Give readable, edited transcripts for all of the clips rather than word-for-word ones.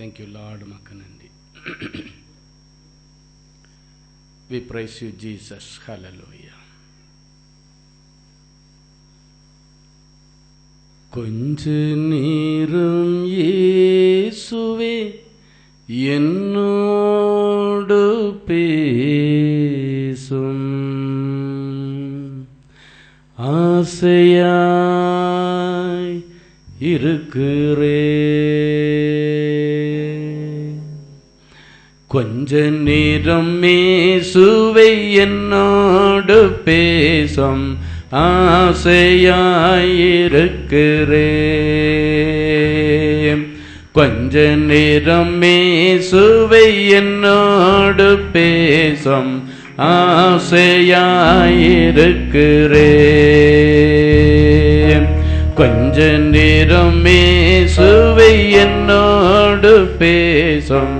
Thank you, Lord. Makanandi. We praise you, Jesus. Hallelujah. கொஞ்ச நேரம் இயேசுவே என்னோடு பேசும், ஆசையாய் இருக்கிறேன். கொஞ்ச நேரம் இயேசுவே என்னோடு பேசும், ஆசையாயிருக்கிறேன். கொஞ்ச நேரம் இயேசுவை என்னோடு பேசும், ஆசையாயிருக்கிறேன். கொஞ்ச நேரம் இயேசுவை என்னோடு பேசும்,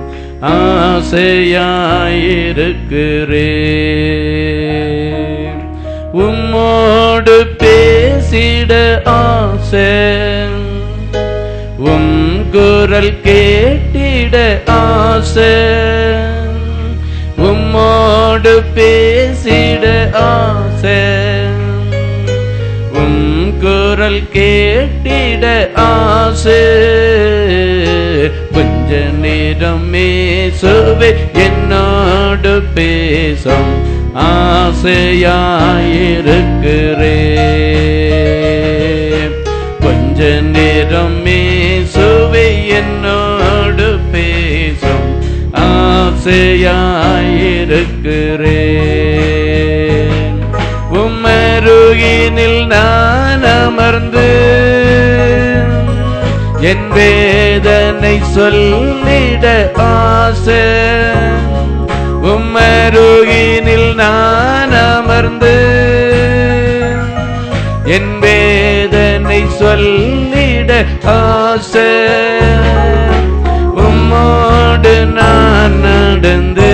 ஆசையாயிருக்கிறேன். உம்மோடு பேசிட ஆசை, உம் குரல் கேட்டிட ஆசை. உம்மோடு பேசிட ஆசை, உம் குரல் கேட்டிட ஆசை. கொஞ்ச நேரம் இயேசுவே என்னோடு பேசும், ஆசையாயிருக்கிறேன். கொஞ்ச நேரம் இயேசுவே என்னோடு பேசும், ஆசையாயிருக்கிறேன். உம்மருகினில் நான் அமர்ந்து என் வேதனை சொல்லிட ஆசை. உம்மருகினில் நான் அமர்ந்து என் வேதனை சொல்லிட ஆசை. உம்மோடு நான் நடந்து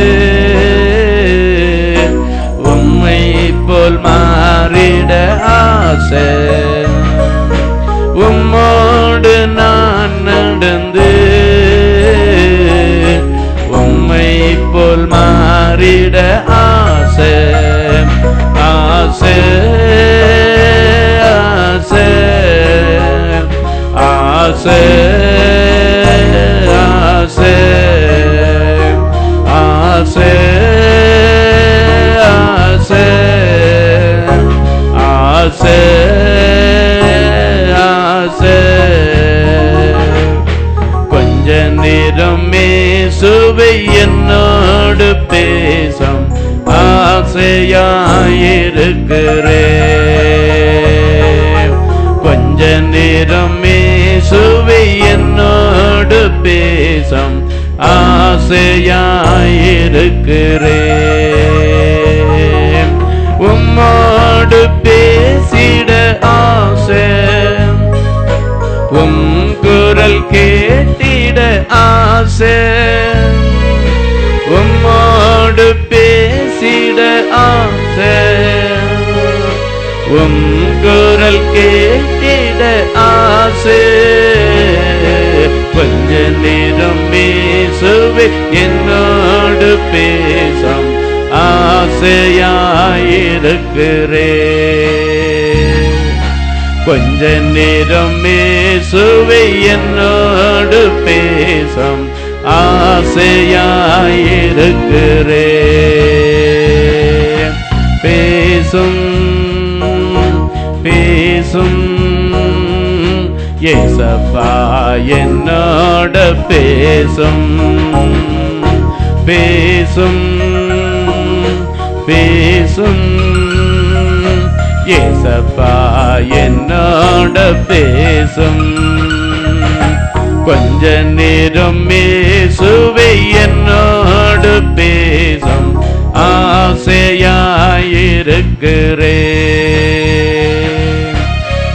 உம்மை போல் மாறிட ஆசை. உம்மோடு நான் நடந்து உம்மை போல் மாறிட ஆசை. ஆசை ஆசை ஆசை ஆசை ஆசை ஆசை ஆசை ஆசை. கொஞ்ச நேரம் இயேசுவை என்னோடு பேசும், ஆசையாயிருக்கிறேன். கொஞ்ச நேரம் இயேசுவை என்னோடு பேசும், ஆசையாயிருக்கிறேன். உம்மோடு பேசிட ஆசை, உம் குரல் கேட்டிட ஆசை. உம்மோடு பேசிட ஆசை, உம் குரல் கேட்டிட ஆசை. கொஞ்ச நேரம் இயேசுவே என்னோடு பேசும், ஆசையாயிருக்கிறேன். கொஞ்ச நேரம் இயேசுவே என்னோடு பேசும், ஆசையாயிருக்கிறேன். பேசும் பேசும் இயேசப்பா என்னோட பேசும். பேசும் பேசும் இயேசப்பா என்னோட பேசும். கொஞ்ச நேரம் இயேசுவே என்னோடு பேசும், ஆசையாயிருக்கிறேன்.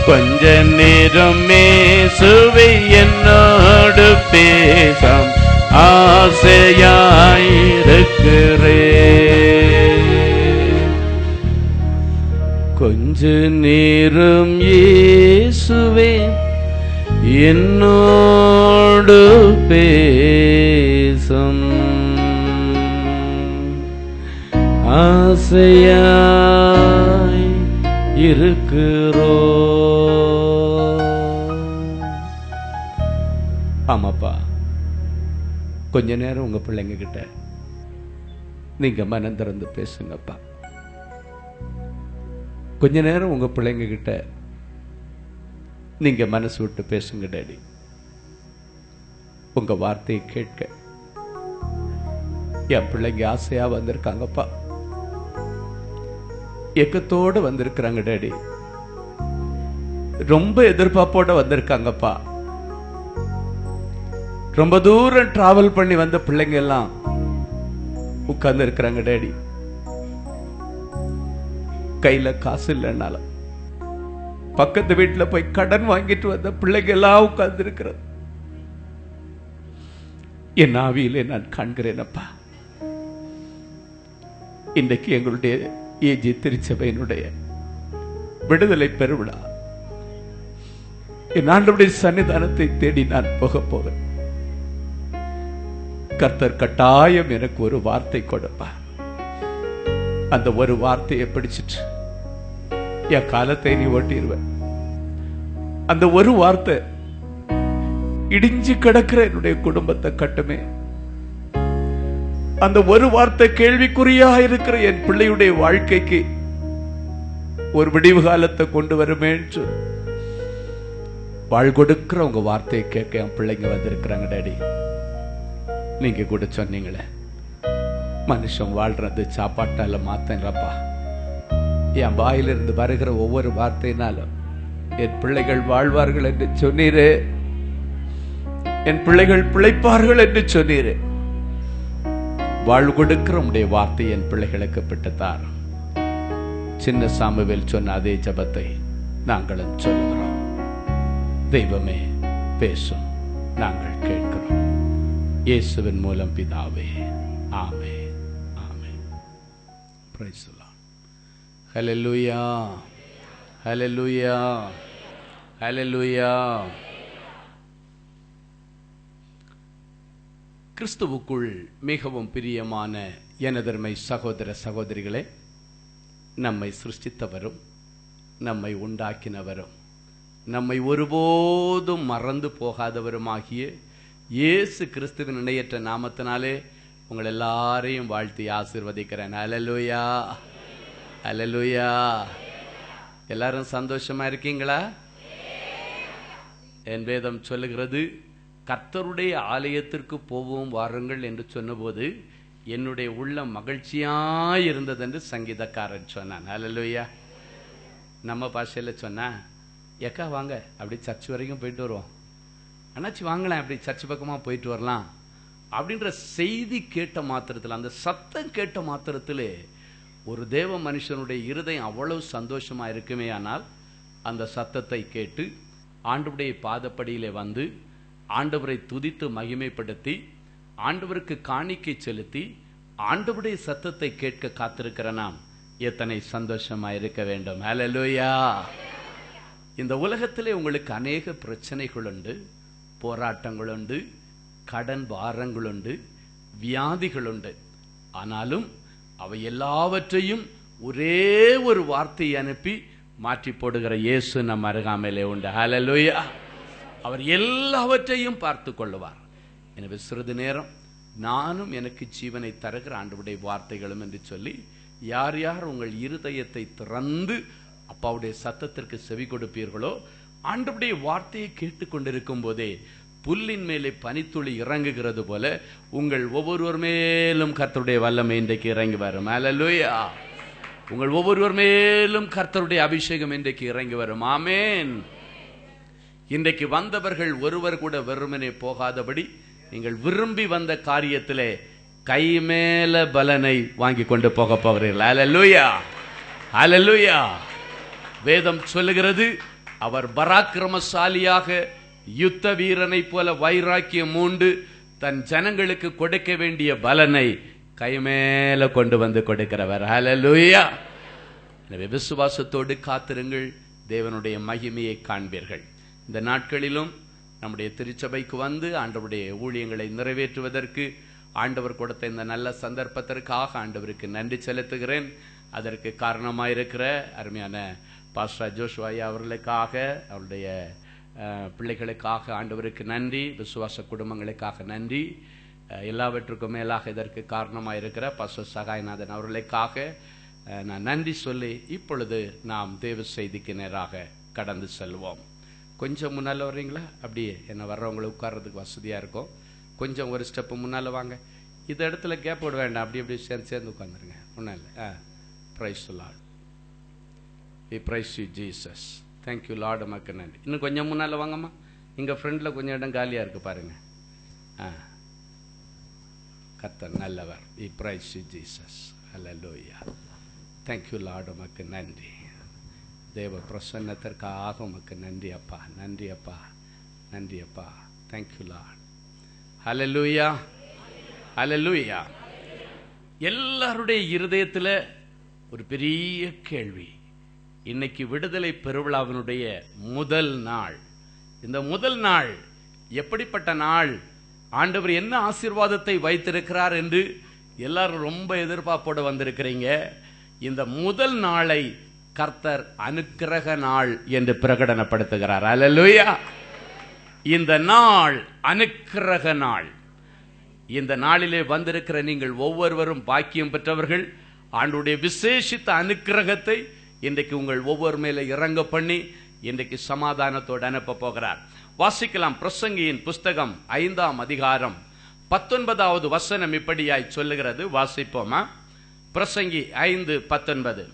கொஞ்ச நேரம் இயேசுவே என்னோடு பேசும், ஆசையாயிருக்கிறேன். கொஞ்ச நேரம் இயேசுவே என்னோடு பேசும் ஆசையாய் இருக்கிறோ. ஆமாப்பா, கொஞ்ச நேரம் உங்க பிள்ளைங்க கிட்ட நீங்க மனம் திறந்து பேசுங்கப்பா. கொஞ்ச நேரம் உங்க பிள்ளைங்க கிட்ட நீங்க மனசு விட்டு பேசுங்க டாடி. உங்க வார்த்தையை கேட்க என் பிள்ளைங்க ஆசையா வந்திருக்காங்கப்பா, ஏக்கத்தோடு வந்திருக்கிறாங்க டாடி. ரொம்ப எதிர்பார்ப்போட வந்திருக்காங்கப்பா. ரொம்ப தூரம் டிராவல் பண்ணி வந்த பிள்ளைங்க எல்லாம் உட்கார்ந்து இருக்கிறாங்க டாடி. கையில காசு இல்லைன்னாலும் பக்கத்து வீட்டுல போய் கடன் வாங்கிட்டு வந்த பிள்ளைங்க எல்லாம் உட்கார்ந்து இருக்கிறது என் ஆவியிலே நான் காண்கிறேனப்பா. இன்றைக்கு எங்களுடைய ஏஜி திருச்சபையினுடைய விடுதலை பெருவிழா. என் ஆண்டவருடைய சன்னிதானத்தை தேடி நான் போக போகிறேன். கர்த்தர் கட்டாயம் எனக்கு ஒரு வார்த்தை கொடுப்பா. அந்த ஒரு வார்த்தையை பிடிச்சிட்டு என் காலத்தை நீ ஓட்டிடுவேன். அந்த ஒரு வார்த்தை இடிஞ்சு கிடக்கிற என்னுடைய குடும்பத்தை கட்டுமே. அந்த ஒரு வார்த்தை கேள்விக்குறியா இருக்கிற என் பிள்ளையுடைய வாழ்க்கைக்கு ஒரு விடிவு காலத்தை கொண்டு வருமே. வாழ் கொடுக்கிற உங்க வார்த்தையை கேட்க என் பிள்ளைங்க வந்திருக்கிறாங்க டாடி. நீங்க கூட சொன்னீங்களே, மனுஷன் வாழ்றது சாப்பாட்டால மாத்தப்பா. என் வாயிலிருந்து வருகிற ஒவ்வொரு வார்த்தையினாலும் என் பிள்ளைகள் வாழ்வார்கள் என்று சொன்னீரே, என் பிள்ளைகள் பிழைப்பார்கள் என்று சொன்னீரே. வாழ் கொடுக்கிற உடைய வார்த்தை என் பிள்ளைகளுக்கு பெற்றுத்தார். சின்ன சாமுவேல் சொன்ன அதே ஜபத்தை நாங்களும் சொல்லுகிறோம். தெய்வமே பேசும், நாங்கள் கேட்கிறோம். இயேசுவின் மூலம் பிதாவே, ஆமென், ஆமென். Price the Lord. ஹல்லேலூயா, ஹல்லேலூயா, ஹல்லேலூயா. கிறிஸ்துவுக்குள் மிகவும் பிரியமான எனதர்மை சகோதர சகோதரிகளே, நம்மை சிருஷ்டித்தவரும் நம்மை உண்டாக்கினவரும் நம்மை ஒருபோதும் மறந்து போகாதவருமாகிய இயேசு கிறிஸ்துவின் இணையற்ற நாமத்தினாலே உங்கள் எல்லாரையும் வாழ்த்தி ஆசீர்வதிக்கிறேன். ஹல்லேலூயா, ஹல்லேலூயா. எல்லாரும் சந்தோஷமா இருக்கீங்களா? என் வேதம் சொல்லுகிறது, கர்த்தருடைய ஆலயத்திற்கு போவோம் வாருங்கள் என்று சொன்னபோது என்னுடைய உள்ளம் மகிழ்ச்சியாய் இருந்தது என்று சங்கீதக்காரன் சொன்னான். ஹல்லேலூயா. நம்ம பாஷையில சொன்னா, எக்கா வாங்க அப்படி சர்ச் வரைக்கும் போயிட்டு வருவோம், அண்ணாச்சி வாங்கலாம் அப்படி சர்ச் பக்கமா போயிட்டு வரலாம் அப்படின்ற செய்தி கேட்ட மாத்திரத்தில், அந்த சத்தம் கேட்ட மாத்திரத்திலே ஒரு தேவ மனுஷனுடைய இருதயம் அவ்வளவு சந்தோஷமா இருக்குமே. ஆனால் அந்த சத்தத்தை கேட்டு ஆண்டவருடைய பாதப்படியிலே வந்து ஆண்டவரை துதித்து மகிமைப்படுத்தி ஆண்டவருக்கு காணிக்கை செலுத்தி ஆண்டவருடைய சத்தத்தை கேட்க காத்திருக்கிற நாம் எத்தனை சந்தோஷமா இருக்க வேண்டும். ஹல்லேலூயா. இந்த உலகத்திலே உங்களுக்கு அநேக பிரச்சனைகள் உண்டு, போராட்டங்கள் உண்டு, கடன் பாரங்கள் உண்டு, வியாதிகள் உண்டு. ஆனாலும் அவை எல்லாவற்றையும் ஒரே ஒரு வார்த்தையை அனுப்பி மாற்றி போடுகிற இயேசு நம் அருகாமையிலே உண்டு. ஹல்லேலூயா. அவர் எல்லாவற்றையும் பார்த்து கொள்ளுவார். எனவே சிறிது நேரம் நானும் எனக்கு ஜீவனை தருகிற ஆண்டவருடைய வார்த்தைகளும் என்று சொல்லி யார் யார் உங்கள் இருதயத்தை திறந்து அப்பாவுடைய சத்தத்திற்கு செவி கொடுப்பீர்களோ, ஆண்டவருடைய வார்த்தையை கேட்டுக்கொண்டிருக்கும் போதே புல்லின் மேலே பனித்துளி இறங்குகிறது போல உங்கள் ஒவ்வொருவர் மேலும் கர்த்தருடைய வல்லமை இன்றைக்கு இறங்கி வரும். ஹல்லேலூயா. உங்கள் ஒவ்வொருவர் மேலும் கர்த்தருடைய அபிஷேகம் இன்றைக்கு இறங்கி வரும். ஆமென். இன்றைக்கு வந்தவர்கள் ஒருவர் கூட வெறுமனே போகாதபடி நீங்கள் விரும்பி வந்த காரியத்திலே கை மேல பலனை வாங்கி கொண்டு போக போகிறீர்கள். ஹல்லேலூயா, ஹல்லேலூயா. வேதம் சொல்லுகிறது, அவர் பராக்கிரமசாலியாக யுத்த வீரனை போல வைராக்கியம் மூண்டு தன் ஜனங்களுக்கு கொடுக்க வேண்டிய பலனை கை மேல கொண்டு வந்து கொடுக்கிறவர். ஹல்லேலூயா. எனவே விசுவாசத்தோடு காத்திருங்கள், தேவனுடைய மகிமையை காண்பீர்கள். இந்த நாட்களிலும் நம்முடைய திருச்சபைக்கு வந்து ஆண்டவருடைய ஊழியங்களை நிறைவேற்றுவதற்கு ஆண்டவர் கொடுத்த இந்த நல்ல சந்தர்ப்பத்திற்காக ஆண்டவருக்கு நன்றி செலுத்துகிறேன். அதற்கு காரணமாயிருக்கிற அருமையான பாஸ்டர் ஜோஷுவா ஐயா அவர்களுக்காக, அவருடைய பிள்ளைகளுக்காக ஆண்டவருக்கு நன்றி, விசுவாச குடும்பங்களுக்காக நன்றி. எல்லாவற்றுக்கும் மேலாக இதற்கு காரணமாயிருக்கிற பாஸ்டர் சகாயநாதன் அவர்களுக்காக நான் நன்றி சொல்லி இப்பொழுது நாம் தேவ செய்திக்கு நேராக கடந்து செல்வோம். கொஞ்சம் முன்னால் வர்றீங்களா? அப்படியே என்ன வர்றவங்களை உட்கார்றதுக்கு வசதியாக இருக்கும். கொஞ்சம் ஒரு ஸ்டெப்பு முன்னால் வாங்க. இந்த இடத்துல கேப் விட வேண்டாம், அப்படி அப்படி சேர்ந்து உட்காந்துருங்க. ஒன்றும் இல்லை. Praise the Lord. We praise you Jesus. Thank you Lord. உமக்கு நன்றி. இன்னும் கொஞ்சம் முன்னால் வாங்கம்மா. இங்கே ஃப்ரண்டில் கொஞ்சம் இடம் காலியாக இருக்குது பாருங்கள். கர்த்தர் நல்லவர். We praise you Jesus. Hallelujah. Thank you Lord. உமக்கு நன்றி. தேவ பிரசன்னத்திற்காக உமக்கு நன்றி அப்பா, நன்றி அப்பா, நன்றி அப்பா. Thank you lord. Hallelujah, hallelujah. எல்லாருடைய இருதயத்தில் ஒரு பெரிய கேள்வி. இன்னைக்கு விடுதலை பெருவிழாவினுடைய முதல் நாள். இந்த முதல் நாள் எப்படிப்பட்ட நாள், ஆண்டவர் என்ன ஆசீர்வாதத்தை வைத்திருக்கிறார் என்று எல்லாரும் ரொம்ப எதிர்பார்ப்போடு வந்திருக்கிறீங்க. இந்த முதல் நாளை கர்த்தர் அனுக்கிரக நாள் என்று பிரகடனப்படுத்துகிறார். அல்லேலூயா. இந்த நாள் அனுக்கிரக நாள். இந்த நாளிலே வந்திருக்கிற நீங்கள் ஒவ்வொருவரும் பாக்கியம் பெற்றவர்கள். ஆண்டவருடைய விசேஷித்த அனுக்கிரகத்தை இன்றைக்கு உங்கள் ஒவ்வொரு மேலே இறங்க பண்ணி இன்றைக்கு சமாதானத்தோடு அனுப்ப போகிறார். வாசிக்கலாம். பிரசங்கியின் புஸ்தகம் 5ஆம் அதிகாரம் 19வது வசனம் இப்படியாய் சொல்லுகிறது. வாசிப்போமா? பிரசங்கி 5:19.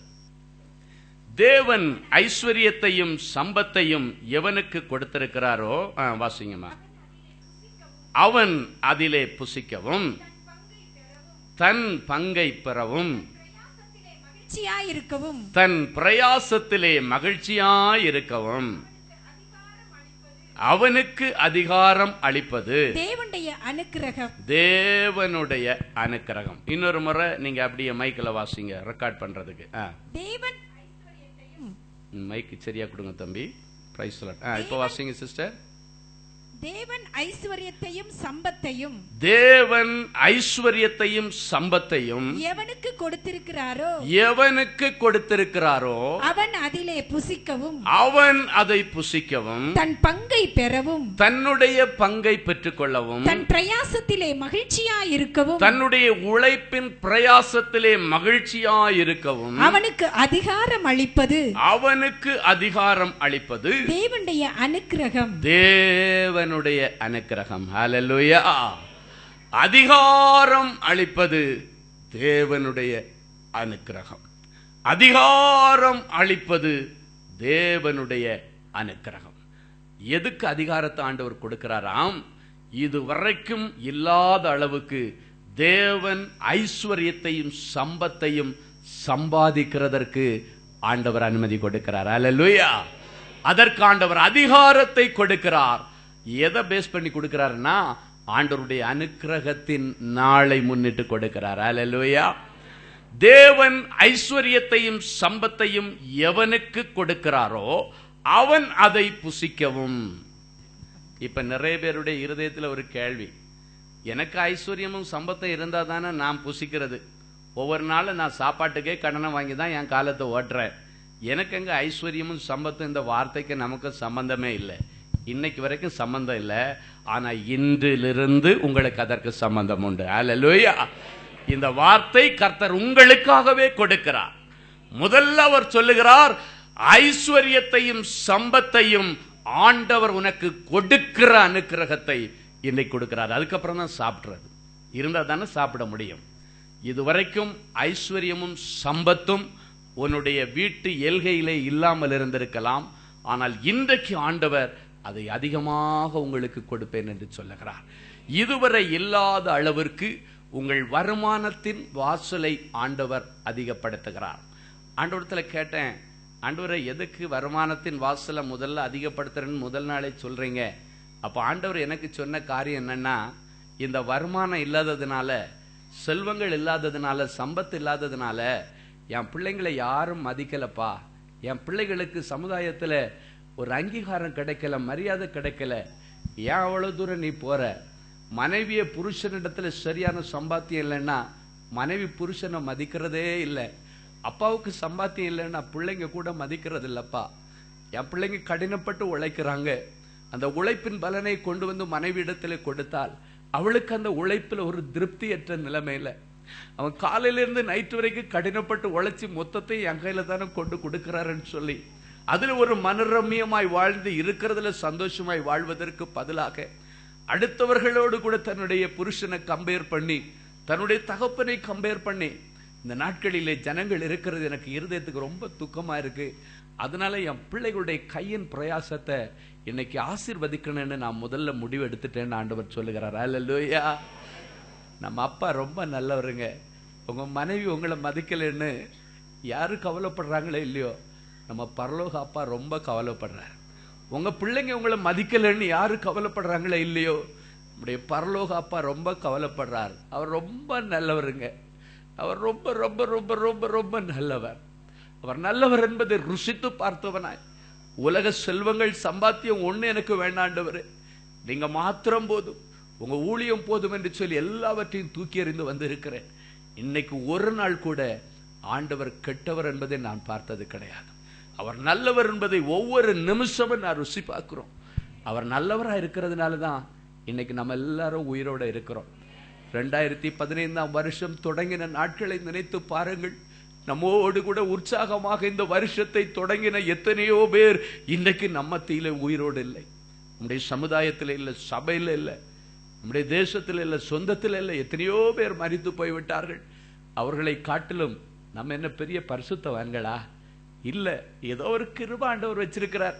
தேவன் ஐஸ்வர்யத்தையும் சம்பத்தையும் எவனுக்கு கொடுத்திருக்கிறாரோ, வாசிங்கம்மா, அவன் அதிலே புசிக்கவும் தன் பங்கை பெறவும் தன் பிரயாசத்திலே மகிழ்ச்சியாயிருக்கவும் அவனுக்கு அதிகாரம் அளிப்பது தேவனுடைய அனுக்கிரகம். தேவனுடைய அனுக்கிரகம். இன்னொரு முறை நீங்க அப்படியே மைக்கில் வாசிங்க, ரெக்கார்ட் பண்றதுக்கு. தேவன் மைக்கு சரியா கொடுங்க தம்பி. Price the Lord. இப்போ வாசிங்க சிஸ்டர். தேவன் ஐஸ்வர்யத்தையும் சம்பத்தையும், தேவன் ஐஸ்வர்யத்தையும் சம்பத்தையும் எவனுக்கு கொடுத்திருக்கிறாரோ, எவனுக்கு கொடுத்திருக்கிறாரோ அவன் அதிலே புசிக்கவும், அவன் அதை புசிக்கவும், தன் பங்கை பெறவும், தன்னுடைய பங்கை பெற்றுக்கொள்ளவும், தன் பிரயாசத்திலே மகிழ்ச்சியாயிருக்கவும், தன்னுடைய உழைப்பின் பிரயாசத்திலே மகிழ்ச்சியாயிருக்கவும் அவனுக்கு அதிகாரம் அளிப்பது, அவனுக்கு அதிகாரம் அளிப்பது தேவனுடைய அனுக்கிரகம். தேவனுடைய அனுக்கிரகம். ஹல்லேலூயா. அதிகாரம் அளிப்பது தேவனுடைய அனுக்கிரகம். அதிகாரம் அளிப்பது தேவனுடைய அனுக்கிரகம். எதுக்கு அதிகாரத்தை ஆண்டவர் கொடுக்கிறாராம்? இதுவரைக்கும் இல்லாத அளவுக்கு தேவன் ஐஸ்வர்யத்தையும் சம்பத்தையும் சம்பாதிக்கிறதற்கு ஆண்டவர் அனுமதி கொடுக்கிறார். ஹல்லேலூயா. அதற்கு ஆண்டவர் அதிகாரத்தை கொடுக்கிறார். எதை பேஸ் பண்ணி கொடுக்கிறார்னா, ஆண்டவருடைய அனுக்கிரகத்தின் நாளை முன்னிட்டு கொடுக்கிறார். ஹல்லேலூயா. தேவன் ஐஸ்வர்யத்தையும் சம்பத்தையும் எவனுக்கு கொடுக்கிறாரோ அவன் அதை புசிக்கவும். இப்ப நிறைய பேருடைய இருதயத்தில் ஒரு கேள்வி, எனக்கு ஐஸ்வர்யமும் சம்பத்தும் இருந்தா தானே நான் புசிக்கிறது. ஒவ்வொரு நாளும் நான் சாப்பாட்டுக்கே கடனை வாங்கி தான் என் காலத்தை ஓட்டுறேன். எனக்கு எங்க ஐஸ்வர்யமும் சம்பத்தும், இந்த வார்த்தைக்கு நமக்கு சம்பந்தமே இல்லை. இன்னைக்கு வரைக்கும் சம்பந்தம் இல்லை. ஆனா இன்றிலிருந்து உங்களுக்கு அதற்கு சம்பந்தம் உண்டு. ஹல்லேலூயா. இந்த வார்த்தை கர்த்தர் உங்களுக்காகவே கொடுக்கிறார். முதல்ல அவர் சொல்லுகிறார், ஐஸ்வர்யத்தையும் சம்பத்தையும் ஆண்டவர் உனக்கு கொடுக்கிற அனுக்கிரகத்தை இன்னைக்கு கொடுக்கிறார். அதுக்கப்புறம் தான் சாப்பிடுறது. இருந்தா தானே சாப்பிட முடியும். இதுவரைக்கும் ஐஸ்வர்யமும் சம்பத்தும் உன்னுடைய வீட்டு எல்கையிலே இல்லாமல் இருந்திருக்கலாம். ஆனால் இன்றைக்கு ஆண்டவர் அதை அதிகமாக உங்களுக்கு கொடுப்பேன் என்று சொல்லுகிறார். இதுவரை இல்லாத அளவிற்கு உங்கள் வருமானத்தின் வாசலை ஆண்டவர் அதிகப்படுத்துகிறார். ஆண்டவரத்தில் கேட்டேன், ஆண்டவரை எதுக்கு வருமானத்தின் வாசலை முதல்ல அதிகப்படுத்துறேன்னு முதல் நாளே சொல்றீங்க? அப்போ ஆண்டவர் எனக்கு சொன்ன காரியம் என்னன்னா, இந்த வருமானம் இல்லாததுனால, செல்வங்கள் இல்லாததுனால, சம்பத்து இல்லாததுனால என் பிள்ளைங்களை யாரும் மதிக்கலப்பா. என் பிள்ளைகளுக்கு சமுதாயத்தில் ஒரு அங்கீகாரம் கிடைக்கல, மரியாதை கிடைக்கல. ஏன் அவ்வளவு தூரம் நீ போற? மனைவிய புருஷனிடத்துல சரியான சம்பாத்தியம் இல்லைன்னா மனைவி புருஷனை மதிக்கிறதே இல்லை. அப்பாவுக்கு சம்பாத்தியம் இல்லைன்னா பிள்ளைங்க கூட மதிக்கிறது இல்லப்பா. என் பிள்ளைங்க கடினப்பட்டு உழைக்கிறாங்க, அந்த உழைப்பின் பலனை கொண்டு வந்து மனைவி இடத்துல கொடுத்தால் அவளுக்கு அந்த உழைப்புல ஒரு திருப்தியற்ற நிலைமையில, அவன் காலையில இருந்து நைட்டு வரைக்கும் கடினப்பட்டு உழைச்சி மொத்தத்தை என் கையில தானே கொண்டு கொடுக்கிறாருன்னு சொல்லி அதுல ஒரு மனரம்யமாய் வாழ்ந்து இருக்கிறதுல சந்தோஷமாய் வாழ்வதற்கு பதிலாக அடுத்தவர்களோடு கூட தன்னுடைய புருஷனை கம்பேர் பண்ணி, தன்னுடைய தகப்பனை கம்பேர் பண்ணி இந்த நாட்களிலே ஜனங்கள் இருக்கிறது எனக்கு இருதயத்துக்கு ரொம்ப துக்கமா இருக்கு. அதனால என் பிள்ளைகளுடைய கையின் பிரயாசத்தை இன்னைக்கு ஆசீர்வதிக்கணும்னு நான் முதல்ல முடிவு எடுத்துட்டேன்னு ஆண்டவர் சொல்லுகிறார். அல்லேலூயா. நம்ம அப்பா ரொம்ப நல்லவருங்க. உங்க மனைவி உங்களை மதிக்கலைன்னு யாரு கவலைப்படுறாங்களோ இல்லையோ, நம்ம பரலோக அப்பா ரொம்ப கவலைப்படுறார். உங்க பிள்ளைங்க உங்களை மதிக்கலைன்னு யாரு கவலைப்படுறாங்களோ இல்லையோ, நம்முடைய பரலோக அப்பா ரொம்ப கவலைப்படுறார். அவர் ரொம்ப நல்லவருங்க. அவர் ரொம்ப ரொம்ப ரொம்ப ரொம்ப ரொம்ப நல்லவர். அவர் நல்லவர் என்பதை ருசித்து பார்த்தவனாய், உலக செல்வங்கள் சம்பாத்தியம் ஒண்ணு எனக்கு வேண்டாண்டவர், நீங்க மாத்திரம் போதும், உங்க ஊழியம் போதும் என்று சொல்லி எல்லாவற்றையும் தூக்கி எறிந்து வந்து இருக்கிறேன். இன்னைக்கு ஒரு நாள் கூட ஆண்டவர் கெட்டவர் என்பதை நான் பார்த்தது கிடையாது. அவர் நல்லவர் என்பதை ஒவ்வொரு நிமிஷமும் நான் ருசி பார்க்கிறோம். அவர் நல்லவரா இருக்கிறதுனால தான் இன்னைக்கு நம்ம எல்லாரும் உயிரோட இருக்கிறோம். 2015ஆம் வருஷம் தொடங்கின நாட்களை நினைத்து பாருங்கள். நம்மோடு கூட உற்சாகமாக இந்த வருஷத்தை தொடங்கின எத்தனையோ பேர் இன்னைக்கு நம்ம மத்தியில உயிரோடு இல்லை. நம்முடைய சமுதாயத்தில் இல்லை, சபையில் இல்லை, நம்முடைய தேசத்தில் இல்லை, சொந்தத்தில் இல்லை. எத்தனையோ பேர் மரித்து போய்விட்டார்கள். அவர்களை காட்டிலும் நம்ம என்ன பெரிய பரிசுத்தவான்களா? இல்ல, ஏதோ ஒரு கிருபை ஆண்டவர் வச்சிருக்கிறார்.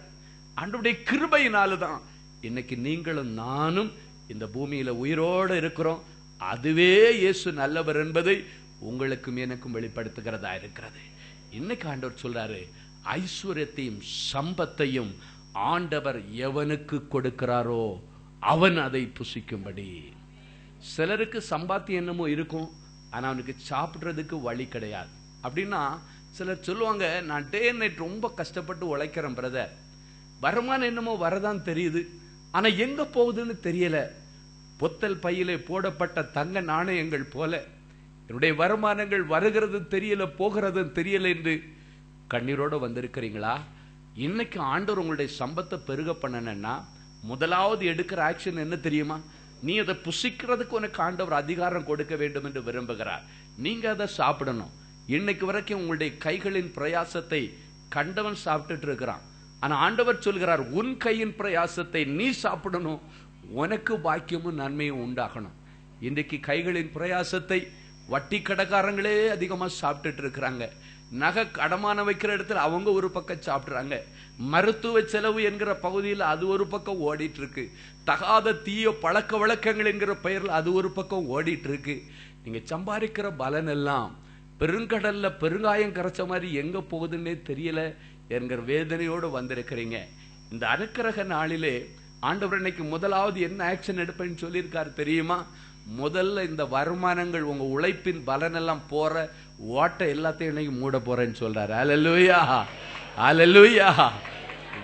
ஆண்டவருடைய கிருபையினால்தான் இன்னைக்கு நீங்களும் நானும் இந்த பூமியில உயிரோடு இருக்கிறோம். அதுவே இயேசு நல்லவர் என்பதை உங்களுக்கும் எனக்கும் வெளிப்படுத்துகிறதா இருக்கிறது. இன்னைக்கு ஆண்டவர் சொல்றாரு, ஐஸ்வர்யத்தையும் சம்பத்தையும் ஆண்டவர் எவனுக்கு கொடுக்கிறாரோ அவன் அதை புசிக்கும்படி. சிலருக்கு சம்பாத்தியம் என்னமோ இருக்கும், ஆனா அவனுக்கு சாப்பிடுறதுக்கு வழி கிடையாது. அப்படின்னா சிலர் சொல்லுவாங்க, நான் டே நைட் ரொம்ப கஷ்டப்பட்டு உழைக்கிறேன் பிரதர், வருமானம் என்னமோ வரதான் தெரியுது, ஆனா எங்க போகுதுன்னு தெரியல, பொத்தல் பையிலே போடப்பட்ட தங்க நாணயங்கள் போல என்னுடைய வருமானங்கள் வருகிறது தெரியல, போகிறது தெரியல என்று கண்ணீரோட வந்திருக்கிறீங்களா? இன்னைக்கு ஆண்டவர் உங்களுடைய சம்பத்தை பெருக பண்ணணும்னா முதலாவது எடுக்கிற ஆக்ஷன் என்ன தெரியுமா? நீ அதை புசிக்கிறதுக்கு உனக்கு ஆண்டவர் அதிகாரம் கொடுக்க வேண்டும் என்று விரும்புகிறார். நீங்க அதை சாப்பிடணும். இன்னைக்கு வரைக்கும் உங்களுடைய கைகளின் பிரயாசத்தை கண்டவன் சாப்பிட்டுட்டு இருக்கிறான். ஆனா ஆண்டவர் சொல்கிறார், உன் கையின் பிரயாசத்தை நீ சாப்பிடணும், உனக்கு பாக்கியமும் நன்மையும் உண்டாகணும். இன்றைக்கு கைகளின் பிரயாசத்தை வட்டி கடைக்காரங்களே அதிகமா சாப்பிட்டுட்டு இருக்கிறாங்க. நகை அடமான வைக்கிற இடத்துல அவங்க ஒரு பக்கம் சாப்பிடுறாங்க. மருத்துவ செலவு என்கிற பகுதியில் அது ஒரு பக்கம் ஓடிட்டு இருக்கு. தகாத தீய பழக்க வழக்கங்கள் என்கிற பெயரில் அது ஒரு பக்கம் ஓடிட்டு இருக்கு. நீங்க சம்பாதிக்கிற பலன் எல்லாம் பெருங்கடல்ல பெருங்காயம் கரைச்ச மாதிரி எங்க போகுதுன்னே தெரியல என்கிற வேதனையோடு வந்திருக்கிறீங்க. இந்த அனுக்கிரக நாளிலே ஆண்டவர் இன்னைக்கு முதலாவது என்ன ஆக்ஷன் எடுப்பேன்னு சொல்லியிருக்காரு தெரியுமா? முதல்ல இந்த வருமானங்கள் உங்க உழைப்பின் பலன் எல்லாம் போற ஓட்டை எல்லாத்தையும் இன்னைக்கு மூட போறேன்னு சொல்றாரு. அல்லேலூயா, அல்லேலூயா.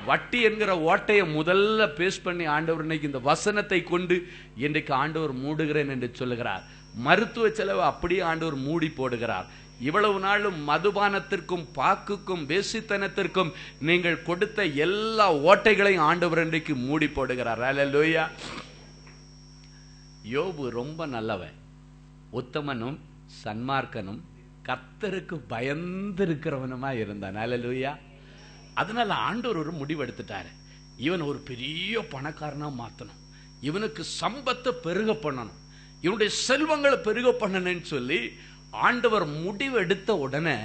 வட்டி என்கிற ஓட்டையை முதல்ல பேஸ் பண்ணி ஆண்டவர் இன்னைக்கு இந்த வசனத்தை கொண்டு இன்றைக்கு ஆண்டவர் மூடுகிறேன் என்று சொல்லுகிறார். மருத்துவ செலவு அப்படியே ஆண்டவர் மூடி போடுகிறார். இவ்வளவு நாளும் மதுபானத்திற்கும் பாக்குக்கும் வேசித்தனத்திற்கும் நீங்கள் கொடுத்த எல்லா ஓட்டைகளையும் ஆண்டவர் இன்றைக்கு மூடி போடுகிறார். அல்லேலூயா. யோபு ரொம்ப நல்லவன், உத்தமனும் சன்மார்க்கனும் கர்த்தருக்கு பயந்திருக்கிறவனுமா இருந்தான். அல்லேலூயா. அதனால ஆண்டவர் ஒரு முடிவு எடுத்துட்டாரு, இவன் ஒரு பெரிய பணக்காரனா மாத்தணும், இவனுக்கு சம்பத்தை பெருக பண்ணணும், இவனுடைய செல்வங்களை பெருக பண்ணணும்னு சொல்லி ஆண்டவர் முடிவு எடுத்த உடனே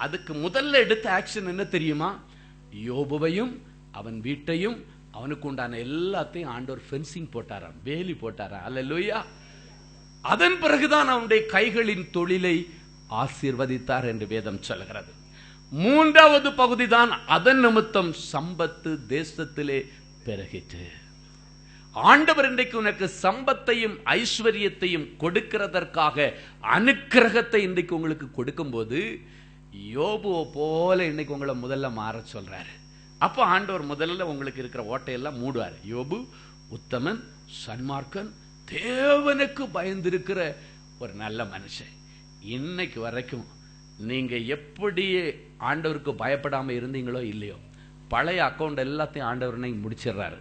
அதுக்கு முதல்ல எடுத்த ஆக்ஷன் என்ன தெரியுமா? யோபுவையும் அவன் வீட்டையும் அவனுக்கு உண்டான எல்லாத்தையும் ஆண்டவர் ஃபென்சிங் போட்டாராம், வேலி போட்டாராம். அல்லேலூயா. அதன் பிறகுதான் அவனுடைய கைகளின் தொழிலை ஆசீர்வதித்தார் என்று வேதம் சொல்கிறது. மூன்றாவது பகுதி தான் அதன் நிமித்தம் சம்பத்து தேசத்திலே பெருகிற்று. ஆண்டவர் இன்றைக்கு உனக்கு சம்பத்தையும் ஐஸ்வர்யத்தையும் கொடுக்கிறதற்காக அனுக்கிரகத்தை இன்றைக்கு உங்களுக்கு கொடுக்கும் போது யோபுவை போல இன்னைக்கு உங்களை முதல்ல மாற சொல்றாரு. அப்ப ஆண்டவர் முதல்ல உங்களுக்கு இருக்கிற ஓட்டையெல்லாம் மூடுவார். யோபு, உத்தமன், சன்மார்க்கன், தேவனுக்கு பயந்திருக்கிற ஒரு நல்ல மனுஷன். இன்னைக்கு வரைக்கும் நீங்க எப்படி ஆண்டவருக்கு பயப்படாம இருந்தீங்களோ இல்லையோ, பழைய அக்கௌண்ட் எல்லாத்தையும் ஆண்டவர் முடிச்சிடுறாரு.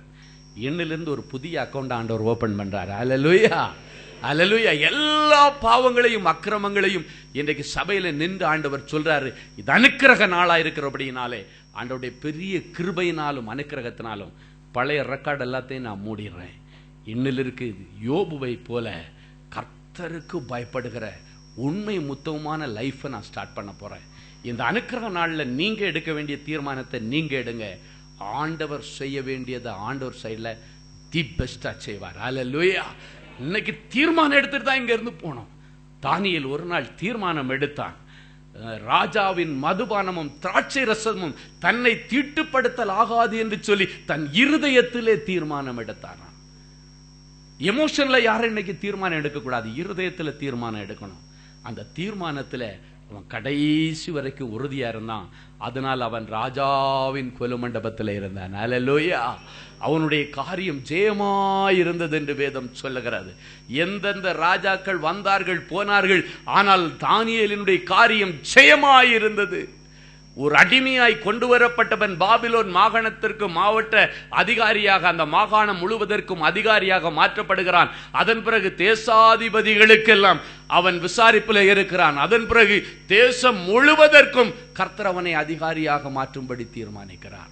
இன்னிலிருந்து ஒரு புதிய அக்கௌண்ட் ஆண்டவர் ஓபன் பண்றாரு. அல்லேலூயா, அல்லேலூயா. எல்லா பாவங்களையும் அக்கிரமங்களையும் இன்றைக்கு சபையில நின்று ஆண்டவர் சொல்றாரு. இது அனுக்கிரக நாளா இருக்கிறபடினாலே, ஆண்டவருடைய பெரிய கிருபையினாலும் அனுக்கிரகத்தினாலும் பழைய ரெக்கார்டு எல்லாத்தையும் நான் மூடிடுறேன். இன்னிலிருக்கு யோபுவை போல கர்த்தருக்கு பயப்படுகிற உண்மை முத்தமான லைஃபை நான் ஸ்டார்ட் பண்ண போறேன். இந்த அனுக்கிரக நாள்ல நீங்க எடுக்க வேண்டிய தீர்மானத்தை நீங்க எடுங்க. ஆண்டவர் செய்ய வேண்டியதை ஆண்டவர் சைடுல தி பெஸ்டா செய்வார். அல்லேலூயா. இன்னைக்கு தீர்மானம் எடுத்துட்டு தான் இங்க இருந்து போனோம். தானியேல் ஒரு நாள் தீர்மானம் எடுத்தான். ராஜாவின் மதுபானமும் திராட்சை ரசமும் தன்னை தீட்டுப்படுத்தல் ஆகாது என்று சொல்லி தன் இருதயத்திலே தீர்மானம் எடுத்தான். எமோஷன்ல யாரும் இன்னைக்கு தீர்மானம் எடுக்க கூடாது, இருதயத்துல தீர்மானம் எடுக்கணும். அந்த தீர்மானத்துல அவன் கடைசி வரைக்கும் உறுதியா இருந்தான். அதனால் அவன் ராஜாவின் கொலுமண்டபத்தில் இருந்தான். அல்லேலூயா. அவனுடைய காரியம் ஜெயமாயிருந்தது என்று வேதம் சொல்லுகிறது. எந்தெந்த ராஜாக்கள் வந்தார்கள் போனார்கள், ஆனால் தானியேலினுடைய காரியம் ஜெயமாயிருந்தது. ஒரு அடிமையாய் கொண்டு வரப்பட்டவன் பாபிலோன் மாகாணத்திற்கு மாவட்ட அதிகாரியாக, அந்த மாகாணம் முழுவதற்கும் அதிகாரியாக மாற்றப்படுகிறான். அதன் பிறகு தேசாதிபதிகளுக்கெல்லாம் அவன் விசாரிப்பில் இருக்கிறான். அதன் பிறகு தேசம் முழுவதற்கும் கர்த்தர் அவனை அதிகாரியாக மாற்றும்படி தீர்மானிக்கிறார்.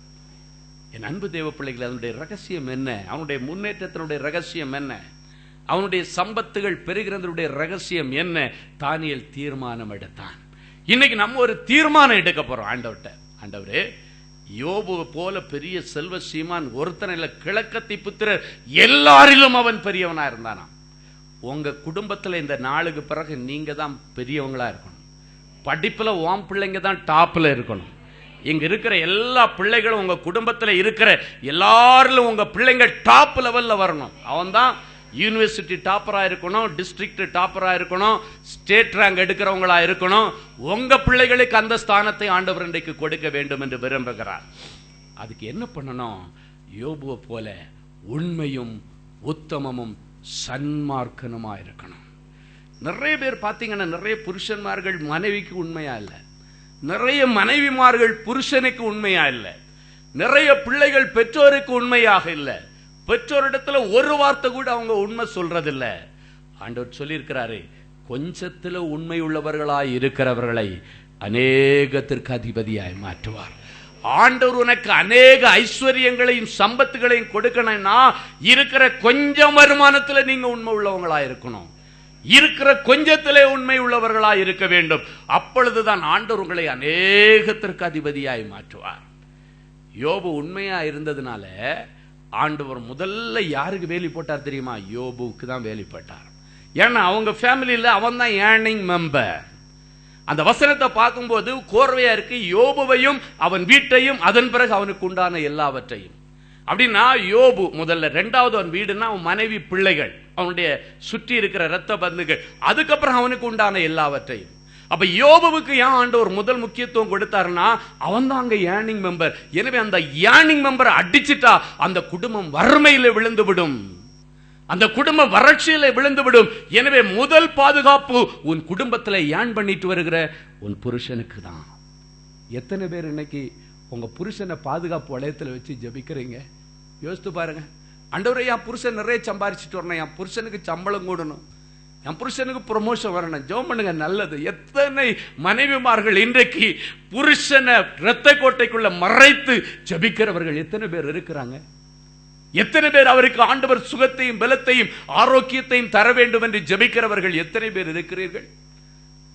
என் அன்பு தேவ பிள்ளைகள், அவனுடைய ரகசியம் என்ன? அவனுடைய முன்னேற்றத்தினுடைய ரகசியம் என்ன? அவனுடைய சம்பத்துகள் பெறுகிறதனுடைய ரகசியம் என்ன? தானியேல் தீர்மானம் எடுத்தான். இன்னைக்கு நம்ம ஒரு தீர்மானம் எடுக்க போறோம் ஆண்டவர்கிட்ட. ஆண்டவரே, யோபு போல பெரிய செல்வ சீமான் ஒருத்தனில் கிழக்கத்தி புத்திரர் எல்லாரிலும் அவன் பெரியவனா இருந்தானா. உங்க குடும்பத்துல இந்த நாளுக்கு பிறகு நீங்க தான் பெரியவங்களா இருக்கணும். படிப்புல உன் பிள்ளைங்க தான் டாப்ல இருக்கணும். இங்க இருக்கிற எல்லா பிள்ளைகளும், உங்க குடும்பத்துல இருக்கிற எல்லாரிலும் உங்க பிள்ளைங்க டாப் லெவல்ல வரணும். அவன் தான் யூனிவர்சிட்டி டாப்பரா இருக்கணும், டிஸ்ட்ரிக்ட் டாப்பரா இருக்கணும், ஸ்டேட் ரேங்க் எடுக்கிறவங்களா இருக்கணும். உங்க பிள்ளைகளுக்கு அந்த ஸ்தானத்தை ஆண்டவர் இன்றைக்கு கொடுக்க வேண்டும் என்று விரும்புகிறார். அதுக்கு என்ன பண்ணணும்? யோபுவை போல உண்மையும் உத்தமமும் சன்மார்க்கனுமா இருக்கணும். நிறைய பேர் பார்த்தீங்கன்னா, நிறைய புருஷன்மார்கள் மனைவிக்கு உண்மையா இல்லை, நிறைய மனைவிமார்கள் புருஷனுக்கு உண்மையா இல்லை, நிறைய பிள்ளைகள் பெற்றோருக்கு உண்மையாக இல்லை, பெற்றோரிடத்துல ஒரு வார்த்தை கூட அவங்க உண்மை சொல்றதில்ல. ஆண்டவர் சொல்லியிருக்கிறாரு, கொஞ்சத்துல உண்மை உள்ளவர்களாய் இருக்கிறவர்களை அநேகத்திற்கு அதிபதியாய் மாற்றுவார். ஆண்டவர் உனக்கு அநேக ஐஸ்வர்யங்களையும் சம்பத்துகளையும் கொடுக்கணும்னா, இருக்கிற கொஞ்சம் வருமானத்துல நீங்க உண்மை உள்ளவங்களா இருக்கணும். இருக்கிற கொஞ்சத்திலே உண்மை உள்ளவர்களா இருக்க வேண்டும். அப்பொழுதுதான் ஆண்டவர் உங்களை அநேகத்திற்கு அதிபதியாய் மாற்றுவார். யோபு உண்மையா இருந்ததுனால ஆண்டவர் முதல்ல யாருக்கு வேலி போட்டார் தெரியுமா? யோபுக்கு தான் வேலி போட்டார். ஏன்னா அவங்க ஃபேமிலியில அவன் தான் ஏர்னிங் மெம்பர். அந்த வசனத்தை பார்க்கும்போது கோர்வையா இருக்கு. யோபுவையும் அவன் வீட்டையும், அதன் பிறகு அவனுக்கு உண்டான எல்லாவற்றையும். அப்படின்னா யோபு முதல்ல, ரெண்டாவது அவன் வீடுன்னா அவன் மனைவி, பிள்ளைகள், அவனுடைய சுற்றி இருக்கிற இரத்த பந்துகள், அதுக்கப்புறம் அவனுக்கு உண்டான எல்லாவற்றையும். அப்ப யோபுவுக்கு ஏன் ஆண்டவர் முதல் முக்கியத்துவம் கொடுத்தாருன்னா, அவன் தான் அங்க ஏர்னிங் மெம்பர். எனவே அந்த ஏர்னிங் மெம்பரை அடிச்சிட்டா அந்த குடும்பம் வறுமையில விழுந்து விடும், அந்த குடும்பம் வறட்சியில விழுந்து விடும். எனவே முதல் பாதுகாப்பு உன் குடும்பத்துல ஏன் பண்ணிட்டு வருகிற உன் புருஷனுக்கு தான். எத்தனை பேர் இன்னைக்கு உங்க புருஷனை பாதுகாப்பு வளையத்துல வச்சு ஜெபிக்கிறீங்க? யோசித்து பாருங்க. ஆண்டவரே, என் புருஷன் நிறைய சம்பாரிச்சிட்டு வரணும், என் புருஷனுக்கு சம்பளம் கூடணும், என் புருஷனுக்கு ப்ரொமோஷன் வரணும், ஜெபம் பண்ணுங்க. நல்லது. எத்தனை மனைவிமார்கள் இன்றைக்கு புருஷனை இரத்த கோட்டைக்குள்ள மறைத்து ஜெபிக்கிறவர்கள் எத்தனை பேர் இருக்கிறாங்க? எத்தனை பேர் அவருக்கு ஆண்டவர் சுகத்தையும் பலத்தையும் ஆரோக்கியத்தையும் தர வேண்டும் என்று ஜெபிக்கிறவர்கள் எத்தனை பேர் இருக்கிறீர்கள்?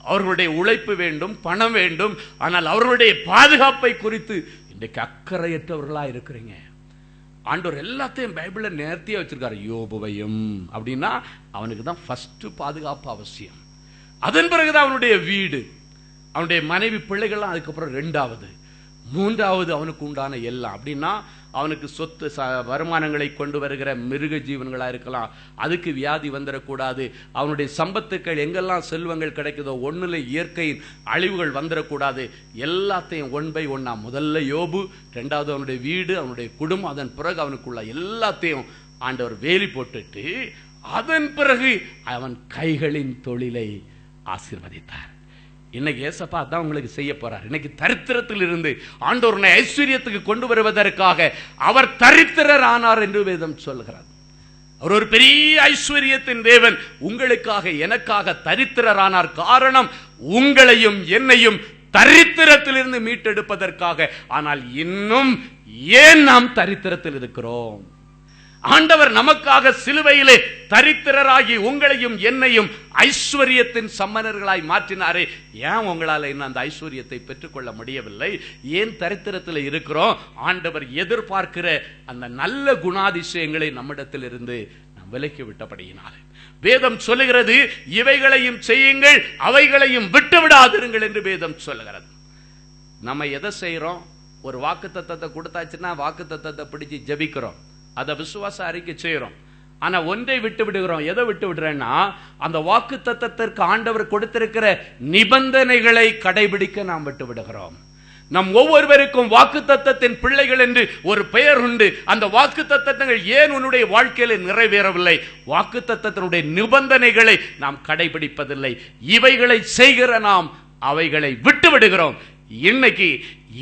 அவர்களுடைய உழைப்பு வேண்டும், பணம் வேண்டும், ஆனால் அவர்களுடைய பாதுகாப்பை குறித்து இன்றைக்கு அக்கறையற்றவர்களா இருக்கிறீங்க. ஆண்டவர் எல்லாத்தையும் பைபிள்ல நேர்த்தியா வச்சிருக்காரு. யோபுவையும் அப்படின்னா அவனுக்கு தான் ஃபர்ஸ்ட் பாதுகாப்பு அவசியம். அதன் பிறகுதான் அவனுடைய வீடு, அவனுடைய மனைவி, பிள்ளைகள்லாம் அதுக்கப்புறம் ரெண்டாவது, மூன்றாவது அவனுக்கு உண்டான எல்லாம். அப்படின்னா அவனுக்கு சொத்து வருமானங்களை கொண்டு வருகிற மிருக ஜீவன்களா இருக்கலாம், அதுக்கு வியாதி வந்துடக்கூடாது. அவனுடைய சம்பத்துக்கள் எங்கெல்லாம் செல்வங்கள் கிடைக்குதோ ஒண்ணுல இயற்கையின் அழிவுகள் வந்துடக்கூடாது. எல்லாத்தையும் ஒன் பை ஒன்னா, முதல்ல யோபு, இரண்டாவது அவனுடைய வீடு, அவனுடைய குடும்பம், அதன் பிறகு அவனுக்குள்ள எல்லாத்தையும் ஆண்டவர் வேலி போட்டுட்டு அதன் பிறகு அவன் கைகளின் தொழிலை ஆசீர்வதித்தார். இன்னைக்கு ஏசப்பா தான் உங்களுக்கு செய்ய போறார். இன்னைக்கு தரித்திரத்தில் இருந்து ஆண்டவரை ஐஸ்வர்யத்துக்கு கொண்டு வருவதற்காக அவர் தரித்திரர் ஆனார் என்று வேதம் சொல்கிறார். அவர் ஒரு பெரிய ஐஸ்வர்யத்தின் தேவன். உங்களுக்காக எனக்காக தரித்திரரானார். காரணம், உங்களையும் என்னையும் தரித்திரத்திலிருந்து மீட்டெடுப்பதற்காக. ஆனால் இன்னும் ஏன் நாம் தரித்திரத்தில் இருக்கிறோம்? ஆண்டவர் நமக்காக சிலுவையிலே தரித்திரராகி உங்களையும் என்னையும் ஐஸ்வர்யத்தின் சம்மனர்களாய் மாற்றினாரே. ஏன் உங்களால் இன்னும் அந்த ஐஸ்வர்யத்தை பெற்றுக்கொள்ள முடியவில்லை? ஏன் தரித்திரத்தில் இருக்கிறோம்? ஆண்டவர் எதிர்பார்க்கிற அந்த நல்ல குணாதிசயங்களை நம்மிடத்தில் இருந்து நாம் விலக்கி விட்டபடியினாலே வேதம் சொல்லுகிறது, இவைகளையும் செய்யுங்கள், அவைகளையும் விட்டு விடாதிருங்கள் என்று வேதம் சொல்லுகிறது. நம்ம எதை செய்யறோம்? ஒரு வாக்கு தத்தத்தை கொடுத்தாச்சுன்னா வாக்கு தத்தத்தை பிடிச்சு ஜபிக்கிறோம், அதை விசுவாச அறிக்கை செய்யறோம். ஆனா ஒன்றை விட்டு விடுகிறோம். எதை விட்டு விடுறேன்னா, அந்த வாக்கு தத்தத்திற்கு ஆண்டவர் கொடுத்திருக்கிற நிபந்தனைகளை கடைபிடிக்க நாம் விட்டு விடுகிறோம். நம் ஒவ்வொருவருக்கும் வாக்கு தத்தத்தின் பிள்ளைகள் என்று ஒரு பெயர் உண்டு. அந்த வாக்கு தத்தங்கள் ஏன் உன்னுடைய வாழ்க்கையில நிறைவேறவில்லை? வாக்கு தத்தத்தினுடைய நிபந்தனைகளை நாம் கடைபிடிப்பதில்லை. இவைகளை செய்கிற நாம் அவைகளை விட்டு விடுகிறோம். இன்னைக்கு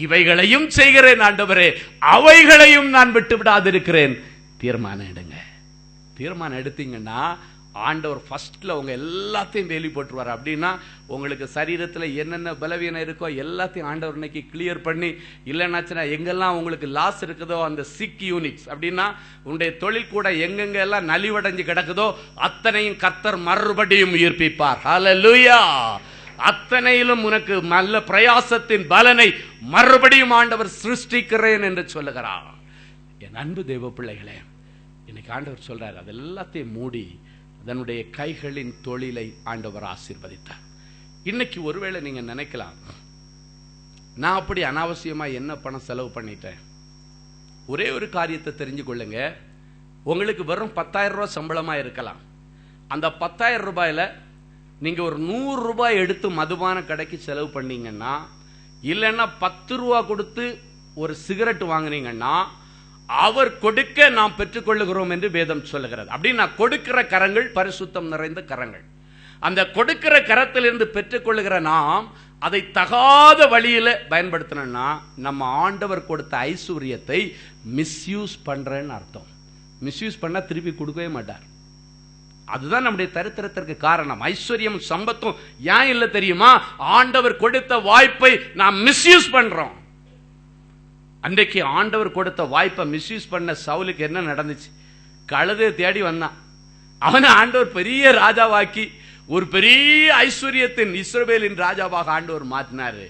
இவைகளையும் செய்கிறேன் ஆண்டவரே, அவைகளையும் நான் விட்டு விடாதிருக்கிறேன். தீர்மானம் எடுங்க. தீர்மானம் எடுத்தீங்கன்னா ஆண்டவர் ஃபர்ஸ்ட்ல உங்க எல்லாத்தையும் வேலி போட்டுருவார். அப்படின்னா உங்களுக்கு சரீரத்தில் என்னென்ன பலவீனம் இருக்கோ எல்லாத்தையும் ஆண்டவர் இன்னைக்கு கிளியர் பண்ணி, இல்லைன்னாச்சுன்னா எங்கெல்லாம் உங்களுக்கு லாஸ் இருக்குதோ அந்த சிக் யூனிட்ஸ், அப்படின்னா உங்களுடைய தொழில் கூட எங்கெங்க எல்லாம் நலிவடைஞ்சு கிடக்குதோ அத்தனையும் கர்த்தர் மறுபடியும் உயிர்ப்பிப்பார். ஹல்லேலூயா. அத்தனையிலும் உனக்கு நல்ல பிரயாசத்தின் பலனை மறுபடியும் ஆண்டவர் சிருஷ்டிக்கிறேன் என்று சொல்லுகிறார். என் அன்பு தேவ பிள்ளைகளே, இன்னைக்கு ஆண்டவர் சொல்றார், அது எல்லாத்தையும் மூடி அதனுடைய கைகளின் தொழிலை ஆண்டவர் ஆசீர்வதித்தார். இன்னைக்கு ஒருவேளை நீங்க நினைக்கலாம், நான் அப்படி அனாவசியமா என்ன பணம் செலவு பண்ணிட்டேன். ஒரே ஒரு காரியத்தை தெரிஞ்சு கொள்ளுங்க, உங்களுக்கு வெறும் 10,000 ரூபாய் சம்பளமா இருக்கலாம். அந்த 10,000 ரூபாயில நீங்க ஒரு 100 ரூபாய் எடுத்து மதுபான கடைக்கு செலவு பண்ணீங்கன்னா, இல்லைன்னா 10 ரூபா கொடுத்து ஒரு சிகரெட் வாங்கினீங்கன்னா, அவர் கொடுக்க நாம் பெற்றுக்கொள்ளுகிறோம் என்று வேதம் சொல்லுகிறது. அப்படின்னா கொடுக்கிற கரங்கள் பரிசுத்தம் நிறைந்த கரங்கள். அந்த கொடுக்கிற கரத்திலிருந்து பெற்றுக்கொள்ளுகிற நாம் அதை தகாத வழியில பயன்படுத்தணும்னா நம்ம ஆண்டவர் கொடுத்த ஐஸ்வர்யத்தை மிஸ்யூஸ் பண்றேன்னு அர்த்தம். மிஸ்யூஸ் பண்ணா திருப்பி கொடுக்கவே மாட்டார். அதுதான் நம்முடைய தரித்திரத்திற்கு காரணம். ஐஸ்வர்யம் சம்பத்தும் ஏன் இல்ல தெரியுமா? ஆண்டவர் கொடுத்த வாய்ப்பை நாம் மிஸ்யூஸ் பண்றோம். அன்றைக்கு ஆண்டவர் கொடுத்த வாய்ப்பை மிஸ்யூஸ் பண்ண சவுலுக்கு என்ன நடந்துச்சு? கழுதை தேடி வந்தான். அவனை ஆண்டவர் பெரிய ராஜாவாக்கி ஒரு பெரிய ஐஸ்வர்யத்தின் இஸ்ரவேலின் ராஜாவாக ஆண்டவர் மாற்றினாரு.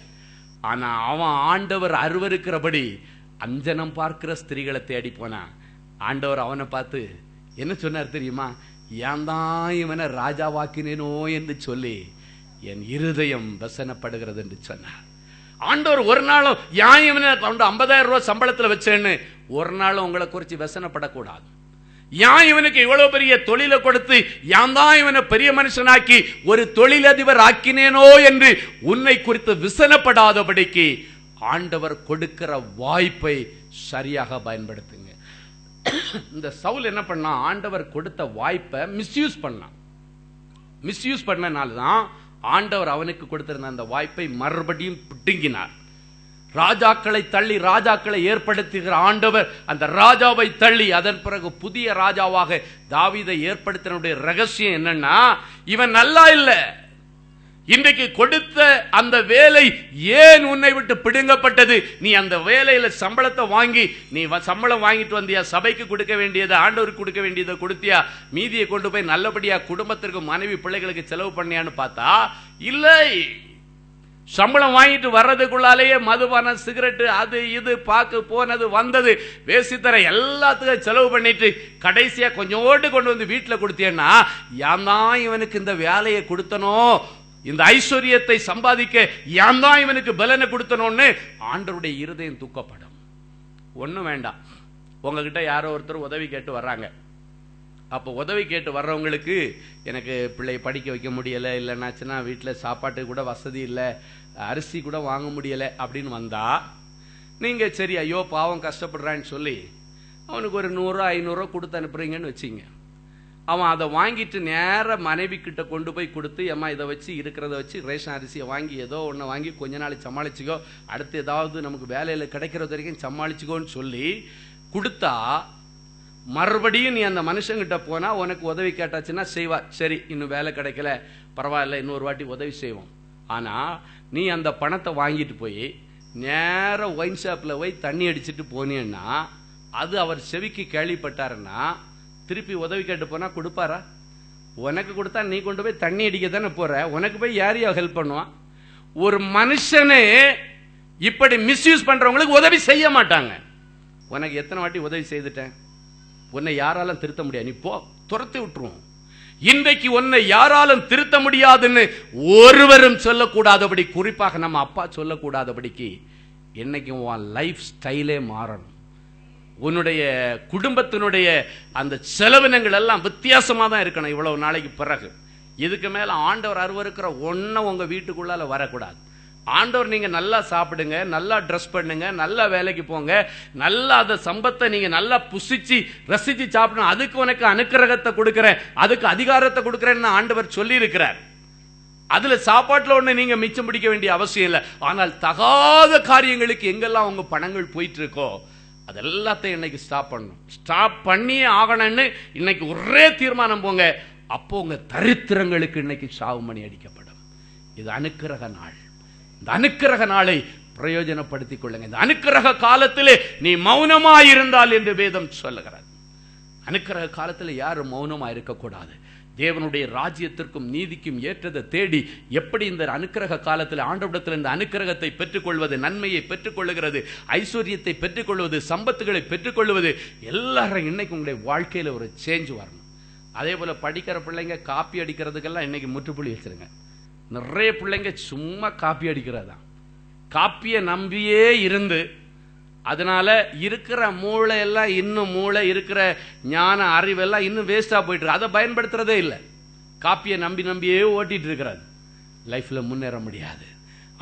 ஆனா அவன் ஆண்டவர் அருவருக்கிறபடி அஞ்சனம் பார்க்கிற ஸ்திரீகளை தேடி போனான். ஆண்டவர் அவனை பார்த்து என்ன சொன்னார் தெரியுமா? ஏன் தான் இவனை ராஜாவாக்கினேனோ என்று சொல்லி என் இருதயம் வசனப்படுகிறது என்று சொன்னார். ஆண்டவர் ஒரு நாளும் ஏன் இவனை 50,000 ரூபாய் சம்பளத்தில் வச்சேன்னு ஒரு நாளும் உங்களை குறித்து வசனப்படக்கூடாது. ஏன் இவனுக்கு இவ்வளவு பெரிய தொழிலை கொடுத்து ஏன் தான் இவனை பெரிய மனுஷனாக்கி ஒரு தொழிலதிபர் ஆக்கினேனோ என்று உன்னை குறித்து விசனப்படாதபடிக்கு ஆண்டவர் கொடுக்கிற வாய்ப்பை சரியாக பயன்படுத்துங்க. இந்த சவுல் என்ன பண்ணா? ஆண்டவர் கொடுத்த வாய்ப்பை மிஸ்யூஸ் பண்ணான். மிஸ்யூஸ் பண்ணனால்தான் ஆண்டவர் அவனுக்கு கொடுத்திருந்த அந்த வாய்ப்பை மறுபடியும் பிடுங்கினார். ராஜாக்களை தள்ளி ராஜாக்களை ஏற்படுத்துகிற ஆண்டவர் அந்த ராஜாவை தள்ளி அதன் பிறகு புதிய ராஜாவாக தாவீதை ஏற்படுத்தினுடைய ரகசியம் என்னன்னா, இவன் நல்லா இல்ல. இன்றைக்கு கொடுத்த அந்த வேலை ஏன் உன்னை விட்டு பிடுங்கப்பட்டது? நீ அந்த வேலையில சம்பளத்தை வாங்கி நீ சம்பளம் வாங்கிட்டு வந்தியா? சபைக்கு கொடுக்க வேண்டியதை ஆண்டவருக்கு கொடுக்க வேண்டியதை கொடுத்தியா? மீதியை கொண்டு போய் நல்லபடியா குடும்பத்திற்கு மனைவி பிள்ளைகளுக்கு செலவு பண்ணியான்னு பார்த்தா இல்லை. சம்பளம் வாங்கிட்டு வர்றதுக்குள்ளாலேயே மதுபானம் சிகரெட்டு அது இது பாக்கு போனது வந்தது வேசித்தர எல்லாத்துக்கும் செலவு பண்ணிட்டு கடைசியா கொஞ்சோண்டு கொண்டு வந்து வீட்டுல கொடுத்தேன்னா, ஏன் தான் இவனுக்கு இந்த வேலையை கொடுத்தனோ, இந்த ஐஸ்வர்யத்தை சம்பாதிக்க ஏன் தான் இவனுக்கு பலனை கொடுத்தனோன்னு ஆண்டவருடைய இருதயம் தூக்கப்படும். ஒண்ணும் வேண்டாம், உங்ககிட்ட யாரோ ஒருத்தர் உதவி கேட்டு வர்றாங்க. அப்போ உதவி கேட்டு வர்றவங்களுக்கு எனக்கு பிள்ளை படிக்க வைக்க முடியலை, இல்லைன்னாச்சுன்னா வீட்டில் சாப்பாட்டுக்கு கூட வசதி இல்லை, அரிசி கூட வாங்க முடியலை அப்படின்னு வந்தா நீங்கள் சரி ஐயோ பாவம் கஷ்டப்படுறான்னு சொல்லி அவனுக்கு ஒரு 100-500 கொடுத்து அனுப்புறீங்கன்னு வச்சிங்க. அவன் அதை வாங்கிட்டு நேர மனைவி கிட்ட கொண்டு போய் கொடுத்து, ஏம்மா இதை வச்சு இருக்கிறத வச்சு ரேஷன் அரிசியை வாங்கி ஏதோ ஒன்று வாங்கி கொஞ்ச நாளைக்கு சமாளிச்சுக்கோ, அடுத்து ஏதாவது நமக்கு வேலையில் கிடைக்கிறது வரைக்கும் சமாளிச்சுக்கோன்னு சொல்லி கொடுத்தா, மறுபடியும் நீ அந்த மனுஷங்கிட்ட போனா உனக்கு உதவி கேட்டாச்சுன்னா செய்வா, சரி இன்னும் வேலை கிடைக்கல பரவாயில்ல இன்னொரு வாட்டி உதவி செய்வோம். ஆனா நீ அந்த பணத்தை வாங்கிட்டு போய் நேர ஒயின் ஷாப்ல போய் தண்ணி அடிச்சுட்டு போனீன்னா, அது அவர் செவிக்கு கேள்விப்பட்டாருன்னா திருப்பி உதவி கேட்டு போனா கொடுப்பாரா? உனக்கு கொடுத்தா நீ கொண்டு போய் தண்ணி அடிக்க தானே போற, உனக்கு போய் யாரையோ ஹெல்ப் பண்ணுவான்? ஒரு மனுஷனே இப்படி மிஸ்யூஸ் பண்றவங்களுக்கு உதவி செய்ய மாட்டாங்க. உனக்கு எத்தனை வாட்டி உதவி செய்துட்டேன், உன்னை யாராலும் திருத்த முடியாது, நீ போ, துரத்தி விட்டுருவோம். இன்றைக்கு உன்னை யாராலும் திருத்த முடியாதுன்னு ஒருவரும் சொல்லக்கூடாதபடி, குறிப்பாக நம்ம அப்பா சொல்லக்கூடாதபடிக்கு என்னைக்கும் உன் லைஃப் ஸ்டைலே மாறணும். உன்னுடைய குடும்பத்தினுடைய அந்த செலவினங்கள் எல்லாம் வித்தியாசமா தான் இருக்கணும். இவ்வளவு நாளைக்கு பிறகு இதுக்கு மேல ஆண்டவர் அருவருக்கிற ஒன்னும் உங்க வீட்டுக்குள்ளால வரக்கூடாது. ஆண்டவர் நீங்க நல்லா சாப்பிடுங்க, நல்லா ட்ரெஸ் பண்ணுங்க, நல்லா வேலைக்கு போங்க, நல்லா அந்த சம்பத்தை நீங்க நல்லா புசிச்சு ரசிச்சு சாப்பிடணும், அதுக்கு உனக்கு அனுக்கிரகத்தை கொடுக்கிறேன், அதுக்கு அதிகாரத்தை கொடுக்கிறேன்னு ஆண்டவர் சொல்லி இருக்கிறார். அதுல சாப்பாட்டுல ஒண்ணு நீங்க மிச்சம் பிடிக்க வேண்டிய அவசியம் இல்லை. ஆனால் தகாத காரியங்களுக்கு எங்கெல்லாம் உங்க பணங்கள் போயிட்டு இருக்கோ அது எல்லாத்தையும் இன்னைக்கு ஸ்டாப் பண்ணணும். ஸ்டாப் பண்ணியே ஆகணும்னு இன்னைக்கு ஒரே தீர்மானம் போங்க. அப்போ உங்க தரித்திரங்களுக்கு இன்னைக்கு சாவு மணி அடிக்கப்படும். இது அனுக்கிரக நாள். இந்த அனுக்கிரக நாளை பிரயோஜனப்படுத்திக் கொள்ளுங்க. இந்த அனுக்கிரக காலத்திலே நீ மௌனமாயிருந்தால் என்று வேதம் சொல்லுகிறது. அனுக்கிரக காலத்தில் யாரும் மௌனமா இருக்கக்கூடாது. தேவனுடைய ராஜ்யத்திற்கும் நீதிக்கும் ஏற்றதை தேடி எப்படி இந்த அனுக்கிரக காலத்தில் ஆண்டவரிடத்தில் இந்த அனுக்கிரகத்தை பெற்றுக்கொள்வது, நன்மையை பெற்றுக்கொள்ளுகிறது, ஐஸ்வர்யத்தை பெற்றுக்கொள்வது, சம்பத்துகளை பெற்றுக்கொள்வது, எல்லாரும் இன்னைக்கு உங்களுடைய வாழ்க்கையில் ஒரு சேஞ்ச் வரணும். அதே போல படிக்கிற பிள்ளைங்க காப்பி அடிக்கிறதுக்கெல்லாம் இன்னைக்கு முற்றுப்புள்ளி வச்சிருங்க. நிறைய பிள்ளைங்க சும்மா காப்பி அடிக்கிறதா, காப்பியை நம்பியே இருந்து அதனால இருக்கிற மூளை எல்லாம் இன்னும் மூளை இருக்கிற ஞான அறிவெல்லாம் இன்னும் வேஸ்டா போயிட்டு இருக்கு. அதை பயன்படுத்துறதே இல்லை. காப்பியை நம்பியே ஓட்டிட்டு இருக்கிறது. லைஃப்ல முன்னேற முடியாது.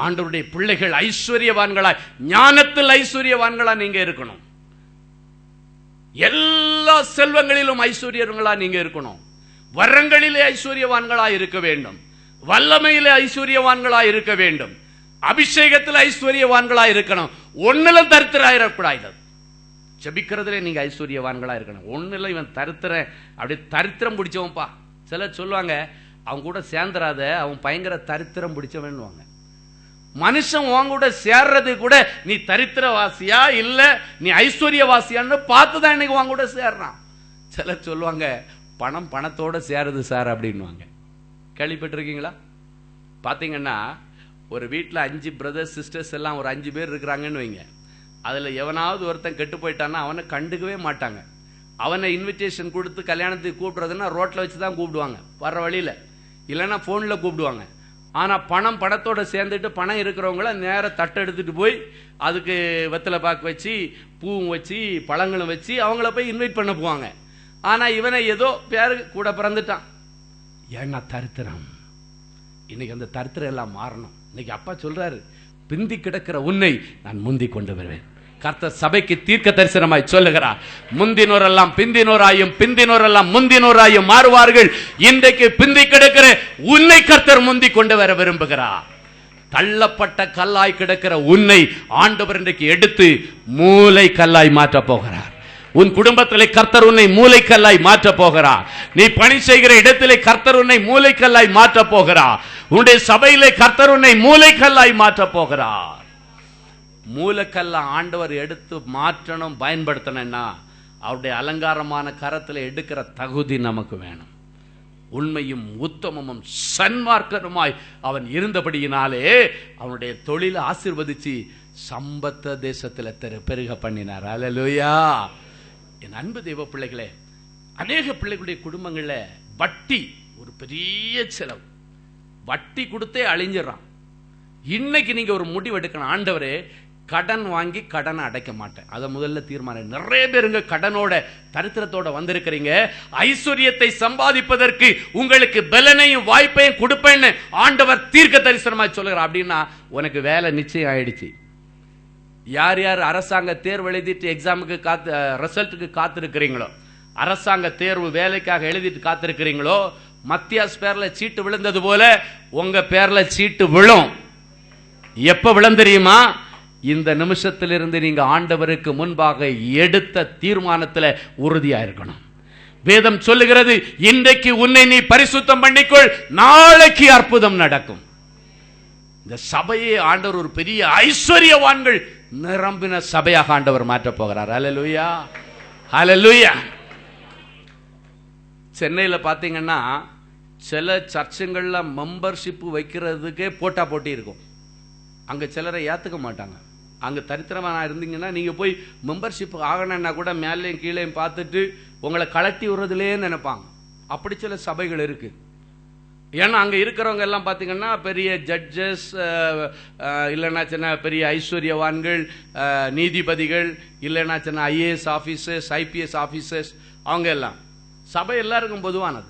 ஆண்டவருடைய பிள்ளைகள் ஐஸ்வர்யவான்களா, ஞானத்தில் ஐஸ்வர்யவான்களா நீங்க இருக்கணும். எல்லா செல்வங்களிலும் ஐஸ்வர்யங்களா நீங்க இருக்கணும். வரங்களிலே ஐஸ்வர்யவான்களா இருக்க வேண்டும். வல்லமையிலே ஐஸ்வர்யவான்களா இருக்க வேண்டும். அபிஷேகத்தில் ஐஸ்வர்யவான்களா இருக்கணும். ஒன்னுல தரித்திராயிரக்கூடாது. ஜெபிக்கிறதுல நீங்க ஐஸ்வர்யவான்களா இருக்கணும். ஒண்ணுல இவன் தரித்திர அப்படி தரித்திரம் பிடிச்சவன்பா. சிலர் சொல்லுவாங்க அவன் கூட சேர்ந்துராத, அவன் பயங்கர தரித்திரம் பிடிச்சவன்னுவாங்க. மனுஷன் உன் கூட சேர்றது கூட நீ தரித்திரவாசியா இல்ல நீ ஐஸ்வர்யவாசியான்னு பார்த்துதான் இன்னைக்கு உன் கூட சேர்றான். சிலர் சொல்லுவாங்க பணம் பணத்தோட சேருது சார் அப்படின்வாங்க. கேள்விப்பட்டிருக்கீங்களா? பாத்தீங்கன்னா ஒரு வீட்டில் 5 பிரதர்ஸ் சிஸ்டர்ஸ் எல்லாம் ஒரு 5 பேர் இருக்கிறாங்கன்னு வைங்க. அதில் எவனாவது ஒருத்தன் கெட்டு போயிட்டான்னா அவனை கண்டுக்கவே மாட்டாங்க. அவனை இன்விடேஷன் கொடுத்து கல்யாணத்துக்கு கூப்பிடுறதுன்னா ரோட்டில் வச்சு தான் கூப்பிடுவாங்க, வர்ற வழியில், இல்லைன்னா ஃபோனில் கூப்பிடுவாங்க. ஆனால் பணத்தோட சேர்ந்துட்டு பணம் இருக்கிறவங்கள நேர தட்டை எடுத்துட்டு போய் அதுக்கு வெத்தலை பாக்கு வச்சு பூவும் வச்சு பழங்களும் வச்சு அவங்கள போய் இன்வைட் பண்ண போவாங்க. ஆனால் இவனை ஏதோ பேரு கூட பிறந்துட்டான். ஏன்னா தரித்திரம். இன்னைக்கு அந்த தரித்திரம் எல்லாம் மாறணும். இன்னைக்கு அப்பா சொல்றாரு, பிந்தி கிடக்கிற உன்னை நான் முந்தி கொண்டு வருவேன். கர்த்தர் சபைக்கு தீர்க்க தரிசனமாய் சொல்லுகிறார். முந்தினோரெல்லாம் பிந்தினோராயும் பிந்தினோரெல்லாம் முந்தினோராயும் மாறுவார்கள். இன்றைக்கு பிந்தி கிடக்கிற உன்னை கர்த்தர் முந்தி கொண்டு வர விரும்புகிறார். தள்ளப்பட்ட கல்லாய் கிடக்கிற உன்னை ஆண்டவர் இன்றைக்கு எடுத்து மூலை கல்லாய் மாற்ற போகிறார். உன் குடும்பத்திலே கர்த்தர் உன்னை மூலைக்கல்லாய் மாற்ற போகிறார். நீ பணி செய்கிற இடத்திலே கர்த்தர் உன்னை மூலைக்கல்லாய் மாற்ற போகிறார். உன்னுடைய சபையிலே கர்த்தர் உன்னை மூலைக்கல்லாய் மாற்ற போகிறார். மூலக்கல்ல ஆண்டவர் எடுத்து மாற்றணும், பயன்படுத்தணும்னா அவருடைய அலங்காரமான கரத்தில் எடுக்கிற தகுதி நமக்கு வேணும். உண்மையும் உத்தமமும் சன்மார்க்கனுமாய் அவன் இருந்தபடியினாலே அவனுடைய தொழிலை ஆசீர்வதிச்சு சம்பத்த தேசத்தில் பெருக பண்ணினார். அல்லேலூயா. என் அன்பு தெய்வ பிள்ளைகளே, அநேக பிள்ளைகளுடைய குடும்பங்கள்ல வட்டி ஒரு பெரிய செலவு. வட்டி கொடுத்தே அழிஞ்சிடறான். இன்னைக்கு நீங்க ஒரு முடிவு எடுக்கணும். ஆண்டவரே, கடன் வாங்கி கடனை அடைக்க மாட்டேன். அதை முதல்ல தீர்மானம். நிறைய பேருங்க கடனோட தரித்திரத்தோட வந்திருக்கிறீங்க. ஐஸ்வர்யத்தை சம்பாதிப்பதற்கு உங்களுக்கு பலனையும் வாய்ப்பையும் கொடுப்பேன்னு ஆண்டவர் தீர்க்க தரிசனமாய் சொல்லுகிறார். அப்படின்னா உனக்கு வேலை நிச்சயம் ஆயிடுச்சு. யார் யார் அரசாங்க தேர்வு எழுதிட்டு எக்ஸாமுக்கு ரிசல்ட்டுக்கு காத்திருக்கிறீங்களோ, அரசாங்க தேர்வு வேலைக்காக எழுதிட்டு காத்திருக்கிறீங்களோ, மத்தியாஸ் பேர்ல சீட்டு விழுந்தது போல உங்க பேர்ல சீட்டு விழும். எப்ப விழும் தெரியுமா? இந்த நிமிஷத்திலிருந்து நீங்க ஆண்டவருக்கு முன்பாக எடுத்த தீர்மானத்தில் உறுதியா இருக்கணும். வேதம் சொல்லுகிறது, இன்றைக்கு உன்னை நீ பரிசுத்தம் பண்ணிக்கொள், நாளைக்கு அற்புதம் நடக்கும். இந்த சபையை ஆண்டவர் ஒரு பெரிய ஐஸ்வர்யவான்கள் நிரம்பின சபையாக ஆண்டவர் மாற்றப் போகிறார். ஹல்லேலூயா, ஹல்லேலூயா. சென்னையில பாத்தீங்கன்னா சில சர்ச்சுங்கள்ல மெம்பர்ஷிப் வைக்கிறதுக்கே போட்டா போட்டி இருக்கும். அங்க சிலரை ஏத்துக்க மாட்டாங்க. அங்க தரித்திரமா இருந்தீங்கன்னா நீங்க போய் மெம்பர்ஷிப் ஆகணும்னா கூட மேலேயும் கீழேயும் பார்த்துட்டு உங்களை கலட்டி விடுறதுலே நினைப்பாங்க. அப்படி சில சபைகள் இருக்கு. ஏன்னா அங்க இருக்கிறவங்க எல்லாம் பாத்தீங்கன்னா பெரிய ஜட்ஜஸ், இல்லைன்னா சின்ன பெரிய ஐஸ்வர்யவான்கள், நீதிபதிகள், இல்லைன்னா சின்ன ஐஏஎஸ் ஆபீசர்ஸ், ஐபிஎஸ் ஆபீசர்ஸ், அவங்க எல்லாம். சபை எல்லாருக்கும் பொதுவானது.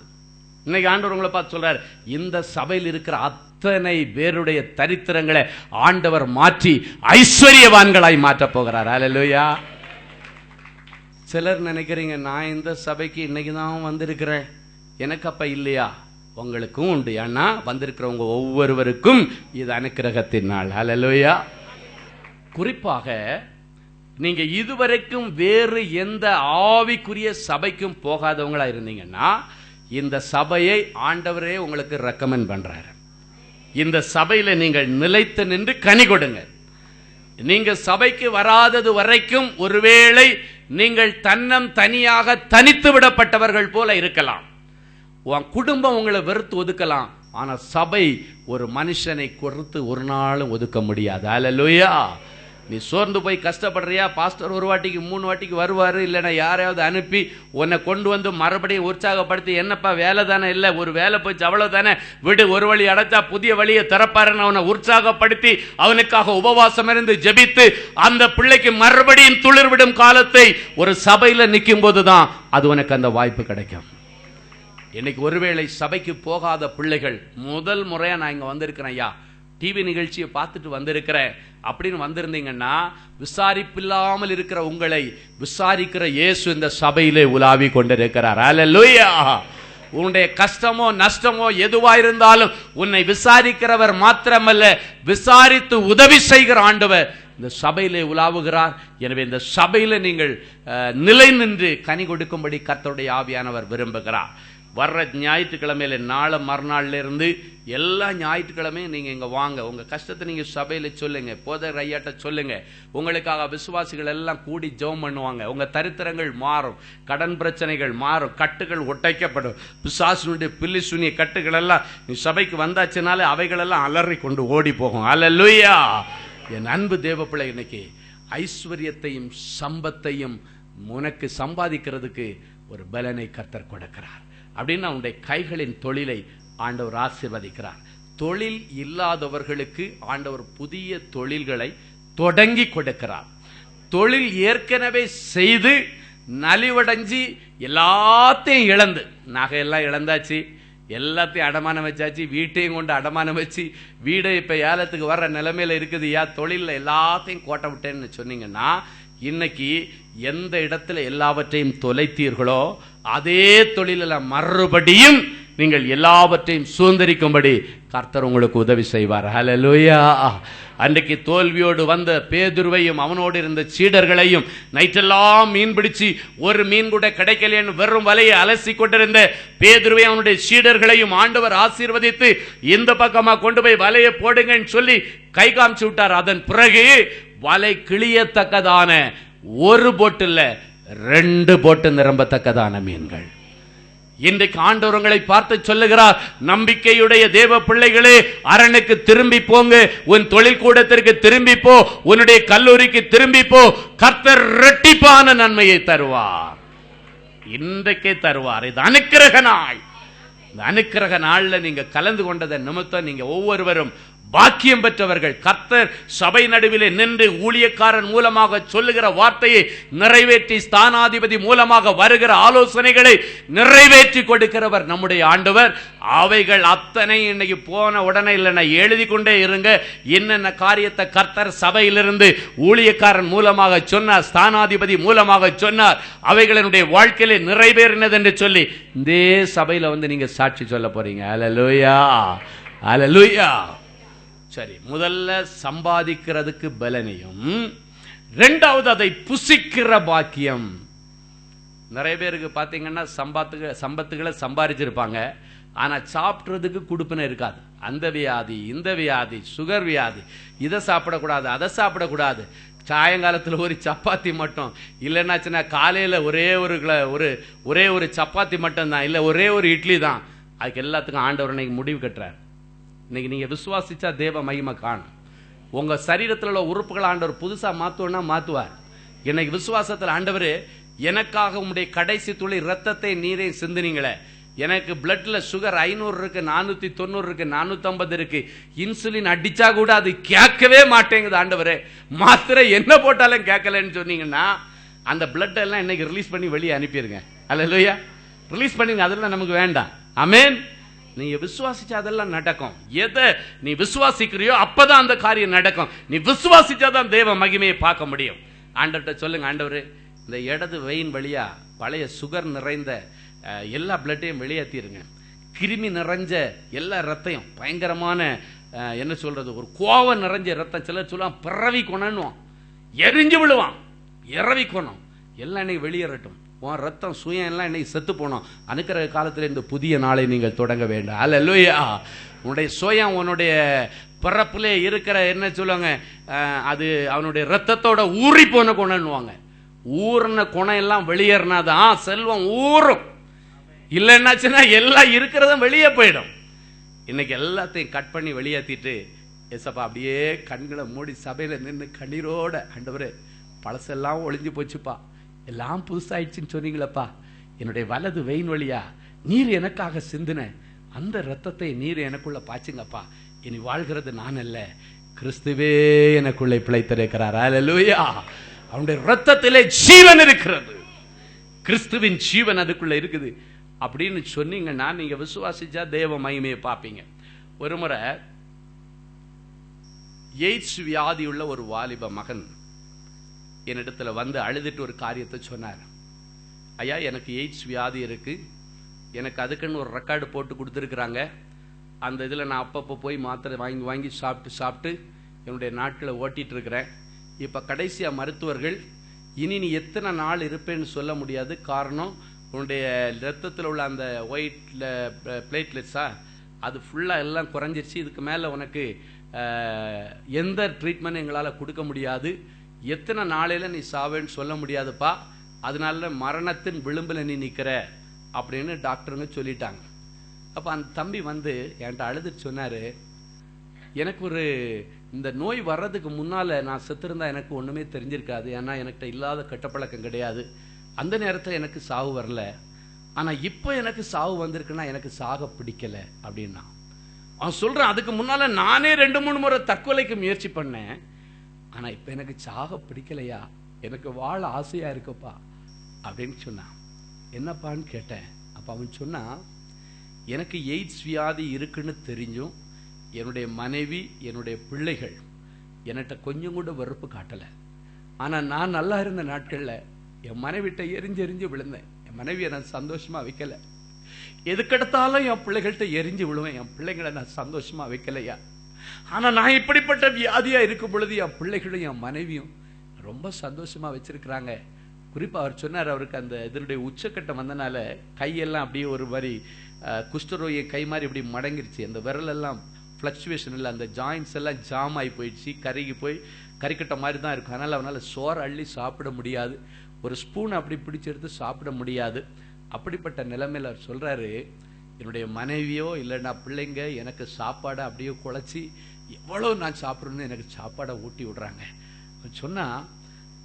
இன்னைக்கு ஆண்டவர் உங்களை பார்த்து சொல்றாரு, இந்த சபையில் இருக்கிற அத்தனை பேருடைய தரித்திரங்களை ஆண்டவர் மாற்றி ஐஸ்வர்யவான்களாய் மாற்றப் போகிறார். ஹல்லேலூயா. சிலர் நினைக்கிறீங்க, நான் இந்த சபைக்கு இன்னைக்கு தான் வந்திருக்கிறேன், எனக்கு அப்ப இல்லையா? உங்களுக்கும் உண்டு. ஏன்னா வந்திருக்கிறவங்க ஒவ்வொருவருக்கும் இது அனுக்கிரகத்தின் நாள். ஹல்லேலூயா. குறிப்பாக நீங்க இதுவரைக்கும் வேறு எந்த ஆவிக்குரிய சபைக்கும் போகாதவங்களா இருந்தீங்கன்னா இந்த சபையை ஆண்டவரே உங்களுக்கு ரெக்கமெண்ட் பண்றாரு. இந்த சபையில நீங்கள் நிலைத்து நின்று கனி கொடுங்க. நீங்க சபைக்கு வராதது வரைக்கும் ஒருவேளை நீங்கள் தனியாக தனித்து விடப்பட்டவர்கள் போல இருக்கலாம். உன் குடும்பம் உங்களை வெறுத்து ஒதுக்கலாம். ஆனா சபை ஒரு மனுஷனை கொடுத்து ஒரு நாளும் ஒதுக்க முடியாது. ஹல்லேலூயா. நீ சோர்ந்து போய் கஷ்டப்படுறியா? பாஸ்டர் ஒரு வாட்டிக்கு 3 வாட்டிக்கு வருவாரு, இல்லைன்னா யாரையாவது அனுப்பி உன்னை கொண்டு வந்து மறுபடியும் உற்சாகப்படுத்தி, என்னப்பா வேலை தானே இல்லை, ஒரு வேலை போச்சு அவ்வளவுதானே, விடு, ஒரு வழி அடைச்சா புதிய வழியை திறப்பாருன்னு அவனை உற்சாகப்படுத்தி அவனுக்காக உபவாசம் இருந்து ஜெபித்து அந்த பிள்ளைக்கு மறுபடியும் துளிர் விடும் காலத்தை ஒரு சபையில நிற்கும் போதுதான் அது உனக்கு அந்த வாய்ப்பு கிடைக்கும். இன்னைக்கு ஒருவேளை சபைக்கு போகாத பிள்ளைகள், முதல் முறையா நான் இங்க வந்திருக்கிறேன் ஐயா, டிவி நிகழ்ச்சியை பார்த்துட்டு வந்திருக்கிறேன் அப்படின்னு வந்திருந்தீங்கன்னா, விசாரிப்பில்லாமல் இருக்கிற உங்களை விசாரிக்கிற இயேசு இந்த சபையிலே உலாவி கொண்டிருக்கிறார். ஹல்லேலூயா. உன்னுடைய கஷ்டமோ நஷ்டமோ எதுவா இருந்தாலும் உன்னை விசாரிக்கிறவர் மாத்திரமல்ல, விசாரித்து உதவி செய்கிற ஆண்டவர் இந்த சபையிலே உலாவுகிறார். எனவே இந்த சபையில நீங்கள் நிலை நின்று கனி கொடுக்கும்படி கர்த்தருடைய ஆவியானவர் விரும்புகிறார். வர்ற ஞாயிற்றுக்கிழமையில நாளை மறுநாள்ல இருந்து எல்லா ஞாயிற்றுக்கிழமையும் நீங்க இங்க வாங்க. உங்க கஷ்டத்தை நீங்க சபையில சொல்லுங்க, போதகர் ஐயாட்ட சொல்லுங்க. உங்களுக்காக விசுவாசிகள் எல்லாம் கூடி ஜெபம் பண்ணுவாங்க. உங்க தரித்திரங்கள் மாறும், கடன் பிரச்சனைகள் மாறும், கட்டுகள் ஒட்டைக்கப்படும். பிசாசுனுடைய பில்லி சூனிய கட்டுகள் எல்லாம் நீ சபைக்கு வந்தாச்சுனாலே அவைகள் எல்லாம் அலறி கொண்டு ஓடி போகும். ஹல்லேலூயா. என் அன்பு தேவ பிள்ளை, இன்னைக்கு ஐஸ்வர்யத்தையும் சம்பத்தையும் உனக்கு சம்பாதிக்கிறதுக்கு ஒரு பலனை கர்த்தர் கொடுக்கிறார். அப்படின்னா உன்னுடைய கைகளின் தொழிலை ஆண்டவர் ஆசீர்வதிக்கிறார். தொழில் இல்லாதவர்களுக்கு ஆண்டவர் புதிய தொழில்களை தொடங்கி கொடுக்கிறார். தொழில் ஏற்கனவே செய்து நலிவடைஞ்சி எல்லாத்தையும் இழந்து, நகையெல்லாம் இழந்தாச்சு, எல்லாத்தையும் அடமானம் வச்சாச்சு, வீட்டையும் கொண்டு அடமானம் வச்சு வீடை இப்ப ஏலத்துக்கு வர்ற நிலைமையில இருக்குது. தொழில எல்லாத்தையும் கோட்டை விட்டேன்னு சொன்னீங்கன்னா, இன்னைக்கு எந்த இடத்துல எல்லாவற்றையும் தொலைத்தீர்களோ அதே தொழில மறுபடியும் நீங்கள் எல்லாவற்றையும் சுதந்திரிக்கும்படி கர்த்தர் உங்களுக்கு உதவி செய்வார். ஹல்லேலூயா. அன்றைக்கு தோல்வியோடு வந்த பேதுருவையும் அவனோடு இருந்த சீடர்களையும் நைட்டெல்லாம் மீன் பிடிச்சு ஒரு மீன் கூட கிடைக்கலைன்னு வெறும் வலையை அலசி கொண்டிருந்த பேதுருவை அவனுடைய சீடர்களையும் ஆண்டவர் ஆசீர்வதித்து இந்த பக்கமா கொண்டு போய் வலையை போடுங்கன்னு சொல்லி கை காமிச்சு விட்டார். அதன் பிறகு வலை கிளியத்தக்கதான ஒரு போட்டு இல்ல 2 போட்டு நிரம்பத்தக்கதான மீன்கள். இன்றைக்கு ஆண்டவர்களை பார்த்து சொல்லுகிறார், நம்பிக்கையுடைய தேவ பிள்ளைகளே, அரணுக்கு திரும்பி போங்க, உன் தொழில் கூடத்திற்கு திரும்பி போ, உன்னுடைய கல்லூரிக்கு திரும்பி போ, கர்த்தர் இரட்டிப்பான நன்மையை தருவார். இன்றைக்கே தருவார். இது அனுக்கிரக நாள். இந்த அனுக்கிரக நாள்ல நீங்க கலந்து கொண்டதன் நிமித்தம் நீங்க ஒவ்வொருவரும் பாக்கியம் பெற்றவர்கள். கர்த்தர் சபை நடுவிலே நின்று ஊழியக்காரன் மூலமாக சொல்லுகிற வார்த்தையை நிறைவேற்றி ஸ்தானாதிபதி மூலமாக வருகிற ஆலோசனைகளை நிறைவேற்றி கொடுக்கிறவர் நம்முடைய ஆண்டவர். அவைகள் அத்தனை இன்னைக்கு போன உடனே இல்லைன்னா எழுதி கொண்டே இருங்க. என்னென்ன காரியத்தை கர்த்தர் சபையிலிருந்து ஊழியக்காரன் மூலமாக சொன்னார், ஸ்தானாதிபதி மூலமாக சொன்னார், அவைகளினுடைய வாழ்க்கையிலே நிறைவேறினது என்று சொல்லி இந்த சபையில வந்து நீங்க சாட்சி சொல்ல போறீங்க. அல்லேலூயா, அல்லேலூயா. சரி, முதல்ல சம்பாதிக்கிறதுக்கு பலனையும், இரண்டாவது அதை புசிக்கிற பாக்கியம். நிறைய பேருக்கு பாத்தீங்கன்னா சம்பத்துகளை சம்பாதிச்சிருப்பாங்க, ஆனா சாப்பிட்றதுக்கு குடுப்பின இருக்காது. அந்த வியாதி, இந்த வியாதி, சுகர் வியாதி, இதை சாப்பிடக்கூடாது, அதை சாப்பிடக்கூடாது. சாயங்காலத்தில் ஒரு சப்பாத்தி மட்டும் இல்லைன்னாச்சுன்னா காலையில் ஒரே ஒரு சப்பாத்தி மட்டும் தான், இல்லை ஒரே ஒரு இட்லி தான். அதுக்கு எல்லாத்துக்கும் ஆண்டவர் இன்னைக்கு முடிவு கட்டுறார். இன்னைக்கு நீங்க விசுவாசிச்சா தேவ மகிமை காணும். உங்க சரீரத்தில் உள்ள உறுப்புகள் ஆண்டவர் புதுசா மாத்துவனா மாத்துவார். இன்னைக்கு விசுவாசத்தில் ஆண்டவர் எனக்காக உங்களுடைய கடைசி துளி ரத்தத்தை நீரை சிந்தினீங்களே, எனக்கு பிளட்ல சுகர் 500 இருக்கு, 490 இருக்கு, 450 இருக்கு, இன்சுலின் அடிச்சா கூட அது கேட்கவே மாட்டேங்குது ஆண்டவரே, மாத்திரை என்ன போட்டாலும் கேட்கலன்னு சொன்னீங்கன்னா அந்த பிளட் எல்லாம் இன்னைக்கு ரிலீஸ் பண்ணி வெளியே அனுப்பிடுங்க. அல்லேலூயா, ரிலீஸ் பண்ணிங்க. அதெல்லாம் நமக்கு வேண்டாம். ஆமென். நீங்க விசுவாசிச்சா அதெல்லாம் நடக்கும். எதை நீ விசுவாசிக்கிறியோ அப்பதான் அந்த காரியம் நடக்கும். நீ விசுவாசிச்சாதான் தேவ மகிமையை பார்க்க முடியும். ஆண்டவர்கிட்ட சொல்லுங்க, ஆண்டவரே இந்த இடது வெயின் வழியா பழைய சுகர் நிறைந்த எல்லா பிளட்டையும் வெளியேற்றிருங்க. கிருமி நிறைஞ்ச எல்லா ரத்தையும், பயங்கரமான என்ன சொல்றது, ஒரு கோவம் நிறைஞ்ச ரத்தம், சிலர் சொல்லுவான் பிறவி கொணனும், எரிஞ்சு விழுவான், இறவி கொணும், எல்லாம் இன்னைக்கு வெளியேறட்டும். உன் ரத்தம் சுயம் எல்லாம் இன்னைக்கு செத்து போனோம். அனுக்கிற காலத்தில் இந்த புதிய நாளை நீங்கள் தொடங்க வேண்டும். அல்லேலூயா. உன்னுடைய சுயம் உன்னுடைய பிறப்பிலே இருக்கிற என்ன சொல்லுவாங்க, அது அவனுடைய ரத்தத்தோட ஊறி போன குணம்னுவாங்க. ஊறின குணம் எல்லாம் வெளியேறினாதான் செல்வம் ஊறும். இல்லைன்னாச்சுன்னா எல்லாம் இருக்கிறதும் வெளியே போயிடும். இன்னைக்கு எல்லாத்தையும் கட் பண்ணி வெளியேற்றிட்டு எசப்பா அப்படியே கண்களை மூடி சபையில நின்று கண்ணீரோட, ஆண்டவரே பழசெல்லாம் ஒளிஞ்சு போச்சுப்பா, எல்லாம் புதுசாயிடுச்சுன்னு சொன்னீங்களப்பா, என்னுடைய வலது வெயின் வழியா நீர் எனக்காக சிந்தின அந்த ரத்தத்தை நீர் எனக்குள்ள பாய்ச்சுங்கப்பா. இனி வாழ்கிறது நான் அல்ல, கிறிஸ்துவே எனக்குள்ளே பிழைத்திருக்கிறார். அல்லேலூயா. அவனுடைய ரத்தத்திலே ஜீவன் இருக்கிறது, கிறிஸ்துவின் ஜீவன் அதுக்குள்ள இருக்குது அப்படின்னு சொன்னீங்கன்னா நீங்க விசுவாசிச்சா தேவ மகிமையை பார்ப்பீங்க. ஒரு முறை எய்ட்ஸ் வியாதி உள்ள ஒரு வாலிப மகன் என்னிடத்துல வந்து அழுதுட்டு ஒரு காரியத்தை சொன்னார். ஐயா, எனக்கு எய்ட்ஸ் வியாதி இருக்கு, எனக்கு அதுக்குன்னு ஒரு ரெக்கார்டு போட்டு கொடுத்துருக்குறாங்க. அந்த இதில் நான் அப்பப்போ போய் மாத்திரை வாங்கி வாங்கி சாப்பிட்டு என்னுடைய நாட்களை ஓட்டிட்டு இருக்கிறேன். இப்போ கடைசியாக மருத்துவர்கள் இனி நீ எத்தனை நாள் இருப்பேன்னு சொல்ல முடியாது, காரணம் உன்னுடைய ரத்தத்தில் உள்ள அந்த ஒயிட் பிளேட்லெட்ஸா அது ஃபுல்லாக எல்லாம் குறைஞ்சிருச்சு, இதுக்கு மேலே உனக்கு எந்த ட்ரீட்மெண்ட் எங்களால் கொடுக்க முடியாது, எத்தனை நாளையில் நீ சாவேன்னு சொல்ல முடியாதுப்பா, அதனால மரணத்தின் விளிம்பில் நீ நிற்கிற அப்படின்னு டாக்டருங்க சொல்லிட்டாங்க. அப்போ அந்த தம்பி வந்து என்கிட்ட அழுதுட்டு சொன்னார், எனக்கு ஒரு இந்த நோய் வர்றதுக்கு முன்னால் நான் செத்துருந்தா எனக்கு ஒன்றுமே தெரிஞ்சிருக்காது, ஏன்னா எனக்கிட்ட இல்லாத கெட்டப்பழக்கம் கிடையாது, அந்த நேரத்தில் எனக்கு சாவு வரல, ஆனால் இப்போ எனக்கு சாவு வந்திருக்குன்னா எனக்கு சாக பிடிக்கல அப்படின்னா. அவன் சொல்கிறான், அதுக்கு முன்னால் நானே 2-3 முறை தற்கொலைக்கு முயற்சி பண்ணேன், ஆனால் இப்போ எனக்கு சாக பிடிக்கலையா, எனக்கு வாழ ஆசையாக இருக்குப்பா அப்படின்னு சொன்னான். என்னப்பான்னு கேட்டேன். அப்போ அவன் சொன்னான், எனக்கு எய்ட்ஸ் வியாதி இருக்குன்னு தெரிஞ்சும் என்னுடைய மனைவி என்னுடைய பிள்ளைகள் என்கிட்ட கொஞ்சம் கூட வெறுப்பு காட்டலை. ஆனால் நான் நல்லா இருந்த நாட்களில் என் மனைவிட்ட எரிஞ்சு விழுந்தேன், என் மனைவியை நான் சந்தோஷமாக வைக்கலை, எதுக்கெடுத்தாலும் என் பிள்ளைகள்கிட்ட எரிஞ்சு விழுவேன், என் பிள்ளைங்களை நான் சந்தோஷமாக வைக்கலையா. ஆனால் நான் இப்படிப்பட்ட வியாதியாக இருக்கும் பொழுது என் பிள்ளைகளும் என் மனைவியும் ரொம்ப சந்தோஷமாக வச்சிருக்கிறாங்க. குறிப்பாக அவர் சொன்னார், அவருக்கு அந்த இதனுடைய உச்சக்கட்டம் வந்தனால கையெல்லாம் அப்படியே ஒரு மாதிரி குஷ்டரோகிய கை மாதிரி இப்படி மடங்கிருச்சு, அந்த விரலெல்லாம் ஃப்ளக்சுவேஷன் இல்லை, அந்த ஜாயின்ஸ் எல்லாம் ஜாம் ஆகி போயிடுச்சு, கருகி போய் கறிக்கட்ட மாதிரி தான் இருக்கும். அதனால் அவனால் சோறு அள்ளி சாப்பிட முடியாது, ஒரு ஸ்பூன் அப்படி பிடிச்செடுத்து சாப்பிட முடியாது. அப்படிப்பட்ட நிலைமையில் அவர் சொல்கிறாரு, என்னுடைய மனைவியோ இல்லைன்னா பிள்ளைங்க எனக்கு சாப்பாடை அப்படியே குழச்சி எவ்வளோ நான் சாப்பிட்றேன்னு எனக்கு சாப்பாடை ஊட்டி விடுறாங்க. சொன்னால்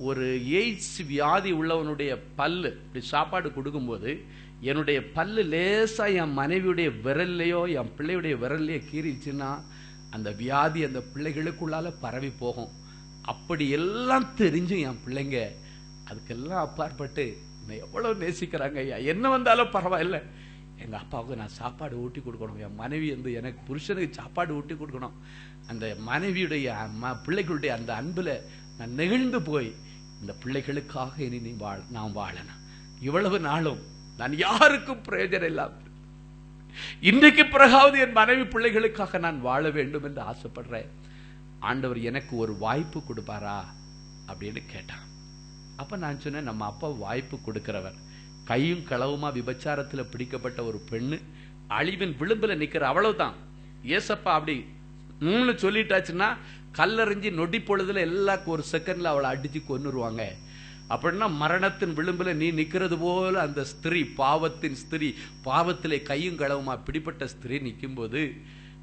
ஒரு எய்ட்ஸ் வியாதி உள்ளவனுடைய பல்லு இப்படி சாப்பாடு கொடுக்கும்போது என்னுடைய பல்லு லேசாக என் மனைவியுடைய விரல்லையோ என் பிள்ளையுடைய விரல்லையோ கீறிச்சுன்னா அந்த வியாதி அந்த பிள்ளைகளுக்குள்ளால பரவி போகும். அப்படி எல்லாம் தெரிஞ்சும் என் பிள்ளைங்க அதுக்கெல்லாம் அப்பாற்பட்டு என்னை எவ்வளவு நேசிக்கிறாங்க ஐயா. என்ன வந்தாலும் பரவாயில்ல, எங்க அப்பாவுக்கு நான் சாப்பாடு ஊட்டி கொடுக்கணும், என் மனைவி வந்து எனக்கு புருஷனுக்கு சாப்பாடு ஊட்டி கொடுக்கணும். அந்த மனைவியுடைய பிள்ளைகளுடைய அந்த அன்புல நான் நெகிழ்ந்து போய் இந்த பிள்ளைகளுக்காக இனி நான் வாழணும். இவ்வளவு நாளும் நான் யாருக்கும் பிரயோஜனம் இல்லாம இன்றைக்கு பிறகாவது என் மனைவி பிள்ளைகளுக்காக நான் வாழ வேண்டும் என்று ஆசைப்படுறேன். ஆண்டவர் எனக்கு ஒரு வாய்ப்பு கொடுப்பாரா அப்படின்னு கேட்டான். அப்ப நான் சொன்னேன், நம்ம அப்பா வாய்ப்பு கொடுக்கிறவர். கையும் களவுமா விபச்சாரத்துல பிடிக்கப்பட்ட ஒரு பெண்ணு அழிவின் விளிம்புல நிக்கிற, அவ்வளவுதான். ஏசப்பா அப்படி சொல்லிட்டாச்சுன்னா கல்லறிஞ்சி நொடி பொழுதுல எல்லாருக்கும் ஒரு செகண்ட்ல அவளை அடிச்சு கொன்னுருவாங்க. அப்படின்னா மரணத்தின் விளிம்புல நீ நிக்கிறது போல அந்த ஸ்திரீ, பாவத்தின் ஸ்திரீ, பாவத்திலே கையும் களவுமா பிடிப்பட்ட ஸ்திரீ நிற்கும் போது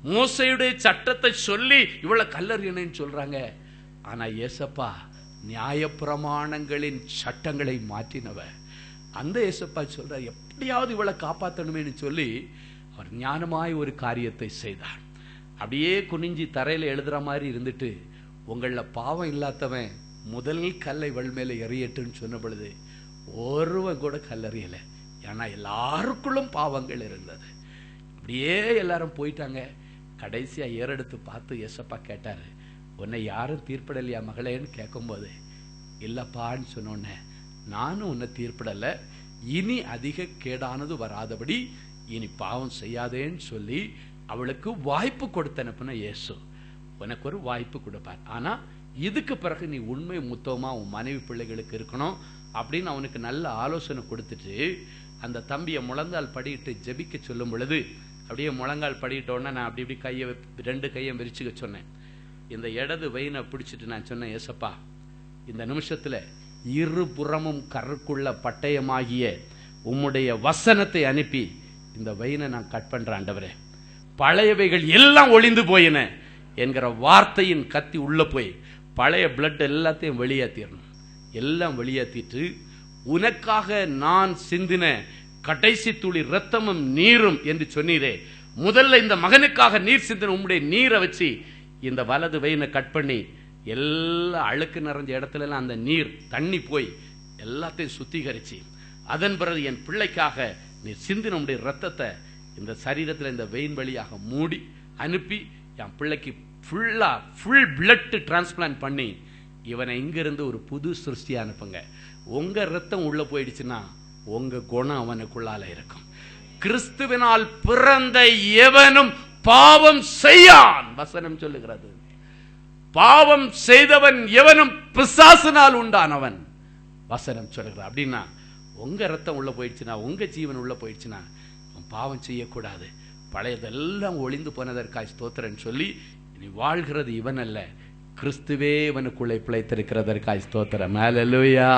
மோசையுடைய சட்டத்தை சொல்லி இவளை கல்லறியணும்னு சொல்றாங்க. ஆனா ஏசப்பா நியாயப்பிரமாணங்களின் சட்டங்களை மாற்றினவ. அந்த ஏசப்பா சொல்ற எப்படியாவது இவளை காப்பாற்றணுமேனு சொல்லி அவர் ஞானமாய் ஒரு காரியத்தை செய்தார். அப்படியே குனிஞ்சி தரையில எழுதுற மாதிரி இருந்துட்டு, உங்கள பாவம் இல்லாதவன் முதல் கல்லை வள் மேல எறியட்டுன்னு சொன்ன பொழுது ஒருவன் கூட கல்லறியல. ஏன்னா எல்லாருக்குள்ளும் பாவங்கள் இருந்தது. அப்படியே எல்லாரும் போயிட்டாங்க. கடைசியா ஏறெடுத்து பார்த்து ஏசப்பா கேட்டாரு, உன்னை யாரும் தீர்ப்பிடலையா மகளேன்னு கேட்கும்போது, இல்லப்பான்னு சொன்னோன்னே, நானும் உன்னை தீர்ப்பிடல, இனி அதிக கேடானது வராதபடி இனி பாவம் செய்யாதேன்னு சொல்லி அவளுக்கு வாய்ப்பு கொடுத்த அனுப்புன இயேசு உனக்கு ஒரு வாய்ப்பு கொடுப்பார். ஆனா இதுக்கு பிறகு நீ உண்மை முத்தமா உன் மனைவி பிள்ளைகளுக்கு இருக்கணும் அப்படின்னு அவனுக்கு நல்ல ஆலோசனை கொடுத்துட்டு அந்த தம்பியை முழங்கால் படிட்டு ஜெபிக்க சொல்லும் பொழுது, அப்படியே முழங்கால் படிட்டோன்னா நான் அப்படி இப்படி கையை ரெண்டு கையை விரிச்சுக்க சொன்னேன். இந்த இடது வயினை பிடிச்சிட்டு நான் சொன்னேன், ஏசப்பா இந்த நிமிஷத்துல இருபுறமும் கருக்குள்ள பட்டயமாகிய உம்முடைய வசனத்தை அனுப்பி இந்த வயினை நான் கட் பண்றேன் ஆண்டவரே. பழையவைகள் எல்லாம் ஒளிந்து போயின என்கிற வார்த்தையின் கத்தி உள்ள போய் பழைய பிளட் எல்லாத்தையும் வெளியேற்றிடணும். எல்லாம் வெளியேற்றிட்டு உனக்காக நான் சிந்தின கடைசி துளி ரத்தமும் நீரும் என்று சொன்னீரே, முதல்ல இந்த மகனுக்காக நீர் சிந்தின உம்முடைய நீரை வச்சு இந்த வலது வயினை கட் பண்ணி எல்லா அழுக்கு நிறைஞ்ச இடத்துல எல்லாம் அந்த நீர் தண்ணி போய் எல்லாத்தையும் சுத்திகரிச்சு, அதன் பிறகு என் பிள்ளைக்காக நீ சிந்தின உம்முடைய ரத்தத்தை இந்த சரீரத்தில் இந்த வெயின் வழியாக மூடி அனுப்பி என் பிள்ளைக்கு ஃபுல் பிளட் டிரான்ஸ்பிளான்ட் பண்ணி இவனை இங்கிருந்து ஒரு புது சிருஷ்டியா அனுப்புங்க. உங்க ரத்தம் உள்ள போயிடுச்சுன்னா உங்க குணம் அவனுக்குள்ளால இருக்கும். கிறிஸ்துவினால் பிறந்த எவனும் பாவம் செய்யான் வசனம் சொல்லுகிறது. பாவம் செய்தவன் எவனும் பிசாசினால் உண்டானவன் வசனம் சொல்லுகிறார். அப்படின்னா உங்க ரத்தம் உள்ள போயிடுச்சுன்னா, உங்க ஜீவன் உள்ள போயிடுச்சுன்னா பாவம் செய்யக்கூடாது. பழையதெல்லாம் ஒளிந்து போனதற்காய் ஸ்தோத்திரன் சொல்லி நீ வாழ்கிறது இவன் அல்ல, கிறிஸ்துவே இவனுக்குள்ளே பிழைத்திருக்கிறதற்காய் ஸ்தோத்திரம். ஹல்லேலூயா.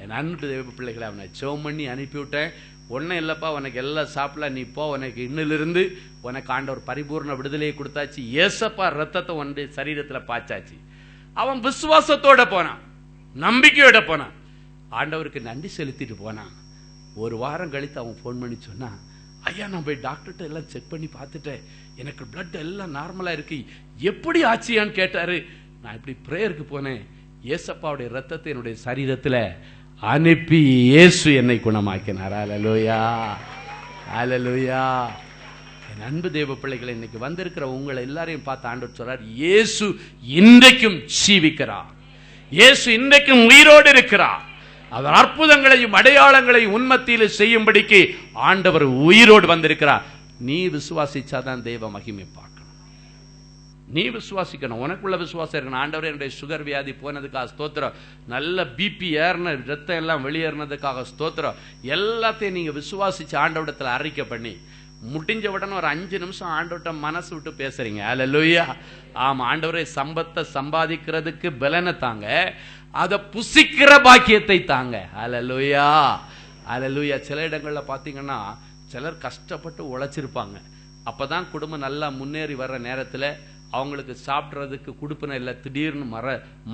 என் அன்பு தேவ பிள்ளைகளை அவனை ஜெபம் பண்ணி அனுப்பிவிட்டேன். ஒன்னும் இல்லப்பா, உனக்கு எல்லாம் சாப்பிடலாம், நீ போ, உனக்கு இன்னிலிருந்து உனக்கு ஆண்டவர் பரிபூர்ண விடுதலையை கொடுத்தாச்சு. ஏசப்பா ரத்தத்தை உன்னுடைய சரீரத்துல பாய்ச்சாச்சு. அவன் விசுவாசத்தோட போனான், நம்பிக்கையோட போனான், ஆண்டவருக்கு நன்றி செலுத்திட்டு போனான். ஒரு வாரம் கழித்து அவன் போன் பண்ணி சொன்னான், ஐயா நான் போய் டாக்டர்கிட்ட எல்லாம் செக் பண்ணி பார்த்துட்டேன், எனக்கு பிளட் எல்லாம் நார்மலா இருக்கு, எப்படி ஆச்சியான்னு கேட்டாரு. நான் இப்படி பிரேயருக்கு போனேன், ஏசப்பாவுடைய ரத்தத்தை என்னுடைய சரீரத்துல அனுப்பி இயேசு என்னை குணமாக்கினார். ஹல்லேலூயா, ஹல்லேலூயா. என் அன்பு தேவ பிள்ளைகளை, இன்னைக்கு வந்திருக்கிற உங்களை எல்லாரையும் பார்த்து ஆண்டவர் சொல்றார், இயேசு இன்றைக்கும் ஜீவிக்கிறார், இயேசு இன்றைக்கும் உயிரோடு இருக்கிறார். அவர் அற்புதங்களையும் அடையாளங்களையும் உன்மத்தியில் செய்யும்படிக்கு ஆண்டவர் உயிரோடு வந்திருக்கிறார். நீ விசுவாசிச்சாதான் தெய்வ மகிமை பார்க்கணும். நீ விசுவாசிக்கணும், உனக்குள்ள விசுவாசம் இருக்கணும். ஆண்டவரே என்னுடைய சுகர் வியாதி போனதுக்காக ஸ்தோத்திரம், நல்ல பிபி ஏறின ரத்தம் எல்லாம் வெளியேறினதுக்காக ஸ்தோத்திரம். எல்லாத்தையும் நீங்க விசுவாசிச்சு ஆண்டவரிடத்துல அறிக்கை பண்ணி முடிஞ்ச உடனே ஒரு 5 நிமிஷம் ஆண்டவர்கிட்ட மனசு விட்டு பேசுறீங்க. ஹல்லேலூயா. ஆமா, ஆண்டவரே சம்பத்தை சம்பாதிக்கிறதுக்கு பலனை தாங்க, அதை புசிக்கிற பாக்கியத்தை தாங்க. ஹல்லேலூயா, ஹல்லேலூயா. சில இடங்கள்ல பாத்தீங்கன்னா சிலர் கஷ்டப்பட்டு உழைச்சிருப்பாங்க, அப்பதான் குடும்பம் நல்லா முன்னேறி வர்ற நேரத்துல அவங்களுக்கு சாப்பிட்றதுக்கு கொடுப்பன இல்லை, திடீர்னு